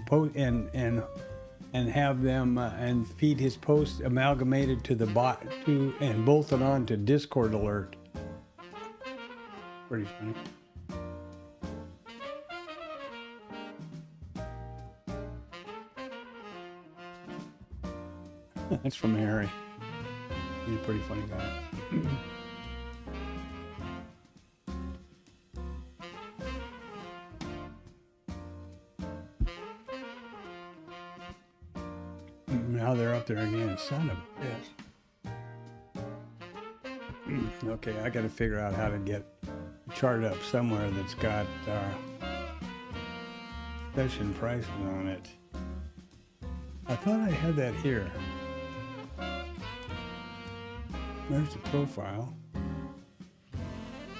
have them and feed his posts amalgamated to the bot and bolted on to Discord alert. Pretty funny. That's from Harry. He's a pretty funny guy. Now they're up there again. Son of a bitch. Okay, I got to figure out how to get a chart up somewhere that's got session prices on it. I thought I had that here. There's the profile.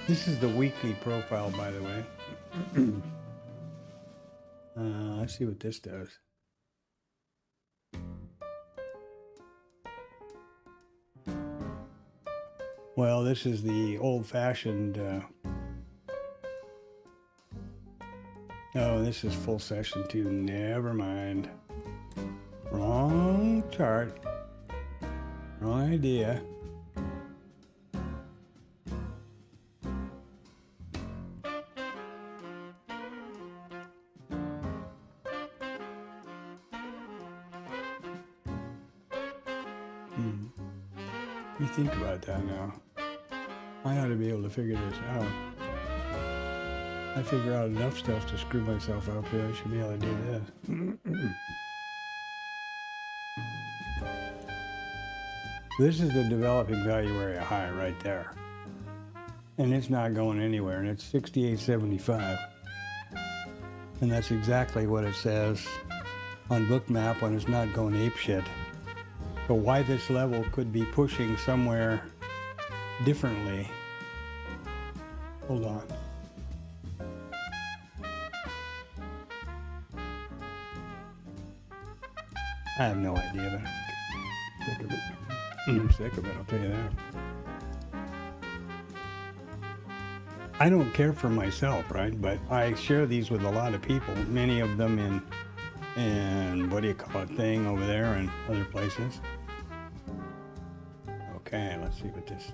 This is the weekly profile, by the way. Let's see what this does. Well, this is the old-fashioned. Oh, this is full session too. Never mind. Wrong chart. Wrong idea. You think about that now. I ought to be able to figure this out. I figure out enough stuff to screw myself up here. I should be able to do this. This is the developing value area high right there. And it's not going anywhere, and it's 68.75. And that's exactly what it says on Bookmap when it's not going apeshit. So why this level could be pushing somewhere differently. Hold on. I have no idea, but I'm sick of it. I'm sick of it, I'll tell you that. I don't care for myself, right? But I share these with a lot of people, many of them in what do you call it, thing over there and other places. Okay, let's see what this.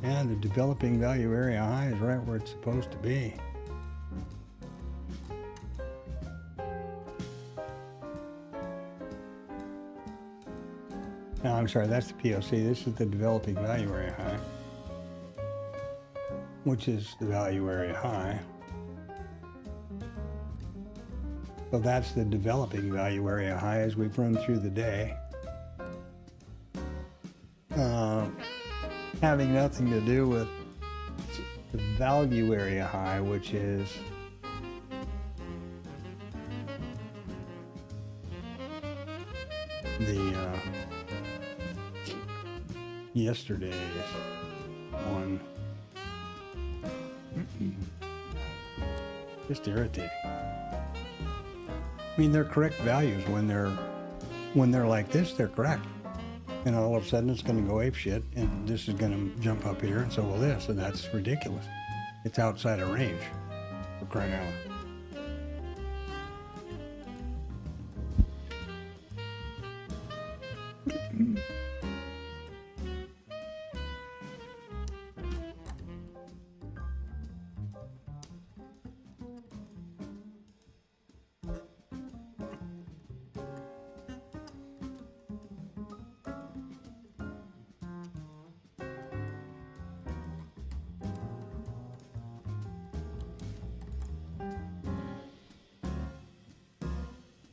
Yeah, the developing value area high is right where it's supposed to be. No, I'm sorry, that's the POC. This is the developing value area high, which is the value area high. So that's the developing value area high as we've run through the day. having nothing to do with the value area high, which is the yesterday's one. Just irritating. I mean, they're correct values when they're like this. They're correct, and all of a sudden it's going to go apeshit, and this is going to jump up here, and so will this, and that's ridiculous. It's outside of range, for crying out loud.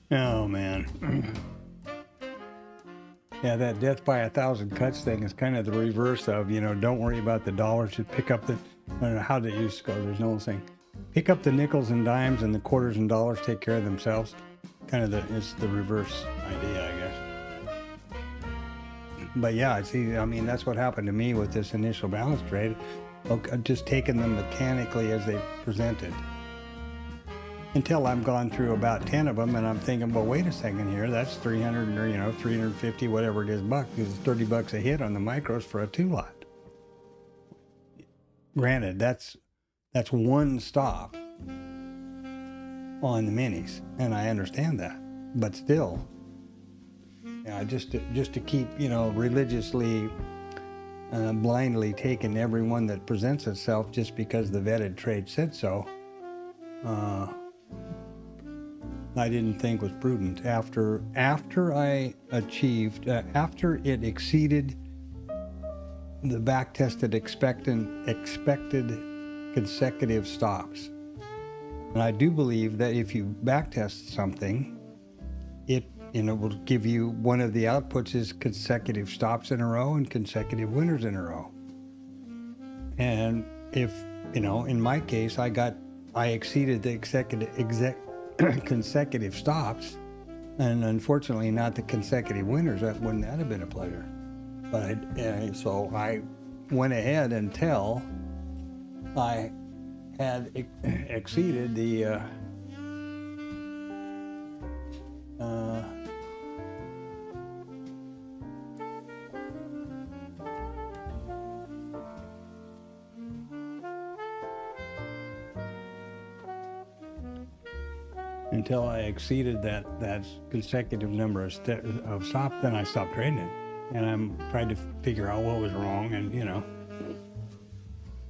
Oh man. Yeah, that death by 1,000 cuts thing is kind of the reverse of, don't worry about the dollars, just pick up the, I don't know how they used to go, there's no saying, pick up the nickels and dimes and the quarters and dollars take care of themselves. Kind of it's the reverse idea, I guess. But yeah, see, I mean, that's what happened to me with this initial balance trade. I've just taken them mechanically as they presented. Until I've gone through about 10 of them and I'm thinking, well, wait a second here, that's 300 or 350, whatever it is, bucks, because it's $30 a hit on the micros for a 2-lot. Granted, that's one stop on the minis, and I understand that, but still, just to keep, religiously, blindly taking every one that presents itself just because the vetted trade said so, I didn't think was prudent. After I achieved, after it exceeded the backtested expected consecutive stops. And I do believe that if you backtest something, it will give you one of the outputs is consecutive stops in a row and consecutive winners in a row. And if, in my case, I exceeded the consecutive stops, and unfortunately not the consecutive winners. That wouldn't have been a pleasure. But so I went ahead until I had exceeded the until I exceeded that consecutive number of stops, then I stopped trading it. And I'm trying to figure out what was wrong and,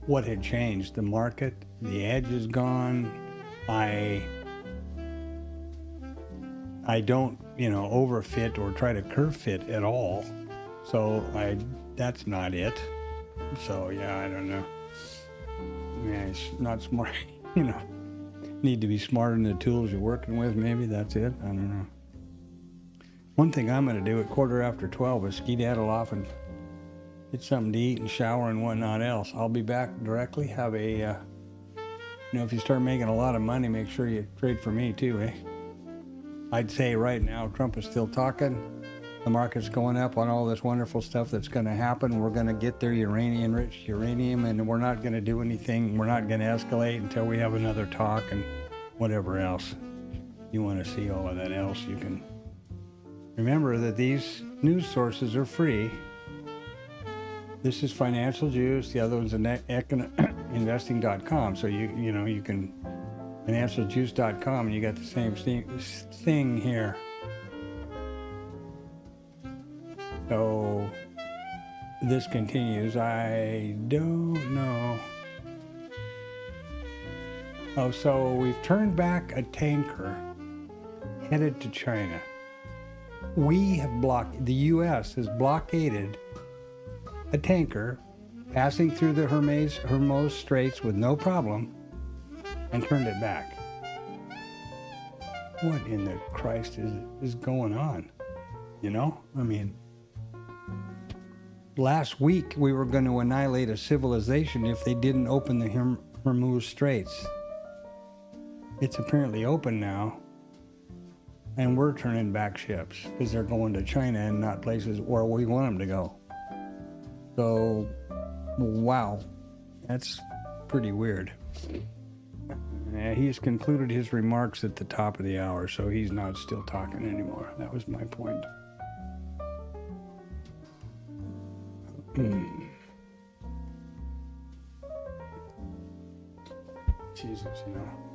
what had changed. The market, the edge is gone. I don't, overfit or try to curve fit at all. So that's not it. So yeah, I don't know. Yeah, it's not smart, Need to be smarter in the tools you're working with, maybe that's it. I don't know. One thing I'm going to do at 12:15 is skedaddle off and get something to eat and shower and whatnot else. I'll be back directly. Have a, if you start making a lot of money, make sure you trade for me too, eh? I'd say right now, Trump is still talking. The market's going up on all this wonderful stuff that's going to happen. We're going to get their enriched uranium, and we're not going to do anything. We're not going to escalate until we have another talk and whatever else. You want to see all of that else, you can. Remember that these news sources are free. This is Financial Juice. The other one's investing.com. So you can financialjuice.com, and you got the same thing here. So this continues. I don't know. Oh, so we've turned back a tanker headed to China. The U.S. has blockaded a tanker passing through the Hormuz Straits with no problem and turned it back. What in the Christ is going on? I mean, last week we were going to annihilate a civilization if they didn't open the Hormuz Straits. It's apparently open now, and we're turning back ships because they're going to China and not places where we want them to go. So, wow, that's pretty weird. He's concluded his remarks at the top of the hour, so he's not still talking anymore. That was my point. Jesus, you know.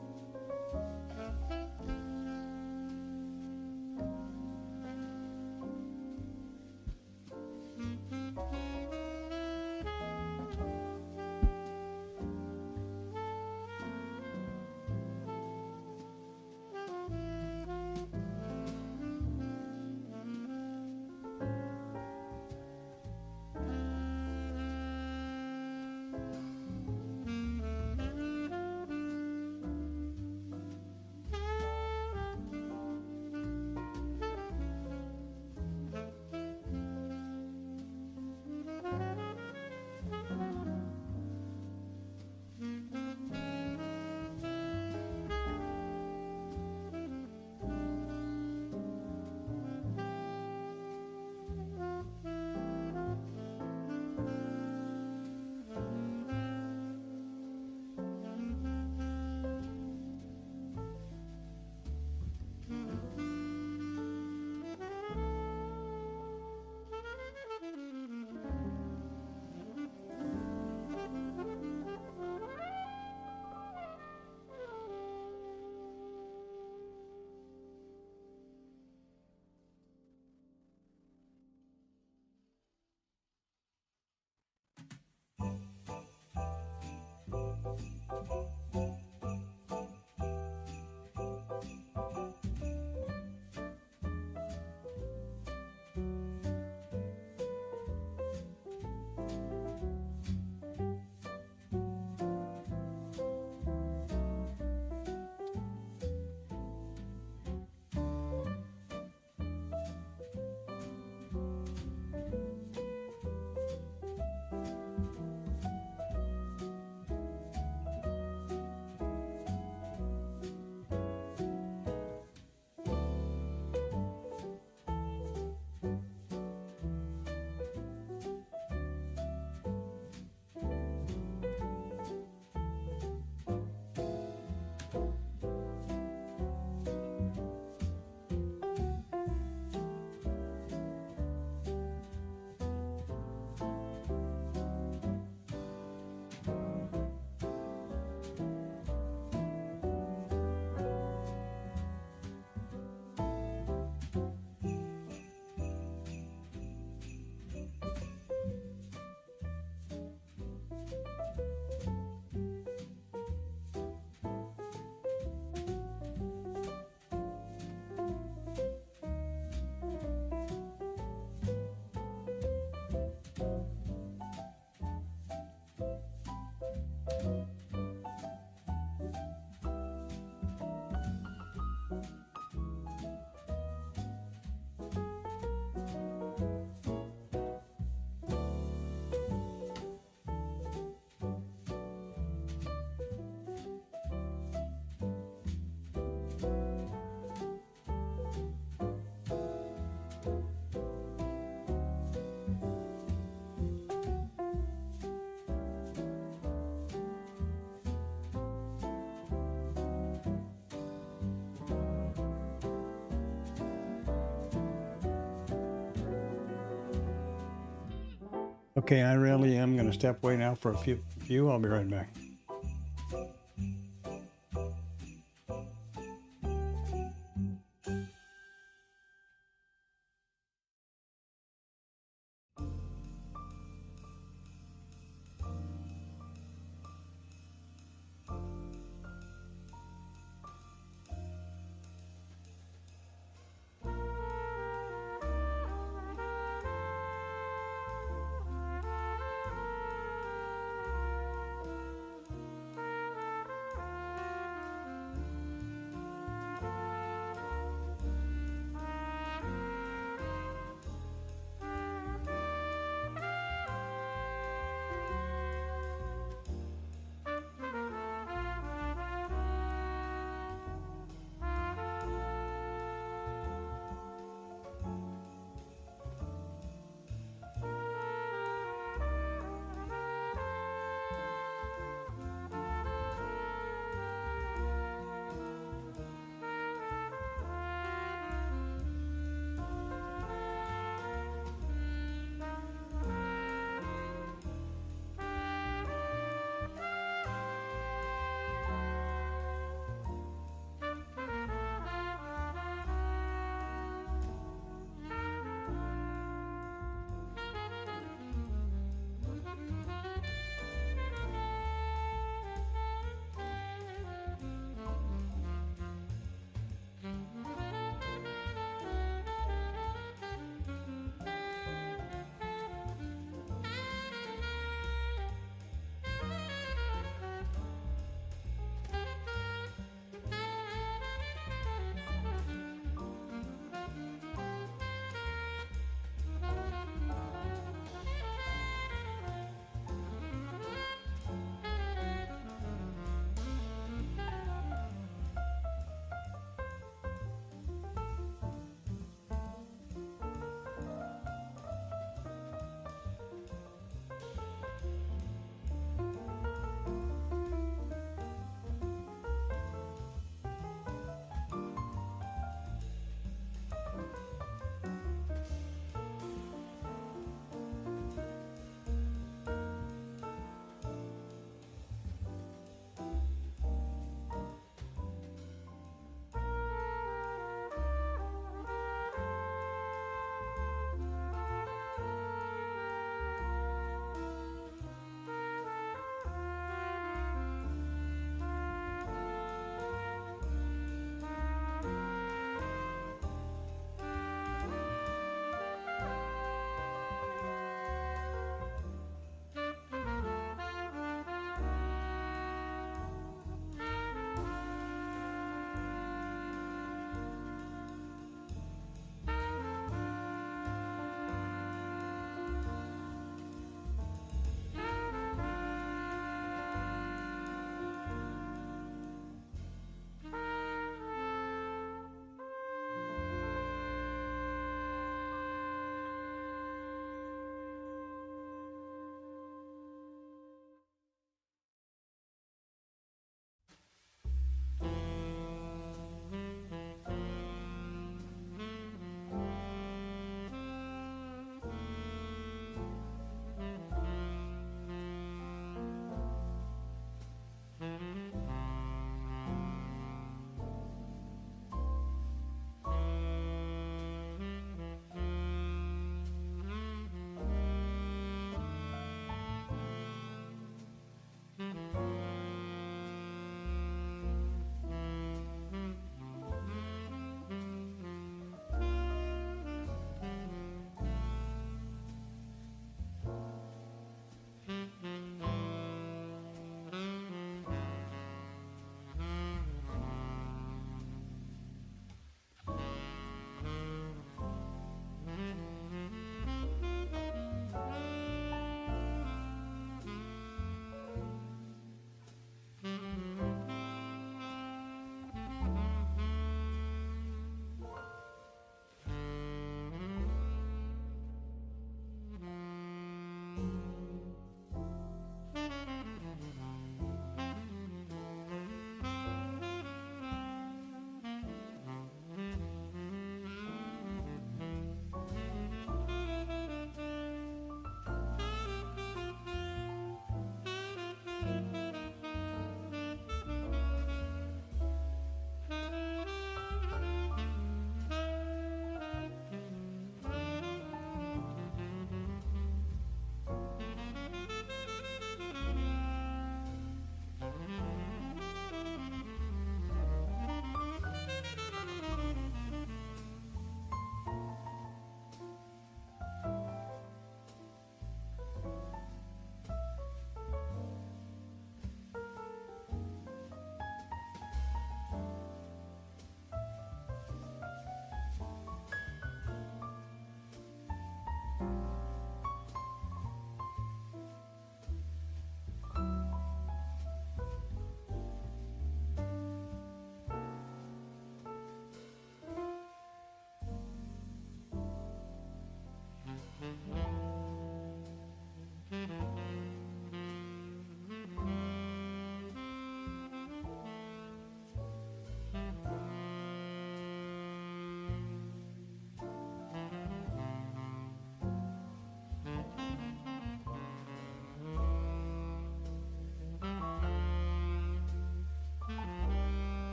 Okay, I really am going to step away now for a few. I'll be right back.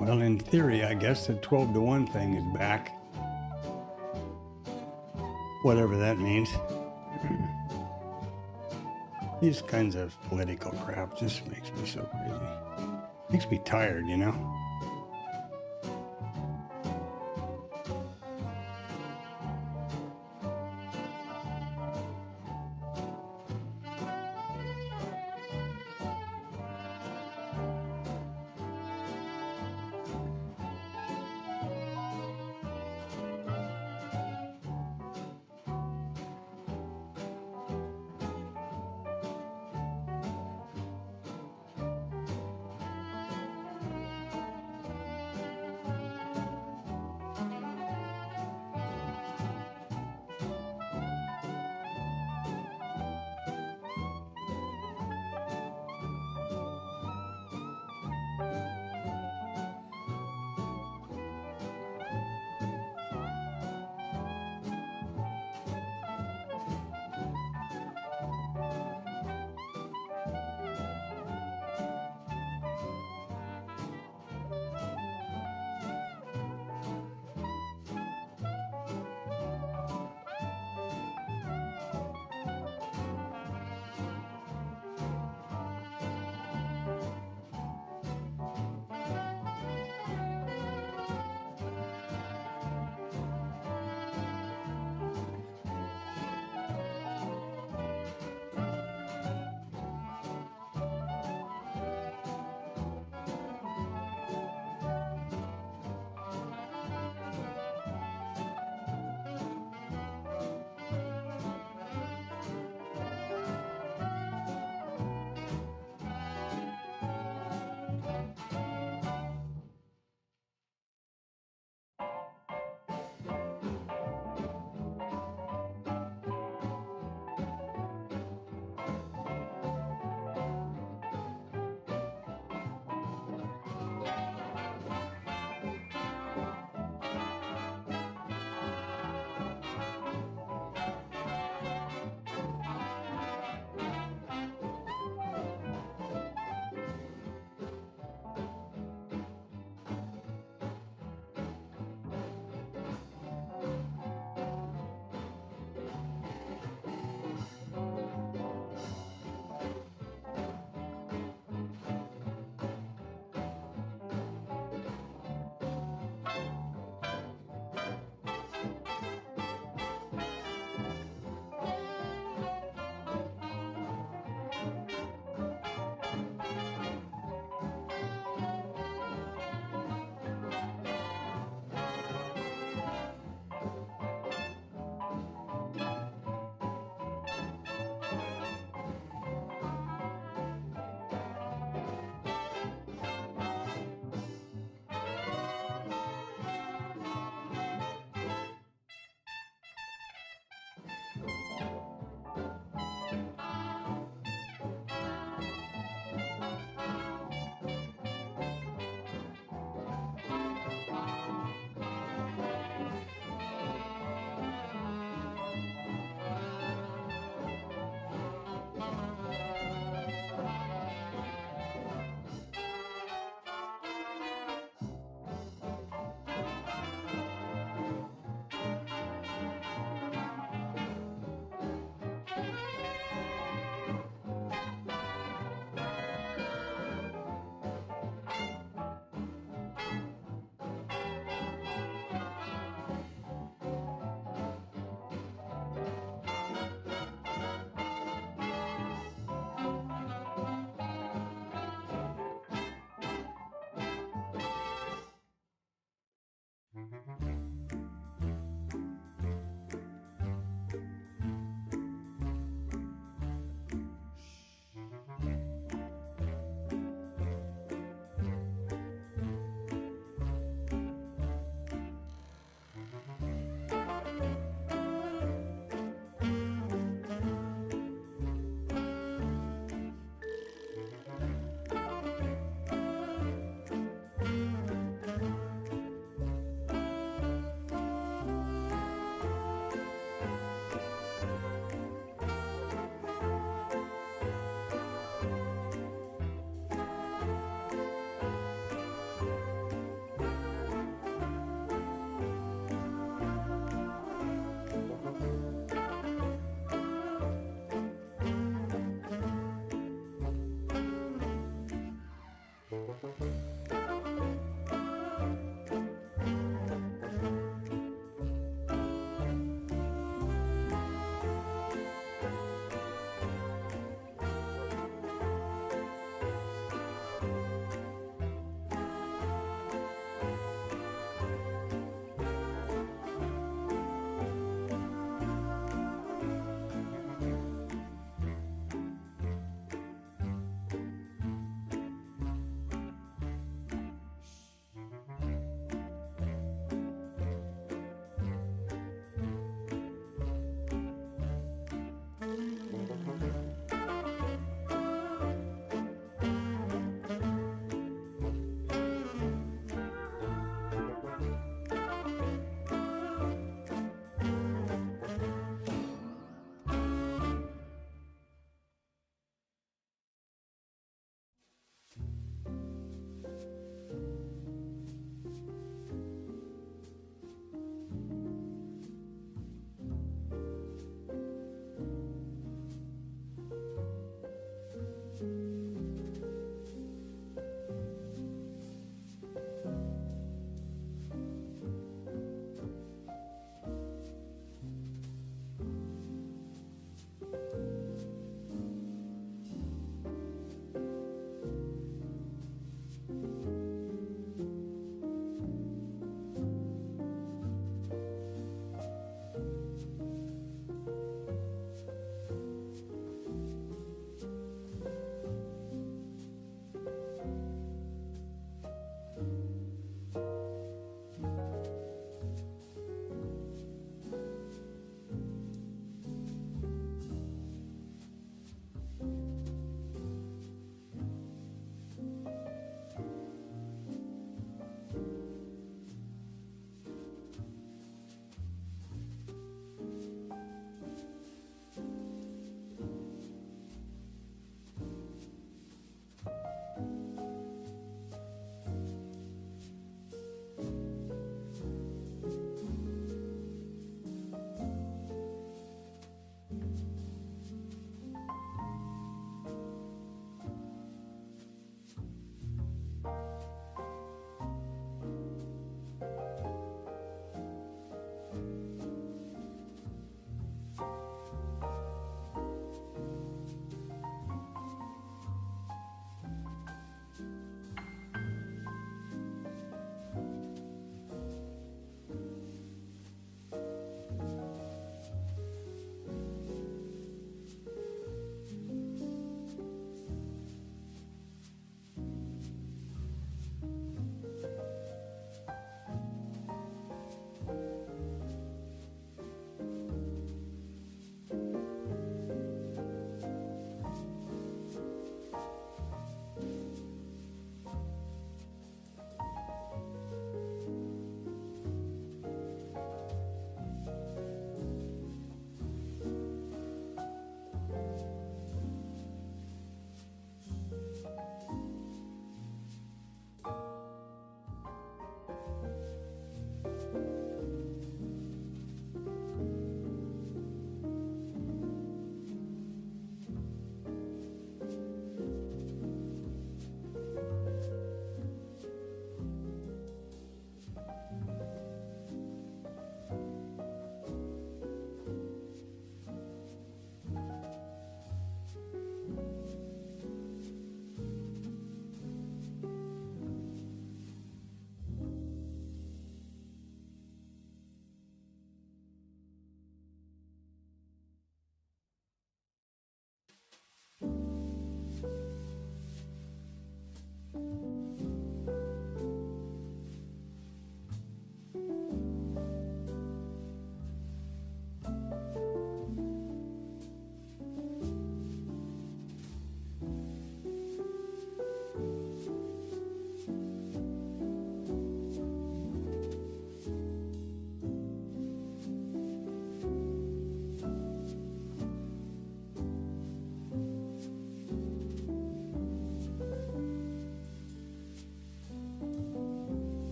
Well, in theory, I guess the 12-to-1 thing is back. Whatever that means. These kinds of political crap just makes me so crazy. Makes me tired, you know?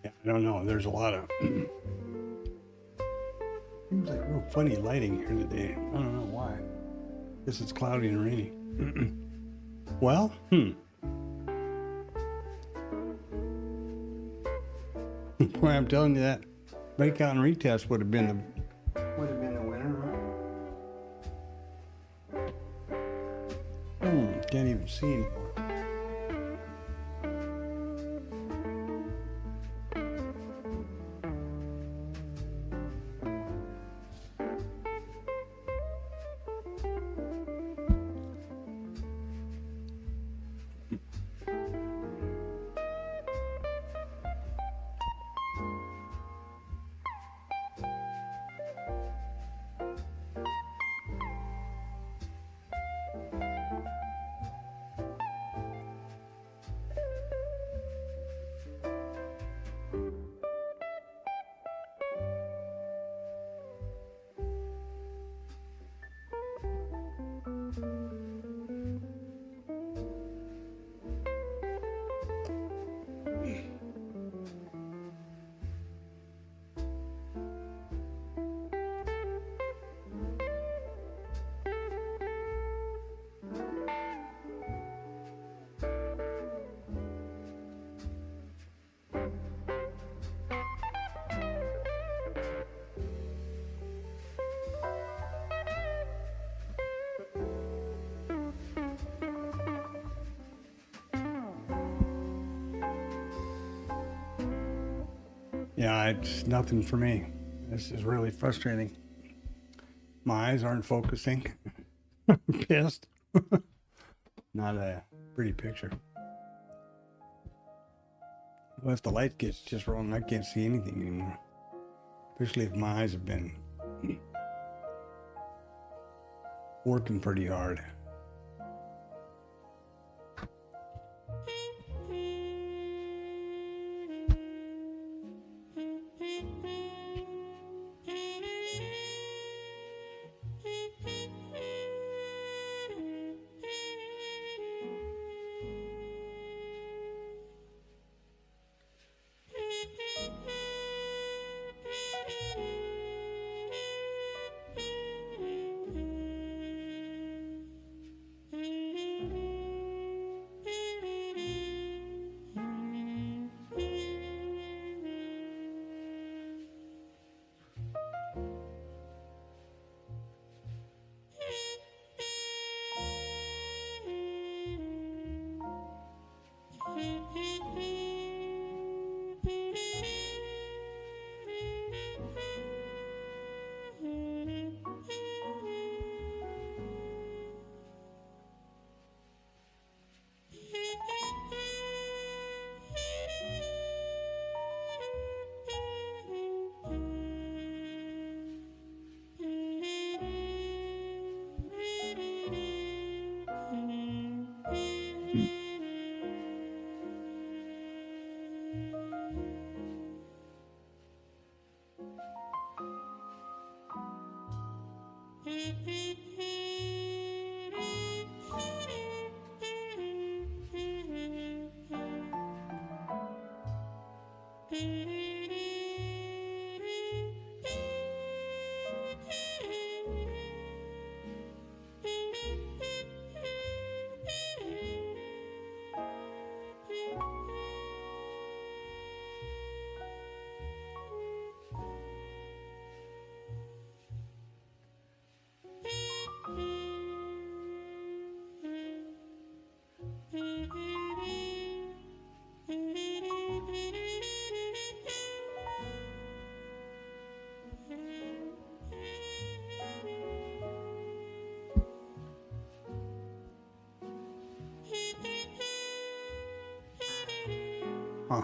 I don't know. There's a lot of seems like real funny lighting here today. I don't know why. Guess it's cloudy and rainy. Well, boy, I'm telling you that breakout and retest would have been the winner, right? Can't even see anymore. Yeah, it's nothing for me. This is really frustrating. My eyes aren't focusing. I'm pissed. Not a pretty picture. Well, if the light gets just wrong, I can't see anything anymore. Especially if my eyes have been working pretty hard. Huh.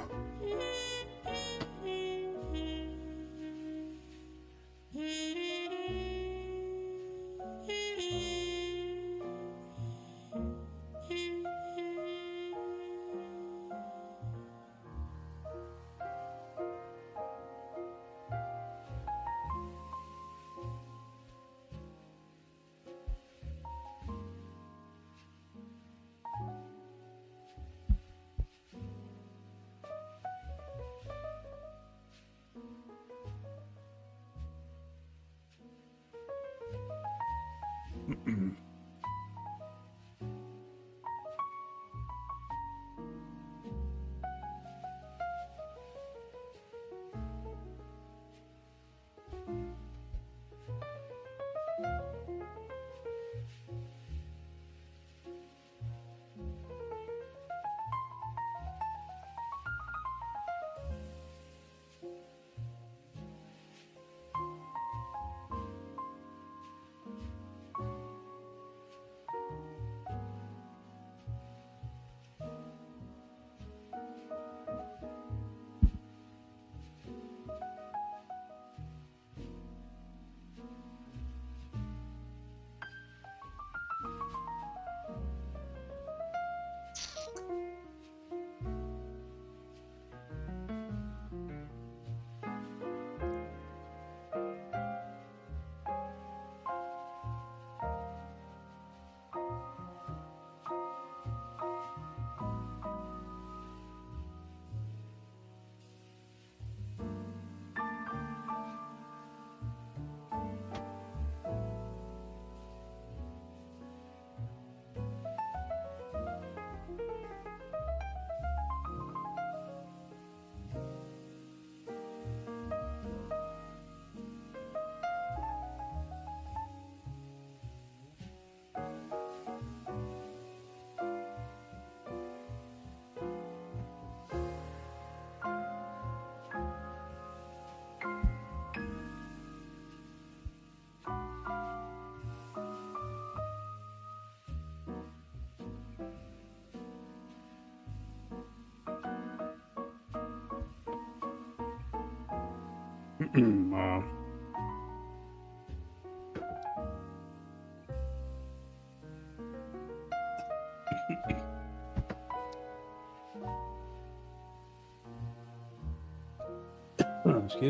Excuse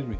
me.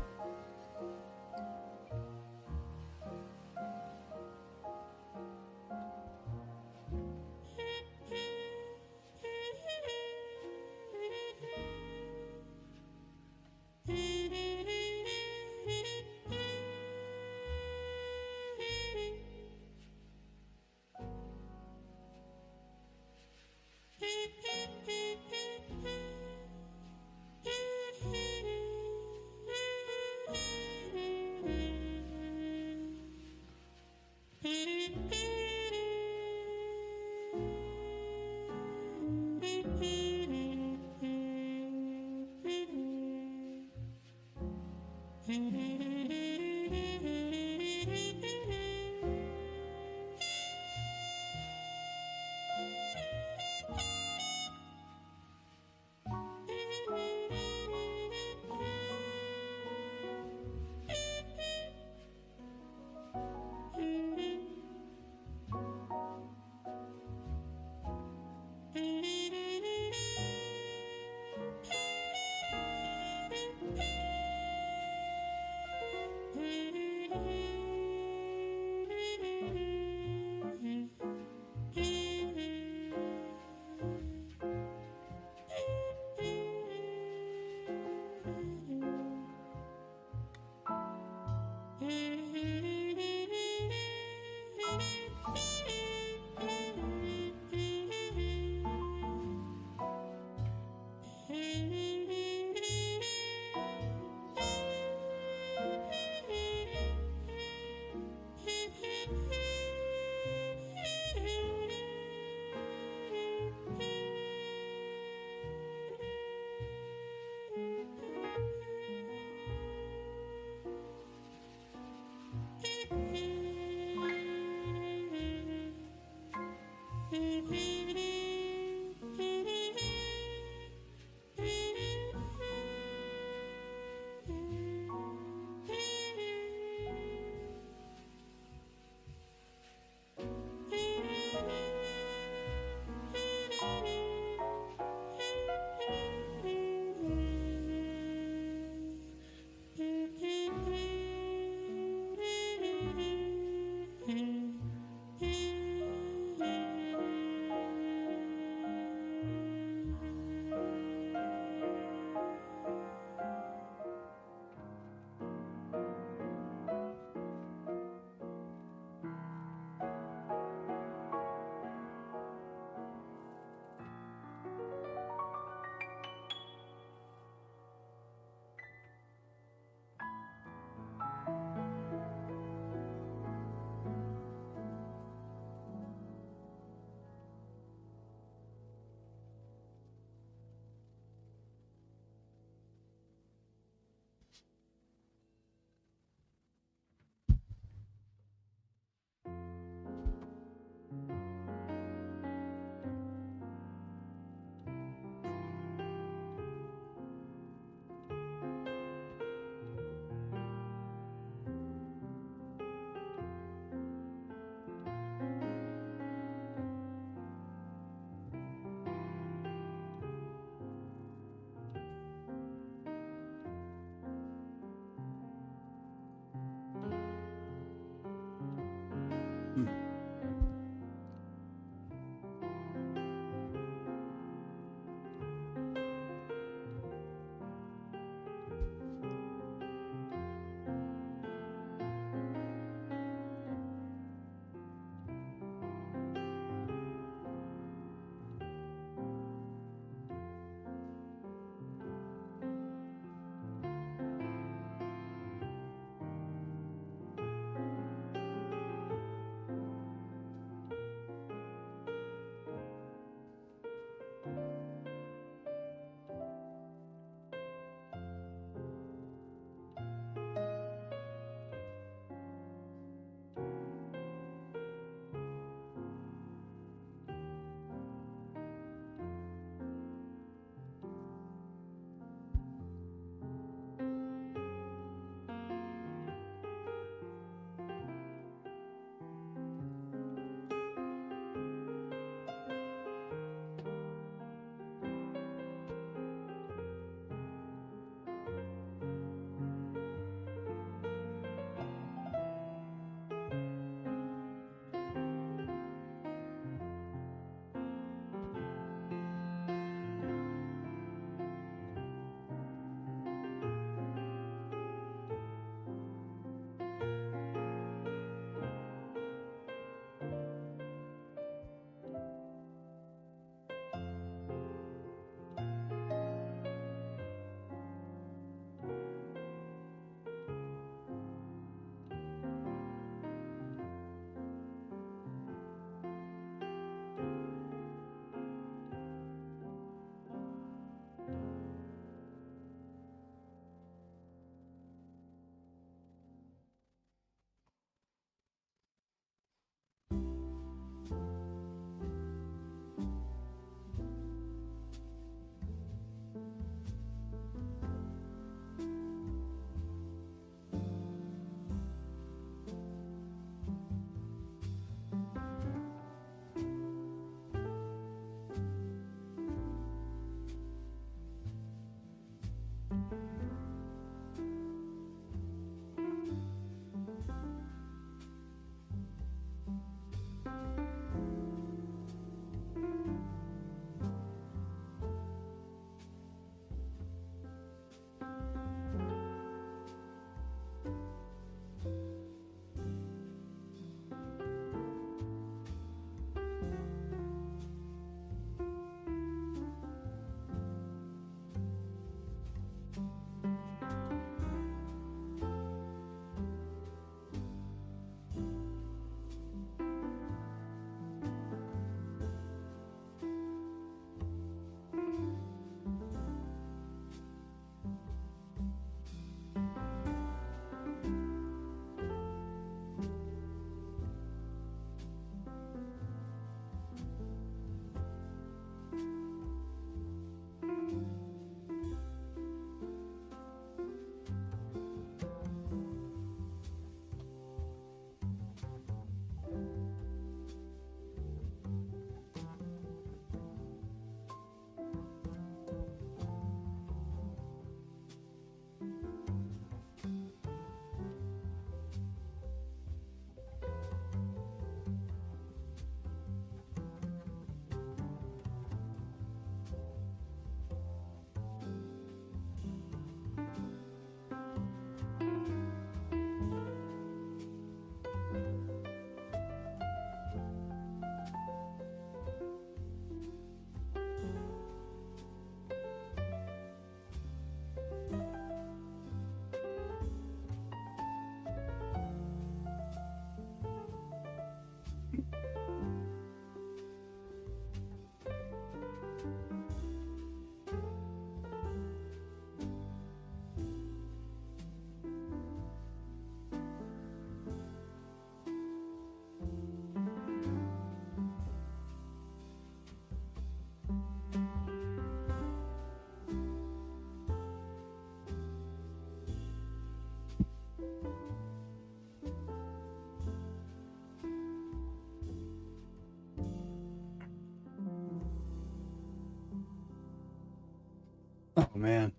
Oh man,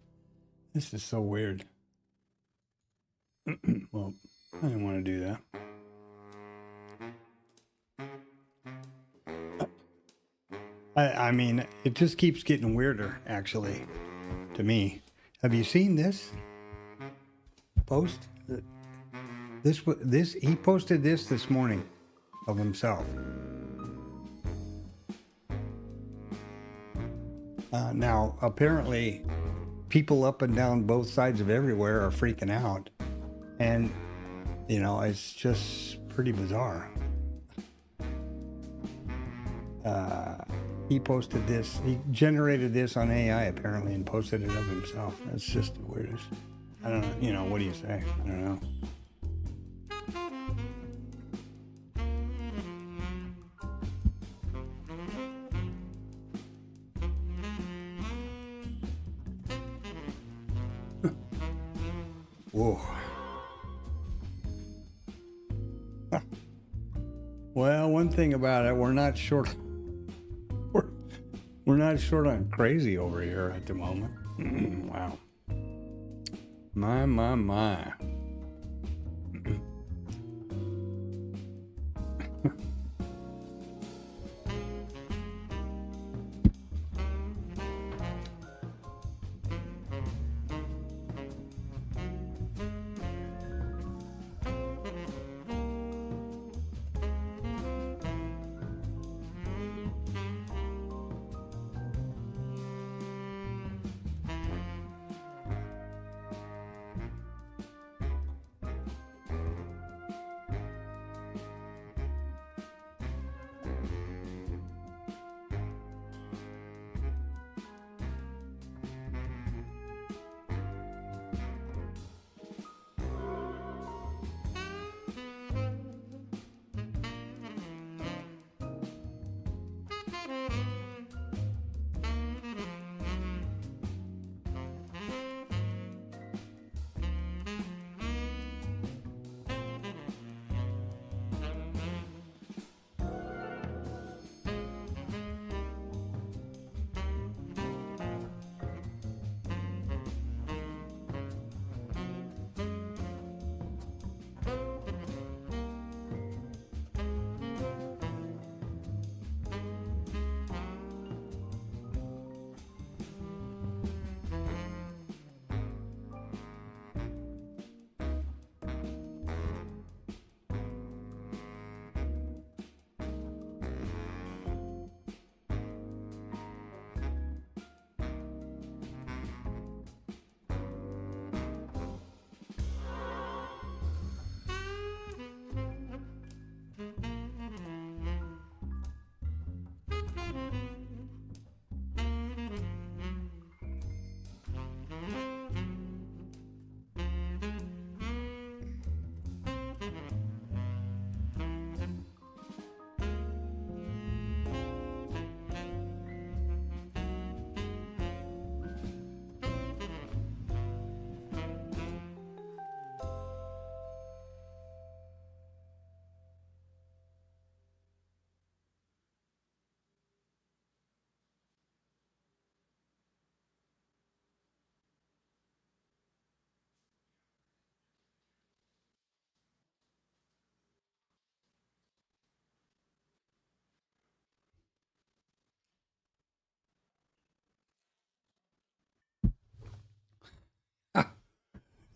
this is so weird. Well, I didn't want to do that. I mean, it just keeps getting weirder, actually, to me. Have you seen this post? He posted this morning of himself. Now, apparently, people up and down both sides of everywhere are freaking out. And, you know, it's just pretty bizarre. He posted this. He generated this on AI, apparently, and posted it of himself. That's just the weirdest. I don't know. You know, what do you say? I don't know. Whoa. Well, one thing about it, we're not short. We're not short on crazy over here at the moment. Wow. My.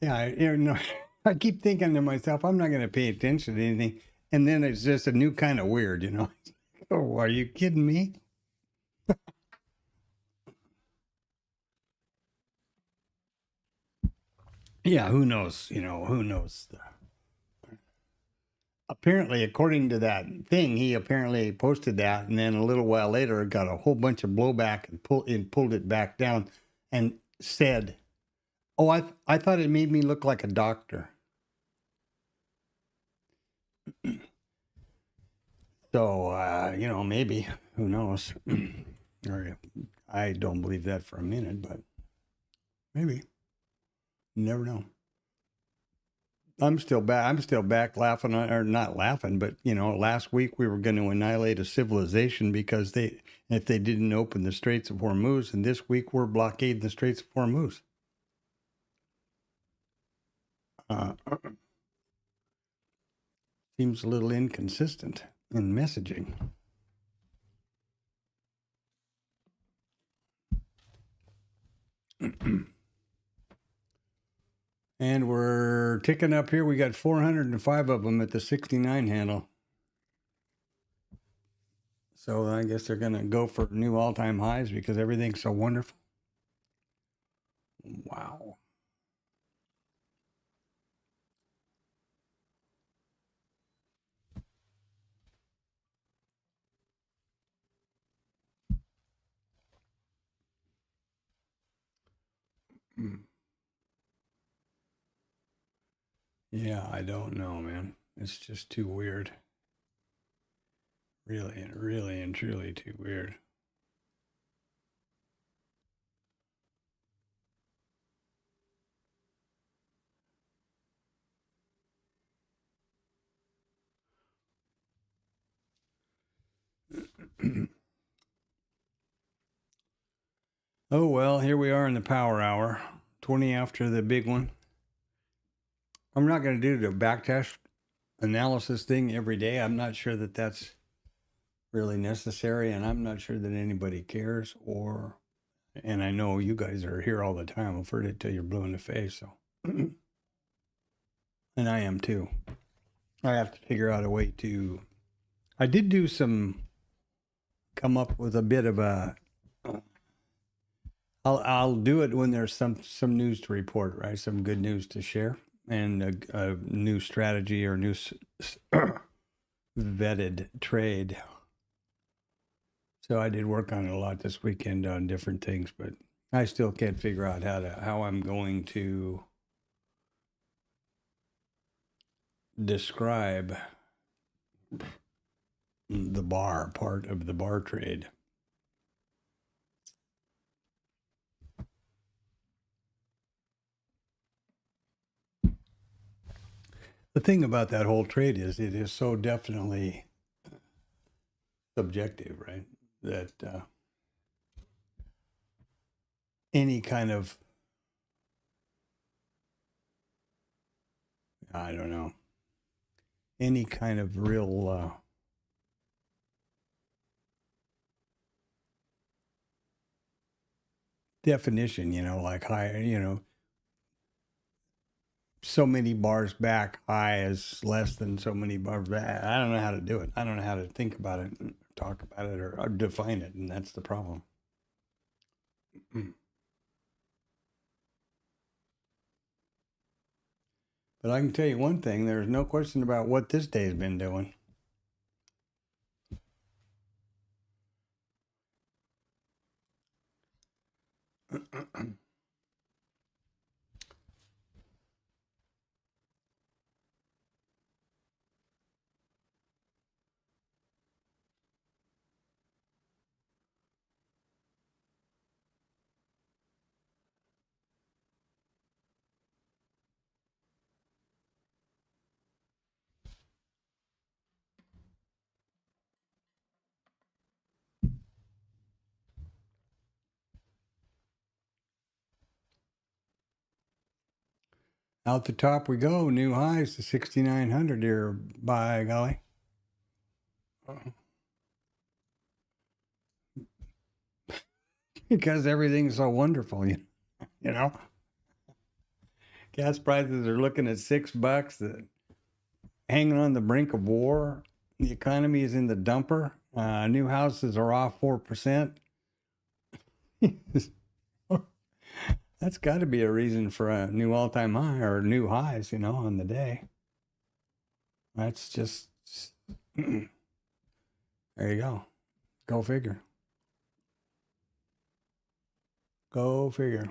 Yeah, you know, I keep thinking to myself, I'm not going to pay attention to anything. And then it's just a new kind of weird, you know. Oh, are you kidding me? Yeah, who knows? You know, who knows? Apparently, according to that thing, he apparently posted that, and then a little while later, got a whole bunch of blowback and pulled it back down, and said, "Oh, I thought it made me look like a doctor." So, you know, maybe, who knows? Or I don't believe that for a minute, but maybe. You never know. I'm still back. I'm still back laughing, or not laughing, but last week we were going to annihilate a civilization because if they didn't open the Straits of Hormuz, and this week we're blockading the Straits of Hormuz. Seems a little inconsistent in messaging. And we're ticking up here. We got 405 of them at the 69 handle. So I guess they're going to go for new all-time highs because everything's so wonderful. Wow. Yeah, I don't know, man. It's just too weird. Really, really and truly too weird. Oh, well, here we are in the power hour, 20 after the big one. I'm not going to do the backtest analysis thing every day. I'm not sure that that's really necessary, and I'm not sure that anybody cares, and I know you guys are here all the time. I've heard it till you're blue in the face, so. And I am too. I have to figure out a way to, I did come up with a bit of a, I'll do it when there's some news to report, right? Some good news to share, and a new strategy or new vetted trade. So I did work on it a lot this weekend on different things, but I still can't figure out how I'm going to describe the bar part of the bar trade. The thing about that whole trade is it is so definitely subjective, right? That any kind of, I don't know, any kind of real definition, like high, so many bars back, high is less than so many bars back. I don't know how to do it. I don't know how to think about it, and talk about it, or define it, and that's the problem. But I can tell you one thing, there's no question about what this day's been doing. Out the top we go, new highs to 6,900 here, by golly. Because everything's so wonderful, you know. Gas prices are looking at $6, hanging on the brink of war. The economy is in the dumper. New houses are off 4%. That's got to be a reason for a new all-time high or new highs, on the day. That's just there you go. Go figure. Go figure.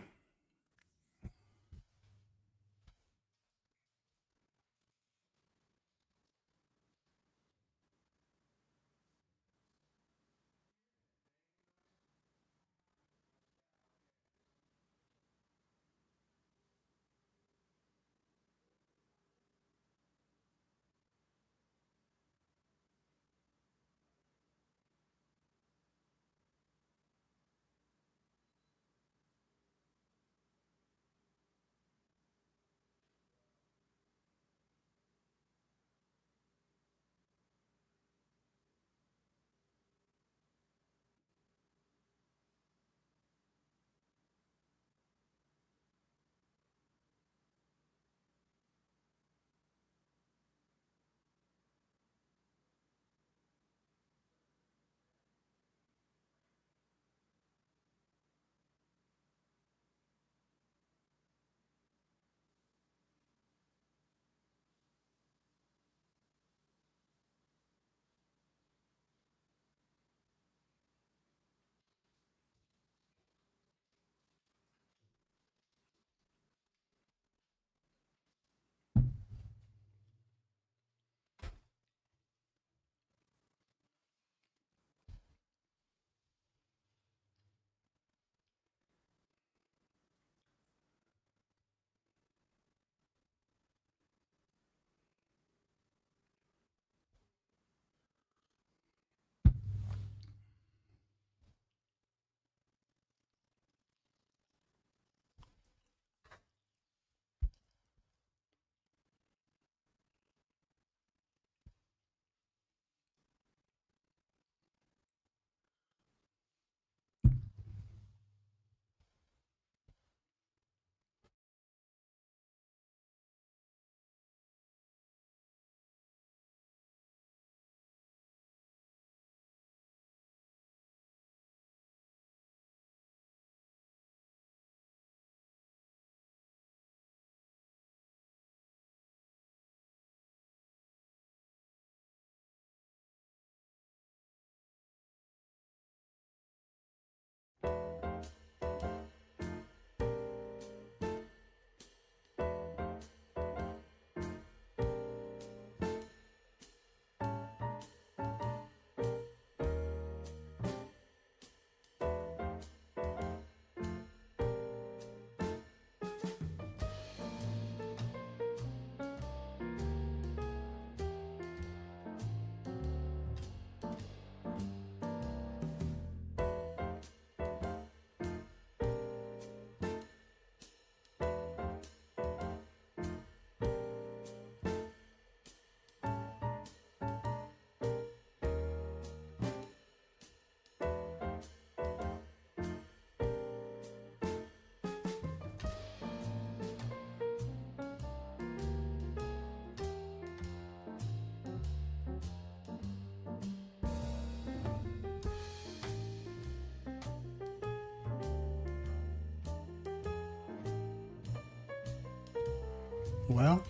Well,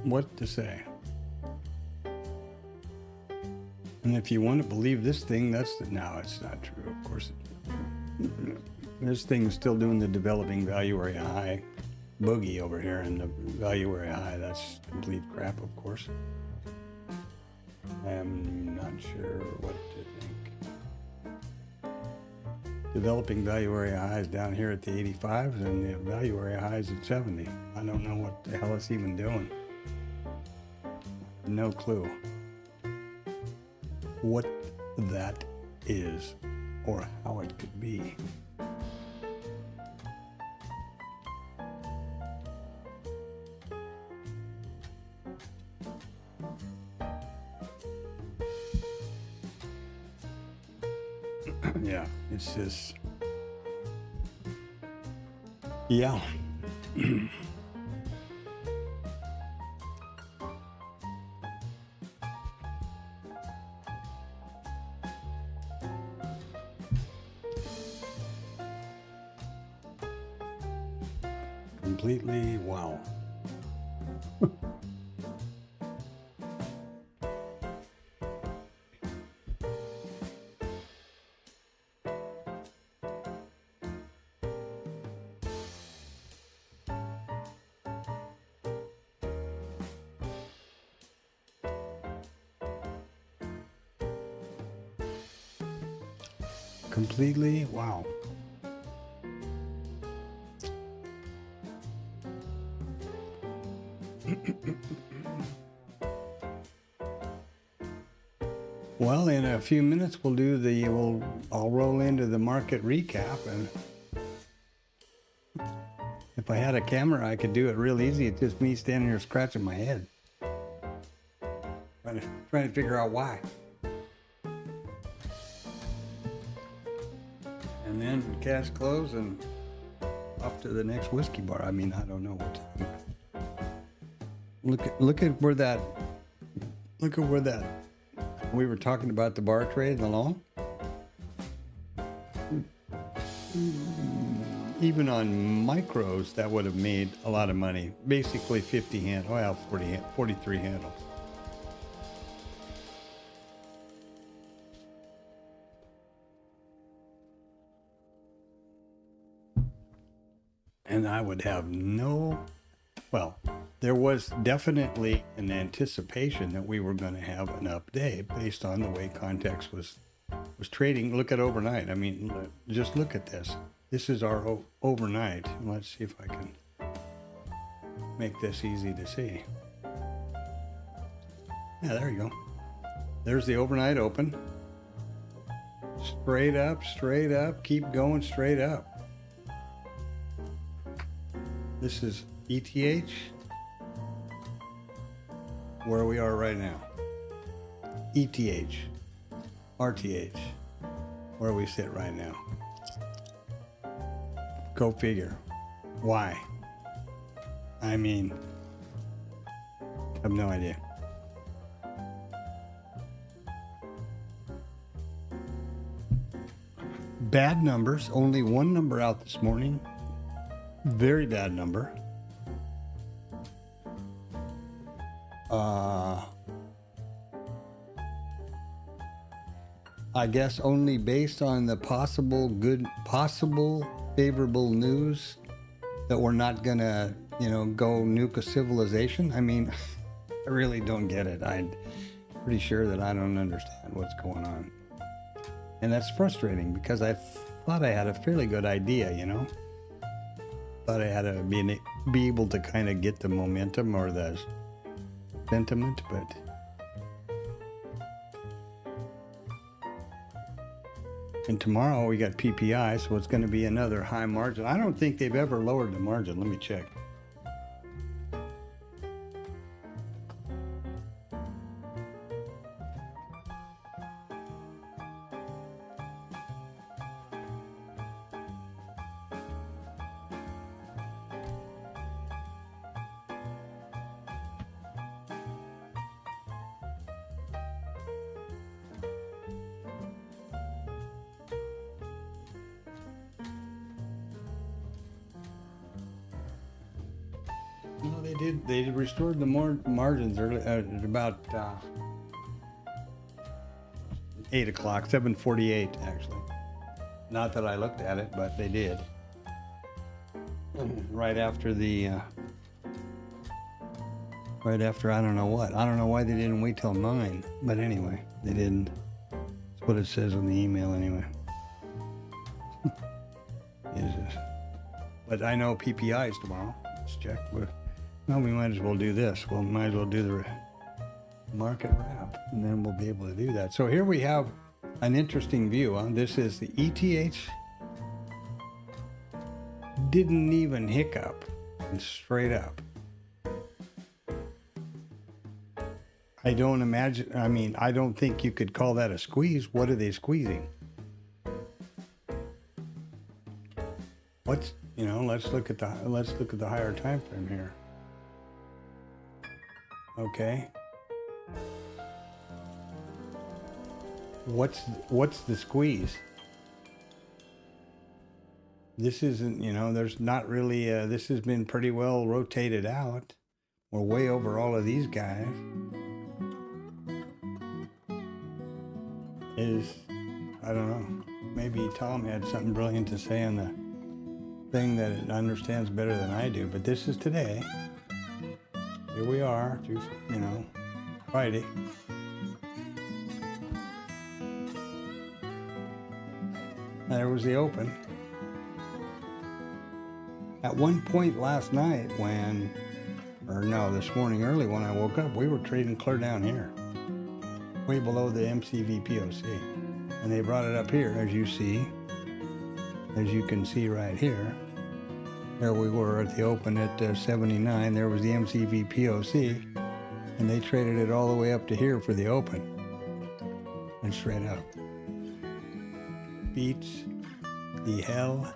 what to say? And if you want to believe this thing, no, it's not true. Of course, this thing is still doing the developing value area high boogie over here, and the value area high, that's complete crap, of course. I'm not sure what to think. Developing value area high is down here at the 85s, and the value area high is at 70. I don't know what the hell it's even doing. No clue what that is or how it could be. Yeah, it's just, yeah. Completely, wow. Completely, wow. Well, in a few minutes I'll roll into the market recap, and if I had a camera I could do it real easy. It's just me standing here scratching my head. Trying to figure out why. And then cash close and off to the next whiskey bar. I mean, I don't know what to think. Look at where that we were talking about the bar trade and the long. Even on micros, that would have made a lot of money. Basically 50 handles, well, 43 handles. And I would have well, there was definitely an anticipation that we were going to have an up day based on the way Context was trading. Look at overnight. I mean, just look at this. This is our overnight. Let's see if I can make this easy to see. Yeah, there you go. There's the overnight open. Straight up, keep going straight up. This is ETH, where we are right now. ETH, RTH, where we sit right now. Go figure. Why? I mean, I have no idea. Bad numbers, only one number out this morning. Very bad number. I guess only based on the possible favorable news that we're not gonna, go nuke a civilization. I mean, I really don't get it. I'm pretty sure that I don't understand what's going on. And that's frustrating because I thought I had a fairly good idea, Thought I had to be able to kind of get the momentum or the sentiment, but and tomorrow we got PPI, so it's going to be another high margin. I don't think they've ever lowered the margin. Let me check. Well, they did. They restored the margins early at about 8 o'clock, 7:48 actually. Not that I looked at it, but they did. Right after right after I don't know what. I don't know why they didn't wait till 9, but anyway, they didn't. That's what it says on the email anyway. Jesus. But I know PPI is tomorrow. Let's check. Well, we might as well do this. We might as well do the market wrap, and then we'll be able to do that. So here we have an interesting view. This is the ETH. Didn't even hiccup, and straight up. I don't imagine. I mean, I don't think you could call that a squeeze. What are they squeezing? Let's look at the higher time frame here. Okay. What's the squeeze? This isn't, there's not really, this has been pretty well rotated out. We're way over all of these guys. I don't know, maybe Tom had something brilliant to say on the thing that it understands better than I do, but this is today. Here we are, Friday. There was the open. At one point last night this morning early when I woke up, we were trading clear down here, way below the MCVPOC. And they brought it up here, as you can see right here. There we were at the open at 79. There was the MCVPOC, and they traded it all the way up to here for the open. And straight up. Beats the hell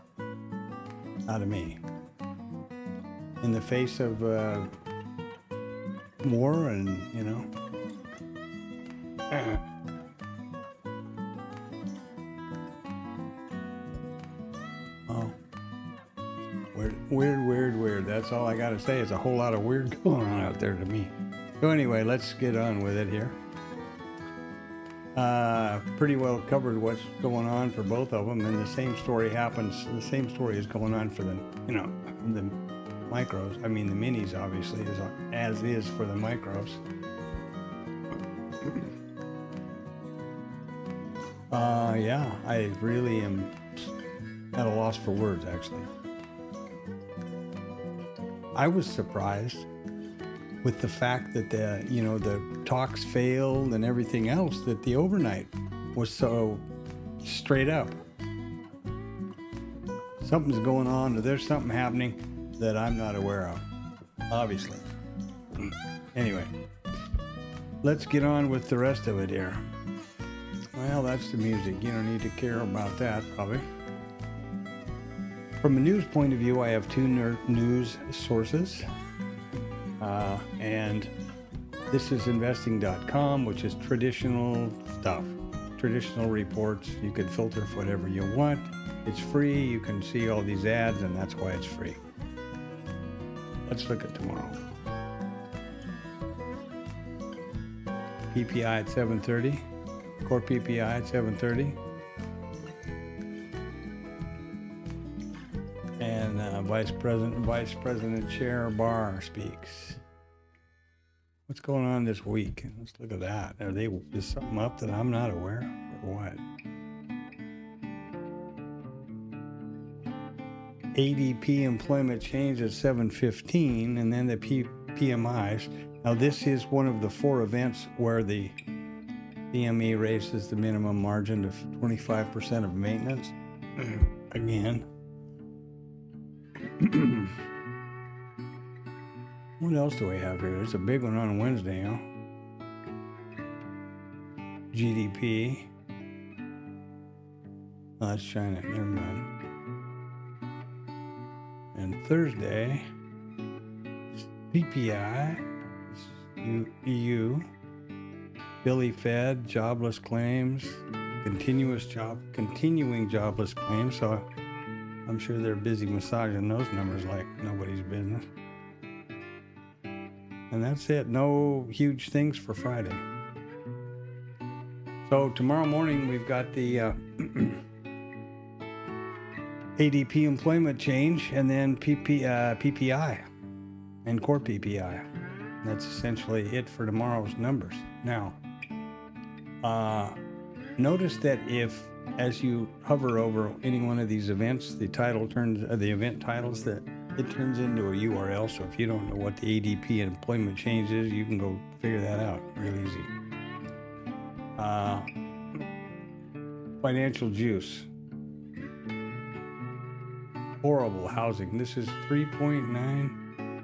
out of me. In the face of war and, Oh. Weird. That's all I got to say. It's a whole lot of weird going on out there to me. So anyway, let's get on with it here. Pretty well covered what's going on for both of them, and the same story is going on for the micros. I mean, the minis obviously as is for the micros. Yeah, I really am at a loss for words, actually. I was surprised with the fact that the talks failed and everything else, that the overnight was so straight up. Something's going on, or there's something happening that I'm not aware of, obviously. Anyway, let's get on with the rest of it here. Well, that's the music. You don't need to care about that, probably. From a news point of view, I have two news sources. And this is investing.com, which is traditional stuff, traditional reports. You can filter for whatever you want. It's free. You can see all these ads, and that's why it's free. Let's look at tomorrow. PPI at 7:30. Core PPI at 7:30. And Vice President Chair Barr speaks. What's going on this week? Let's look at that. Is something up that I'm not aware of, or what? ADP employment change at 7:15, and then the PMIs. Now this is one of the 4 events where the CME raises the minimum margin to 25% of maintenance. Again. What else do we have here? There's a big one on Wednesday, huh? GDP. Oh, that's China. Never mind. And Thursday, CPI, EU, Philly Fed, jobless claims, continuing jobless claims. So I'm sure they're busy massaging those numbers like nobody's business. And that's it. No huge things for Friday. So tomorrow morning we've got the ADP employment change, and then PPI and core PPI. That's essentially it for tomorrow's numbers. Now, notice that if, as you hover over any one of these events, the event titles, that it turns into a URL. So if you don't know what the ADP employment change is, you can go figure that out real easy. Financial juice. Horrible housing. This is 3.9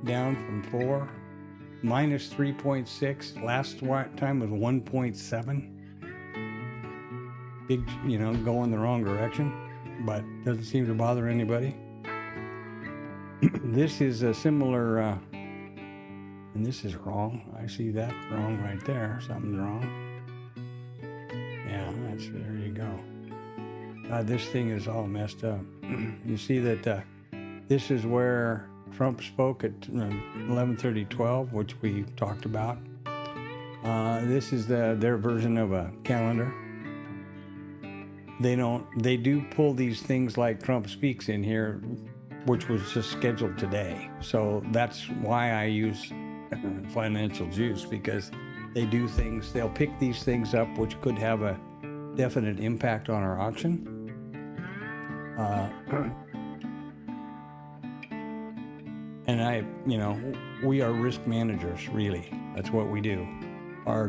down from 4, minus 3.6. Last time was 1.7. Big, going the wrong direction, but doesn't seem to bother anybody. This is a similar, and this is wrong. I see that wrong right there. Something's wrong. Yeah, there you go. This thing is all messed up. You see that this is where Trump spoke at 11:30:12, which we talked about. This is their version of a calendar. They do pull these things like Trump speaks in here, which was just scheduled today. So that's why I use financial juice, because they do things, they'll pick these things up which could have a definite impact on our auction. And we are risk managers, really. That's what we do. Our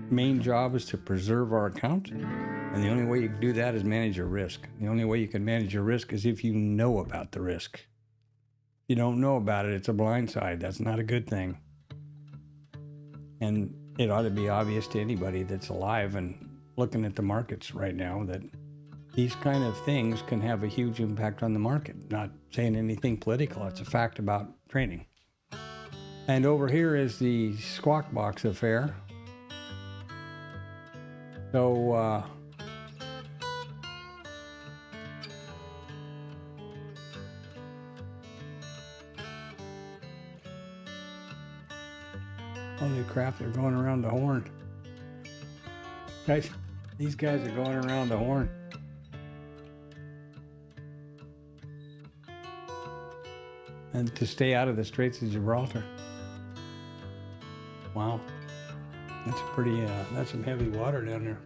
main job is to preserve our account. And the only way you can do that is manage your risk. The only way you can manage your risk is if you know about the risk. If you don't know about it, it's a blind side. That's not a good thing. And it ought to be obvious to anybody that's alive and looking at the markets right now that these kind of things can have a huge impact on the market. Not saying anything political. It's a fact about trading. And over here is the Squawk Box affair. So, holy crap, they're going around the horn. Guys, these guys are going around the horn. And to stay out of the Straits of Gibraltar. Wow. That's that's some heavy water down there.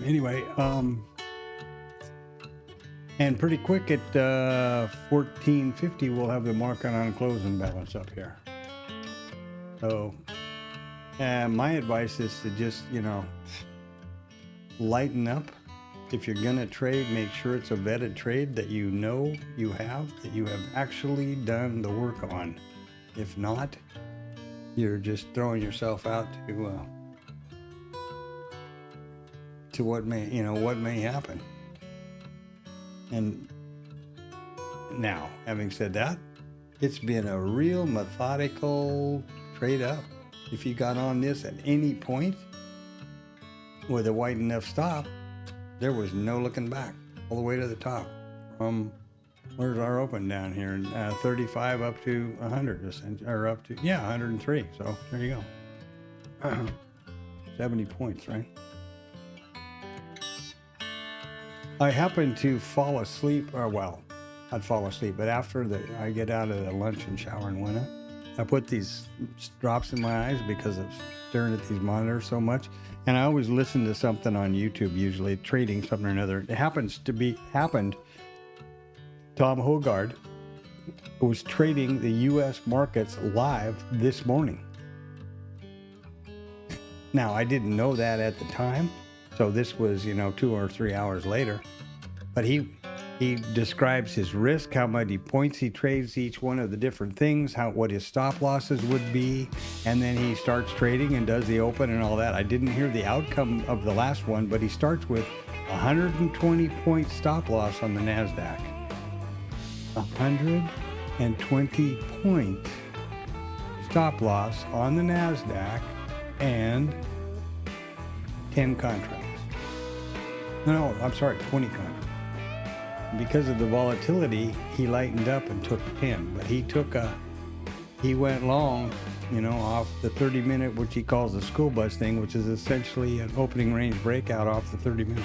Anyway, and pretty quick at 1450, we'll have the market on closing balance up here. So, my advice is to just, lighten up. If you're going to trade, make sure it's a vetted trade that you have actually done the work on. If not, you're just throwing yourself out to what may happen. And now, having said that, it's been a real methodical trade up. If you got on this at any point with a wide enough stop, there was no looking back all the way to the top. From where's our open down here? 35 up to 100, or up to 103. So there you go. 70 points, right? I happened to fall asleep, I'd fall asleep, but after I get out of the lunch and shower and went up, I put these drops in my eyes because of staring at these monitors so much. And I always listen to something on YouTube, usually trading something or another. It happened. Tom Hogard was trading the U.S. markets live this morning. Now, I didn't know that at the time. So this was, 2 or 3 hours later. But he describes his risk, how many points he trades each one of the different things, what his stop losses would be, and then he starts trading and does the open and all that. I didn't hear the outcome of the last one, but he starts with 120 point stop loss on the NASDAQ. 120 point stop loss on the NASDAQ and 10 contracts. No, I'm sorry, 20 contracts. because of the volatility, he lightened up and took 10, but he went long, you know, off the 30-minute, which he calls the school bus thing, which is essentially an opening range breakout off the 30-minute.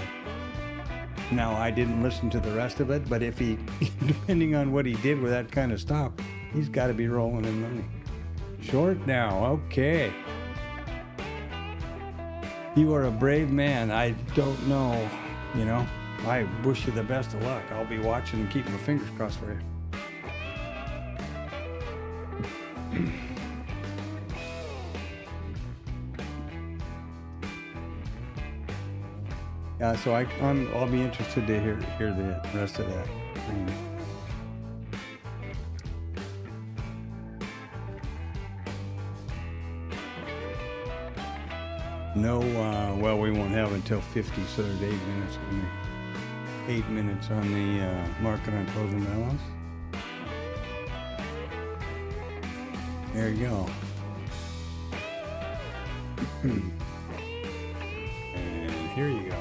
Now, I didn't listen to the rest of it, but if he, depending on what he did with that kind of stop, he's got to be rolling in money. Short now, okay. You are a brave man. I don't know, you know. I wish you the best of luck. I'll be watching and keeping my fingers crossed for you. Yeah, so I'll be interested to hear the rest of that. No, well, we won't have until 50, so there's 8 minutes on the market on closing balance. There you go. And here you go.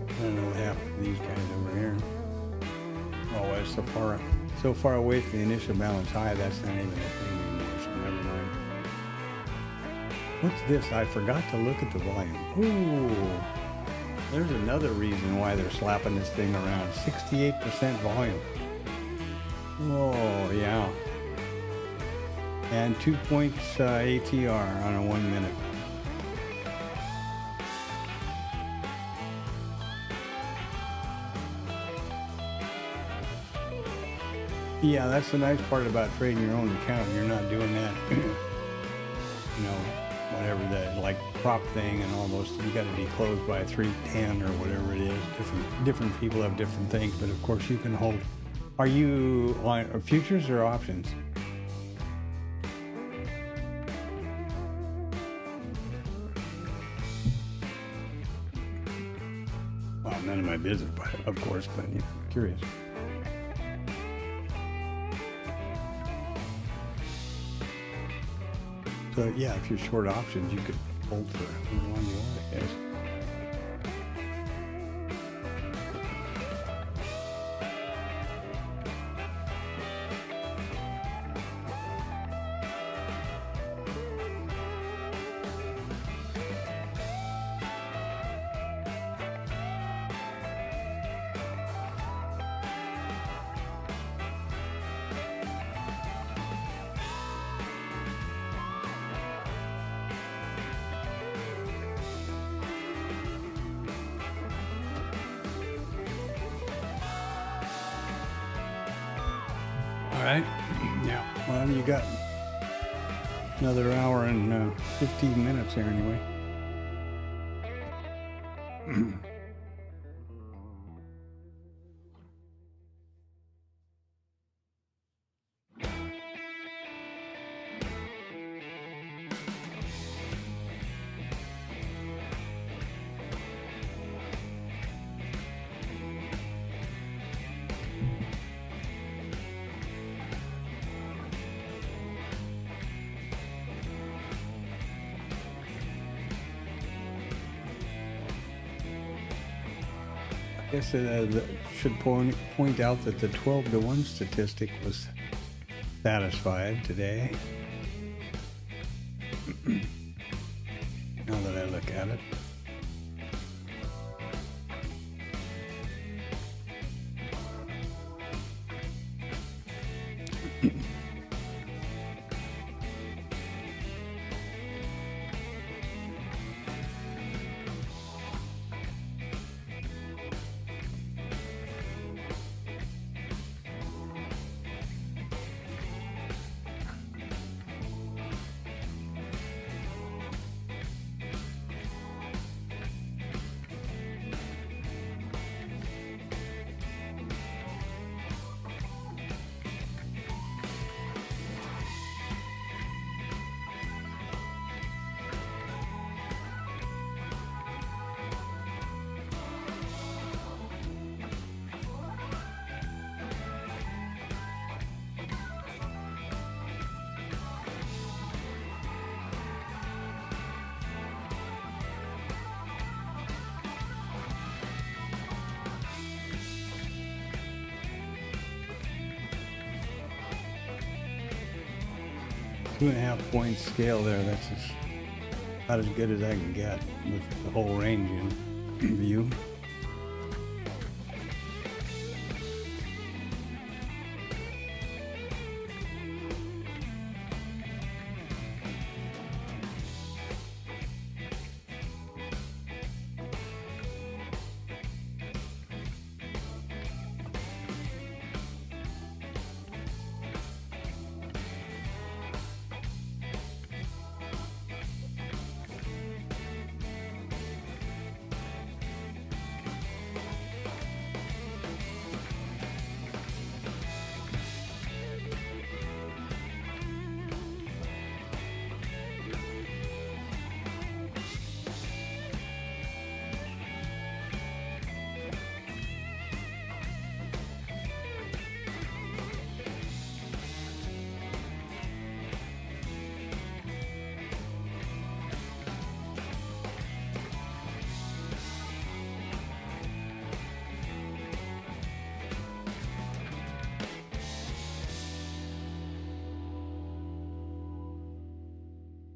I don't know what happened to these guys over here. Oh, it's so far away from the initial balance high, that's not even a thing anymore, so never mind. What's this? I forgot to look at the volume. Ooh, there's another reason why they're slapping this thing around. 68% volume. Oh, yeah. And 2 points ATR on a 1 minute. Yeah, that's the nice part about trading your own account. You're not doing that, you know, whatever that, like prop thing and all those. You got to be closed by 3:10 or whatever it is. Different people have different things, but of course you can hold. Are you on futures or options? Well, none of my business, but of course, but you know, curious. So yeah, if you're short options, you could hold for how long you want, I guess. All right. Yeah. Well, you got another hour and 15 minutes here anyway. I guess should point out that the 12-to-1 statistic was satisfied today. Now that I look at it. 2.5 point scale there. That's about as good as I can get with the whole range in view.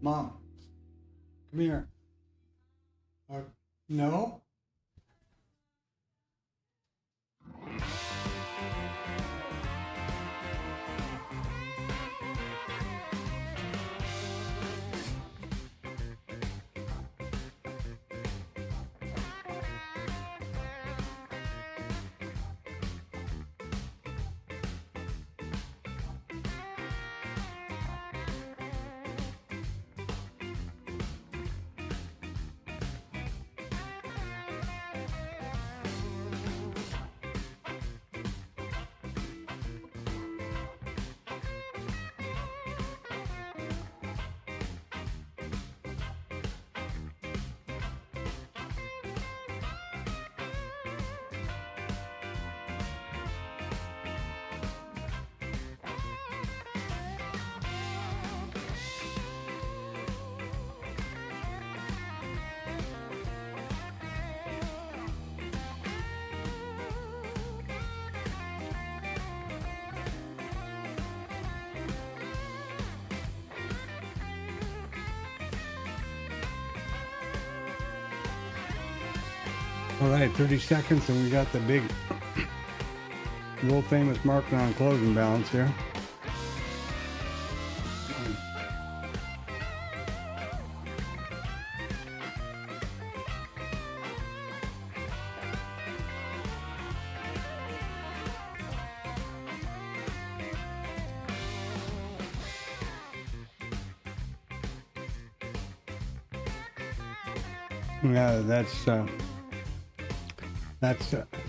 Mom, come here. No? All right, 30 seconds and we got the big world famous market on closing balance here. Yeah,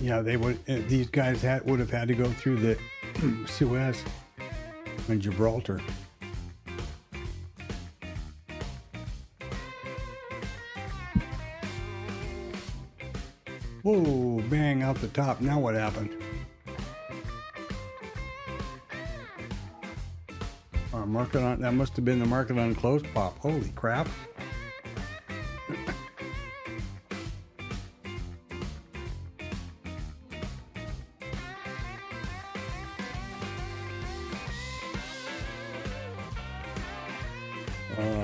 yeah, they would. These guys would have had to go through the Suez and Gibraltar. Whoa! Bang out the top. Now what happened? Our market on that must have been the market on close pop. Holy crap!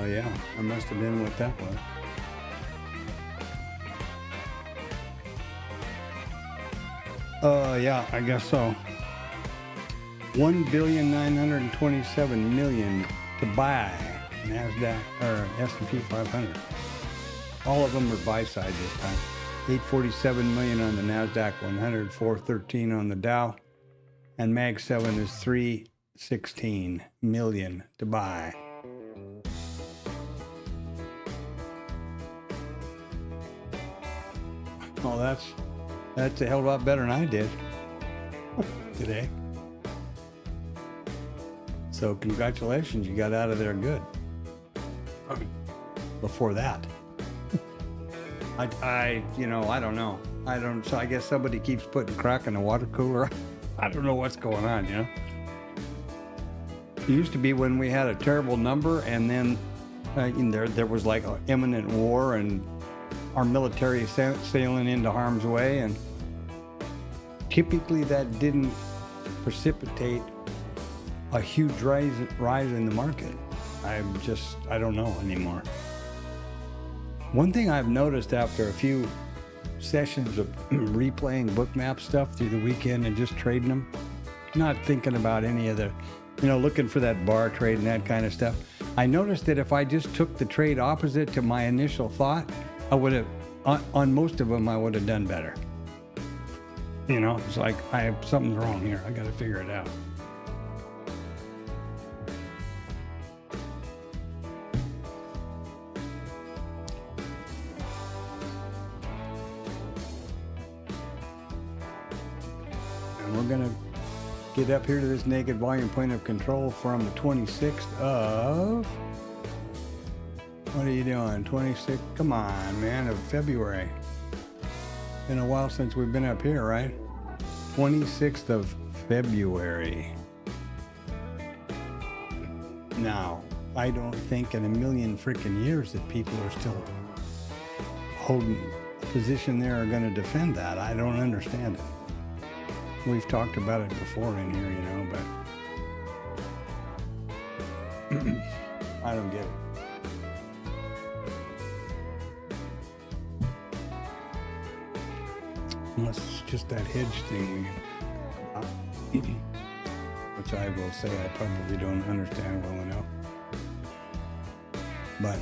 Yeah, I must have been what that was. Yeah, I guess so. 1,927,000,000 to buy NASDAQ or S&P 500. All of them are buy side this time. 847 million on the NASDAQ 100, 413 on the Dow, and Mag 7 is 316 million to buy. Oh, that's a hell of a lot better than I did today. So congratulations, you got out of there good. Before that, I don't know. So I guess somebody keeps putting crack in the water cooler. I don't know what's going on, It used to be when we had a terrible number, and then there was like an imminent war, and our military sailing into harm's way, and typically that didn't precipitate a huge rise in the market. I don't know anymore. One thing I've noticed after a few sessions of replaying Bookmap stuff through the weekend and just trading them, not thinking about any of the, looking for that bar trade and that kind of stuff, I noticed that if I just took the trade opposite to my initial thought, I would have, on most of them, I would have done better. It's like something's wrong here. I got to figure it out. And we're going to get up here to this naked volume point of control from the 26th of, what are you doing? 26th, come on, man, of February. Been a while since we've been up here, right? 26th of February. Now, I don't think in a million freaking years that people are still holding a position there are going to defend that. I don't understand it. We've talked about it before in here, but I don't get it. Unless it's just that hedge thing, which I will say I probably don't understand well enough. But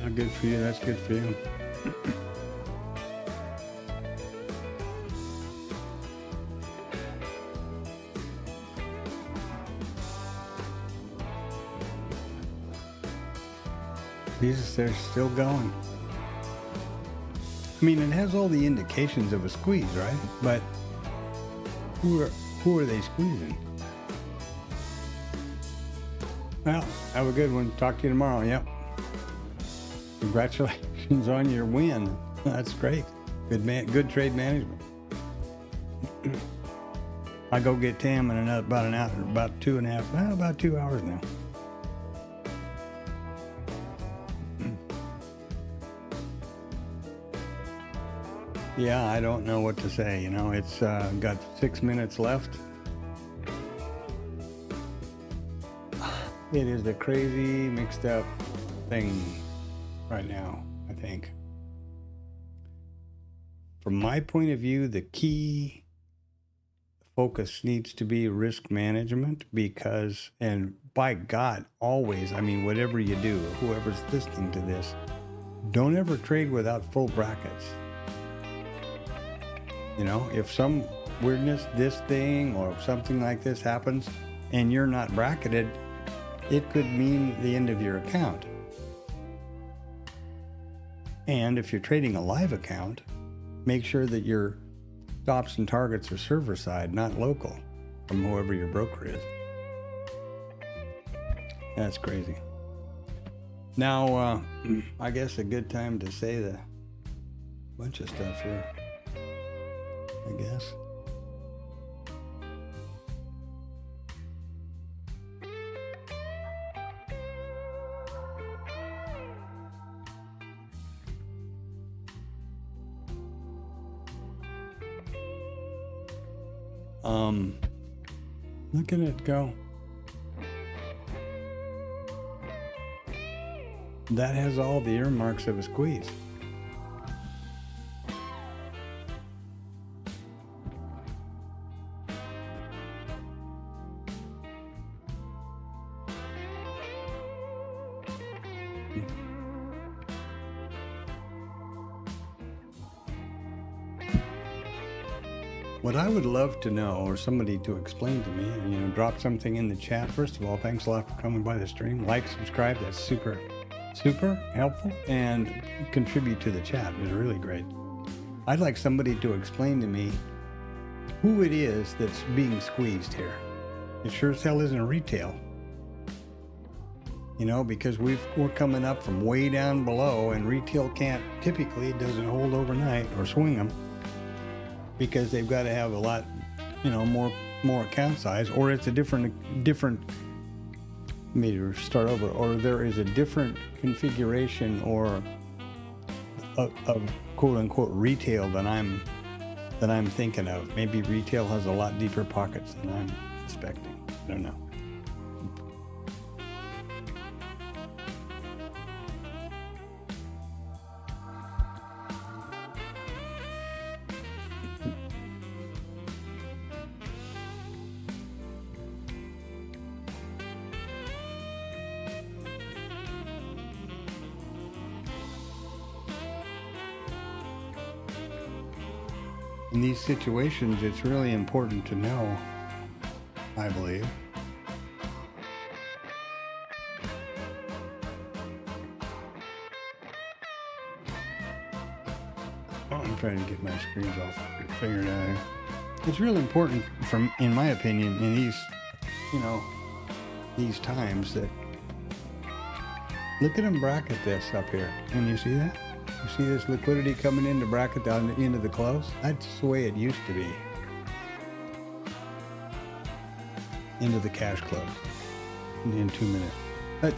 not good for you, that's good for you. Jesus, they're still going. I mean, it has all the indications of a squeeze, right? But who are they squeezing? Well, have a good one. Talk to you tomorrow. Yep. Congratulations on your win. That's great. Good trade management. I go get Tam in about 2 hours now. Yeah, I don't know what to say. It's got 6 minutes left. It is a crazy mixed up thing right now, I think. From my point of view, the key focus needs to be risk management because, and by God, always, whatever you do, whoever's listening to this, don't ever trade without full brackets. If some weirdness, this thing or something like this happens and you're not bracketed, it could mean the end of your account. And if you're trading a live account, make sure that your stops and targets are server side, not local, from whoever your broker is. That's crazy. Now, I guess a good time to say the bunch of stuff here, I guess. Look at it go. That has all the earmarks of a squeeze. What I would love to know, or somebody to explain to me, drop something in the chat. First of all, thanks a lot for coming by the stream. Like, subscribe, that's super helpful, and contribute to the chat is really great. I'd like somebody to explain to me who it is that's being squeezed here. It sure as hell isn't retail. Because we're coming up from way down below, and retail typically doesn't hold overnight or swing them, because they've got to have a lot, more more account size, or it's a different, maybe start over, or there is a different configuration or of quote unquote retail than I'm thinking of. Maybe retail has a lot deeper pockets than I'm expecting. I don't know. In these situations, it's really important to know, I believe, I'm trying to get my screens all figured out here. It's really important, in my opinion, in these, these times, that look at them bracket this up here. Can you see that? You see this liquidity coming in to bracket down into the close? That's the way it used to be. Into the cash close in 2 minutes. But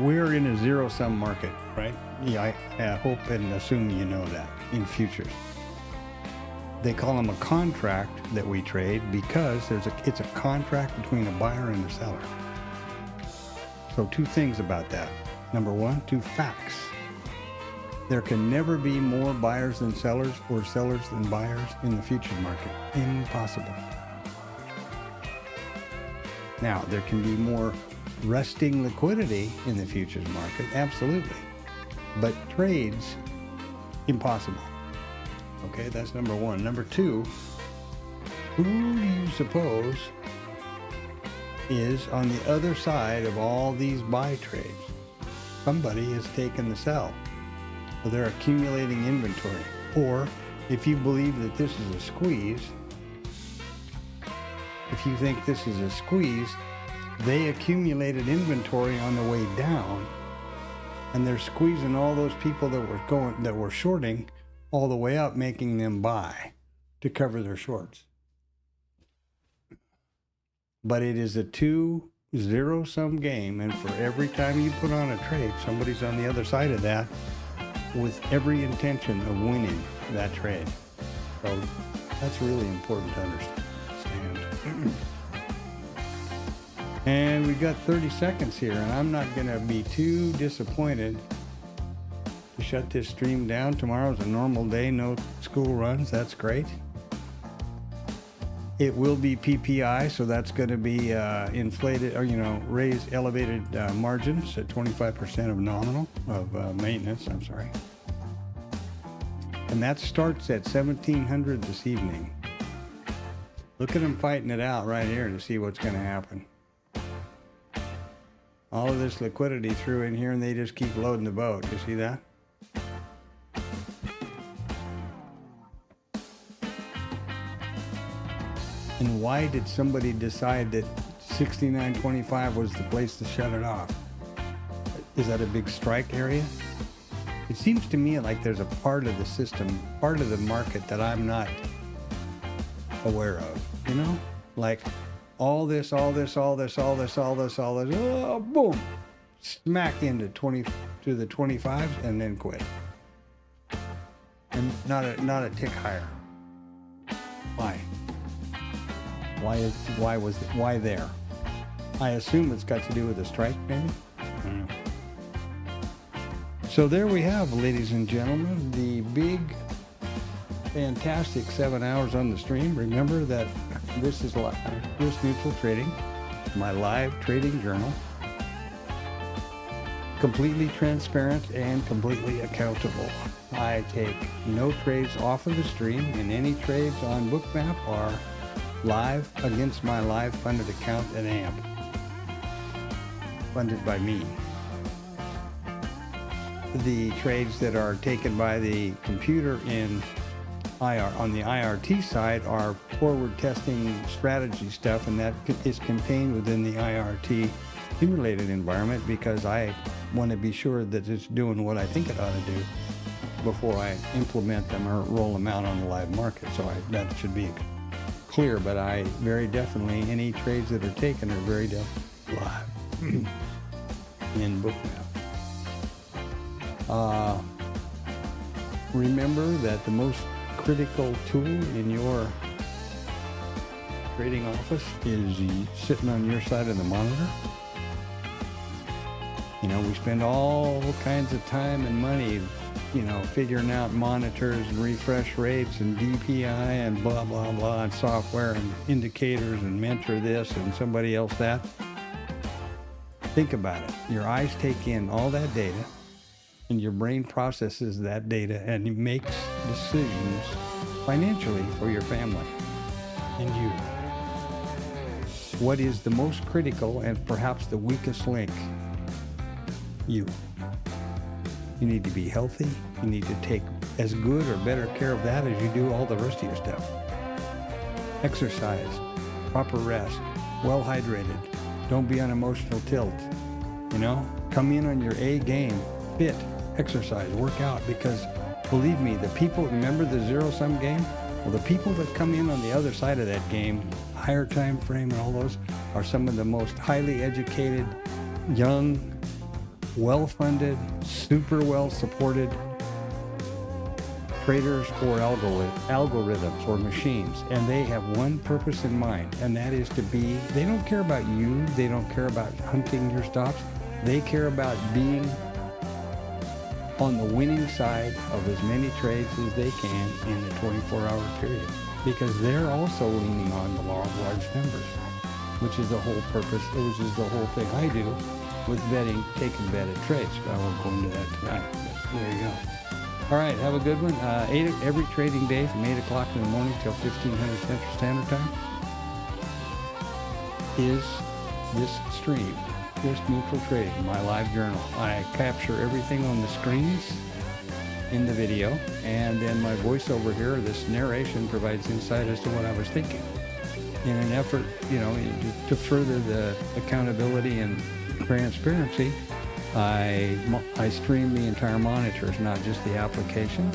we're in a zero-sum market, right? Yeah, I hope and assume you know that in futures. They call them a contract that we trade because it's a contract between a buyer and a seller. So 2 things about that. Number 1, 2 facts. There can never be more buyers than sellers or sellers than buyers in the futures market. Impossible. Now, there can be more resting liquidity in the futures market, absolutely. But trades, impossible. Okay, that's number 1. Number 2, who do you suppose is on the other side of all these buy trades? Somebody is taking the sell. So they're accumulating inventory. Or if you believe that this is a squeeze, if you think this is a squeeze, they accumulated inventory on the way down, and they're squeezing all those people that were shorting all the way up, making them buy to cover their shorts. But it is a 2 zero-sum game, and for every time you put on a trade, somebody's on the other side of that with every intention of winning that trade. So that's really important to understand. And we've got 30 seconds here, and I'm not going to be too disappointed to shut this stream down. Tomorrow's a normal day, no school runs. That's great. It will be PPI, so that's going to be inflated, or raise elevated margins at 25% of nominal of maintenance. I'm sorry, and that starts at 1700 this evening. Look at them fighting it out right here to see what's going to happen. All of this liquidity threw in here, and they just keep loading the boat. You see that? And why did somebody decide that 69.25 was the place to shut it off? Is that a big strike area? It seems to me like there's a part of the system, part of the market that I'm not aware of, like all this, oh, boom, smack into the 25s and then quit. And not a tick higher. Why? Why there? I assume it's got to do with the strike, maybe? I don't know. So there we have, ladies and gentlemen, the big, fantastic 7 hours on the stream. Remember that this is risk neutral trading, my live trading journal. Completely transparent and completely accountable. I take no trades off of the stream, and any trades on Bookmap are live against my live funded account at AMP, funded by me. The trades that are taken by the computer in on the IRT side are forward testing strategy stuff, and that is contained within the IRT simulated environment because I want to be sure that it's doing what I think it ought to do before I implement them or roll them out on the live market. So that should be clear, but I very definitely, any trades that are taken are very definitely live in Bookmap. Remember that the most critical tool in your trading office is sitting on your side of the monitor. You know, we spend all kinds of time and money, you know, figuring out monitors and refresh rates and DPI and blah, blah, blah, and software and indicators and mentor this and somebody else that. Think about it. Your eyes take in all that data and your brain processes that data and it makes decisions financially for your family and you. What is the most critical and perhaps the weakest link? You. You need to be healthy. You need to take as good or better care of that as you do all the rest of your stuff. Exercise, proper rest, well hydrated. Don't be on emotional tilt. You know, come in on your A game, fit, exercise, work out, because believe me, the people, remember the zero-sum game? Well, the people that come in on the other side of that game, higher time frame and all those, are some of the most highly educated, young, well-funded, super well-supported traders or algorithms or machines. And they have one purpose in mind, and that is to be, they don't care about you, they don't care about hunting your stops, they care about being on the winning side of as many trades as they can in a 24-hour period, because they're also leaning on the law of large numbers, which is the whole purpose, which is the whole thing I do with vetting, taking vetted trades. I won't go into that tonight, but there you go. All right, have a good one. Every trading day from 8 o'clock in the morning till 1500 Central Standard Time is this stream. Just Neutral Trading, my live journal. I capture everything on the screens in the video, and then my voiceover here, this narration, provides insight as to what I was thinking. In an effort, you know, to further the accountability and transparency, I stream the entire monitors, not just the application.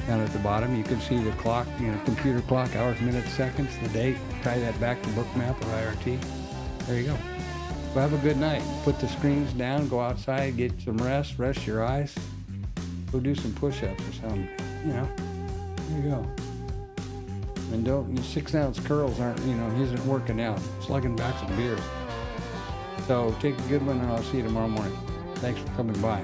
Down at the bottom, you can see the clock, you know, computer clock, hours, minutes, seconds, the date. Tie that back to Bookmap or IRT. There you go. Well, have a good night. Put the screens down, go outside, get some rest your eyes, go do some push-ups or something, you know. There you go. And don't, 6-ounce curls aren't, you know, isn't working out. Slugging back some beers. So take a good one, and I'll see you tomorrow morning. Thanks for coming by.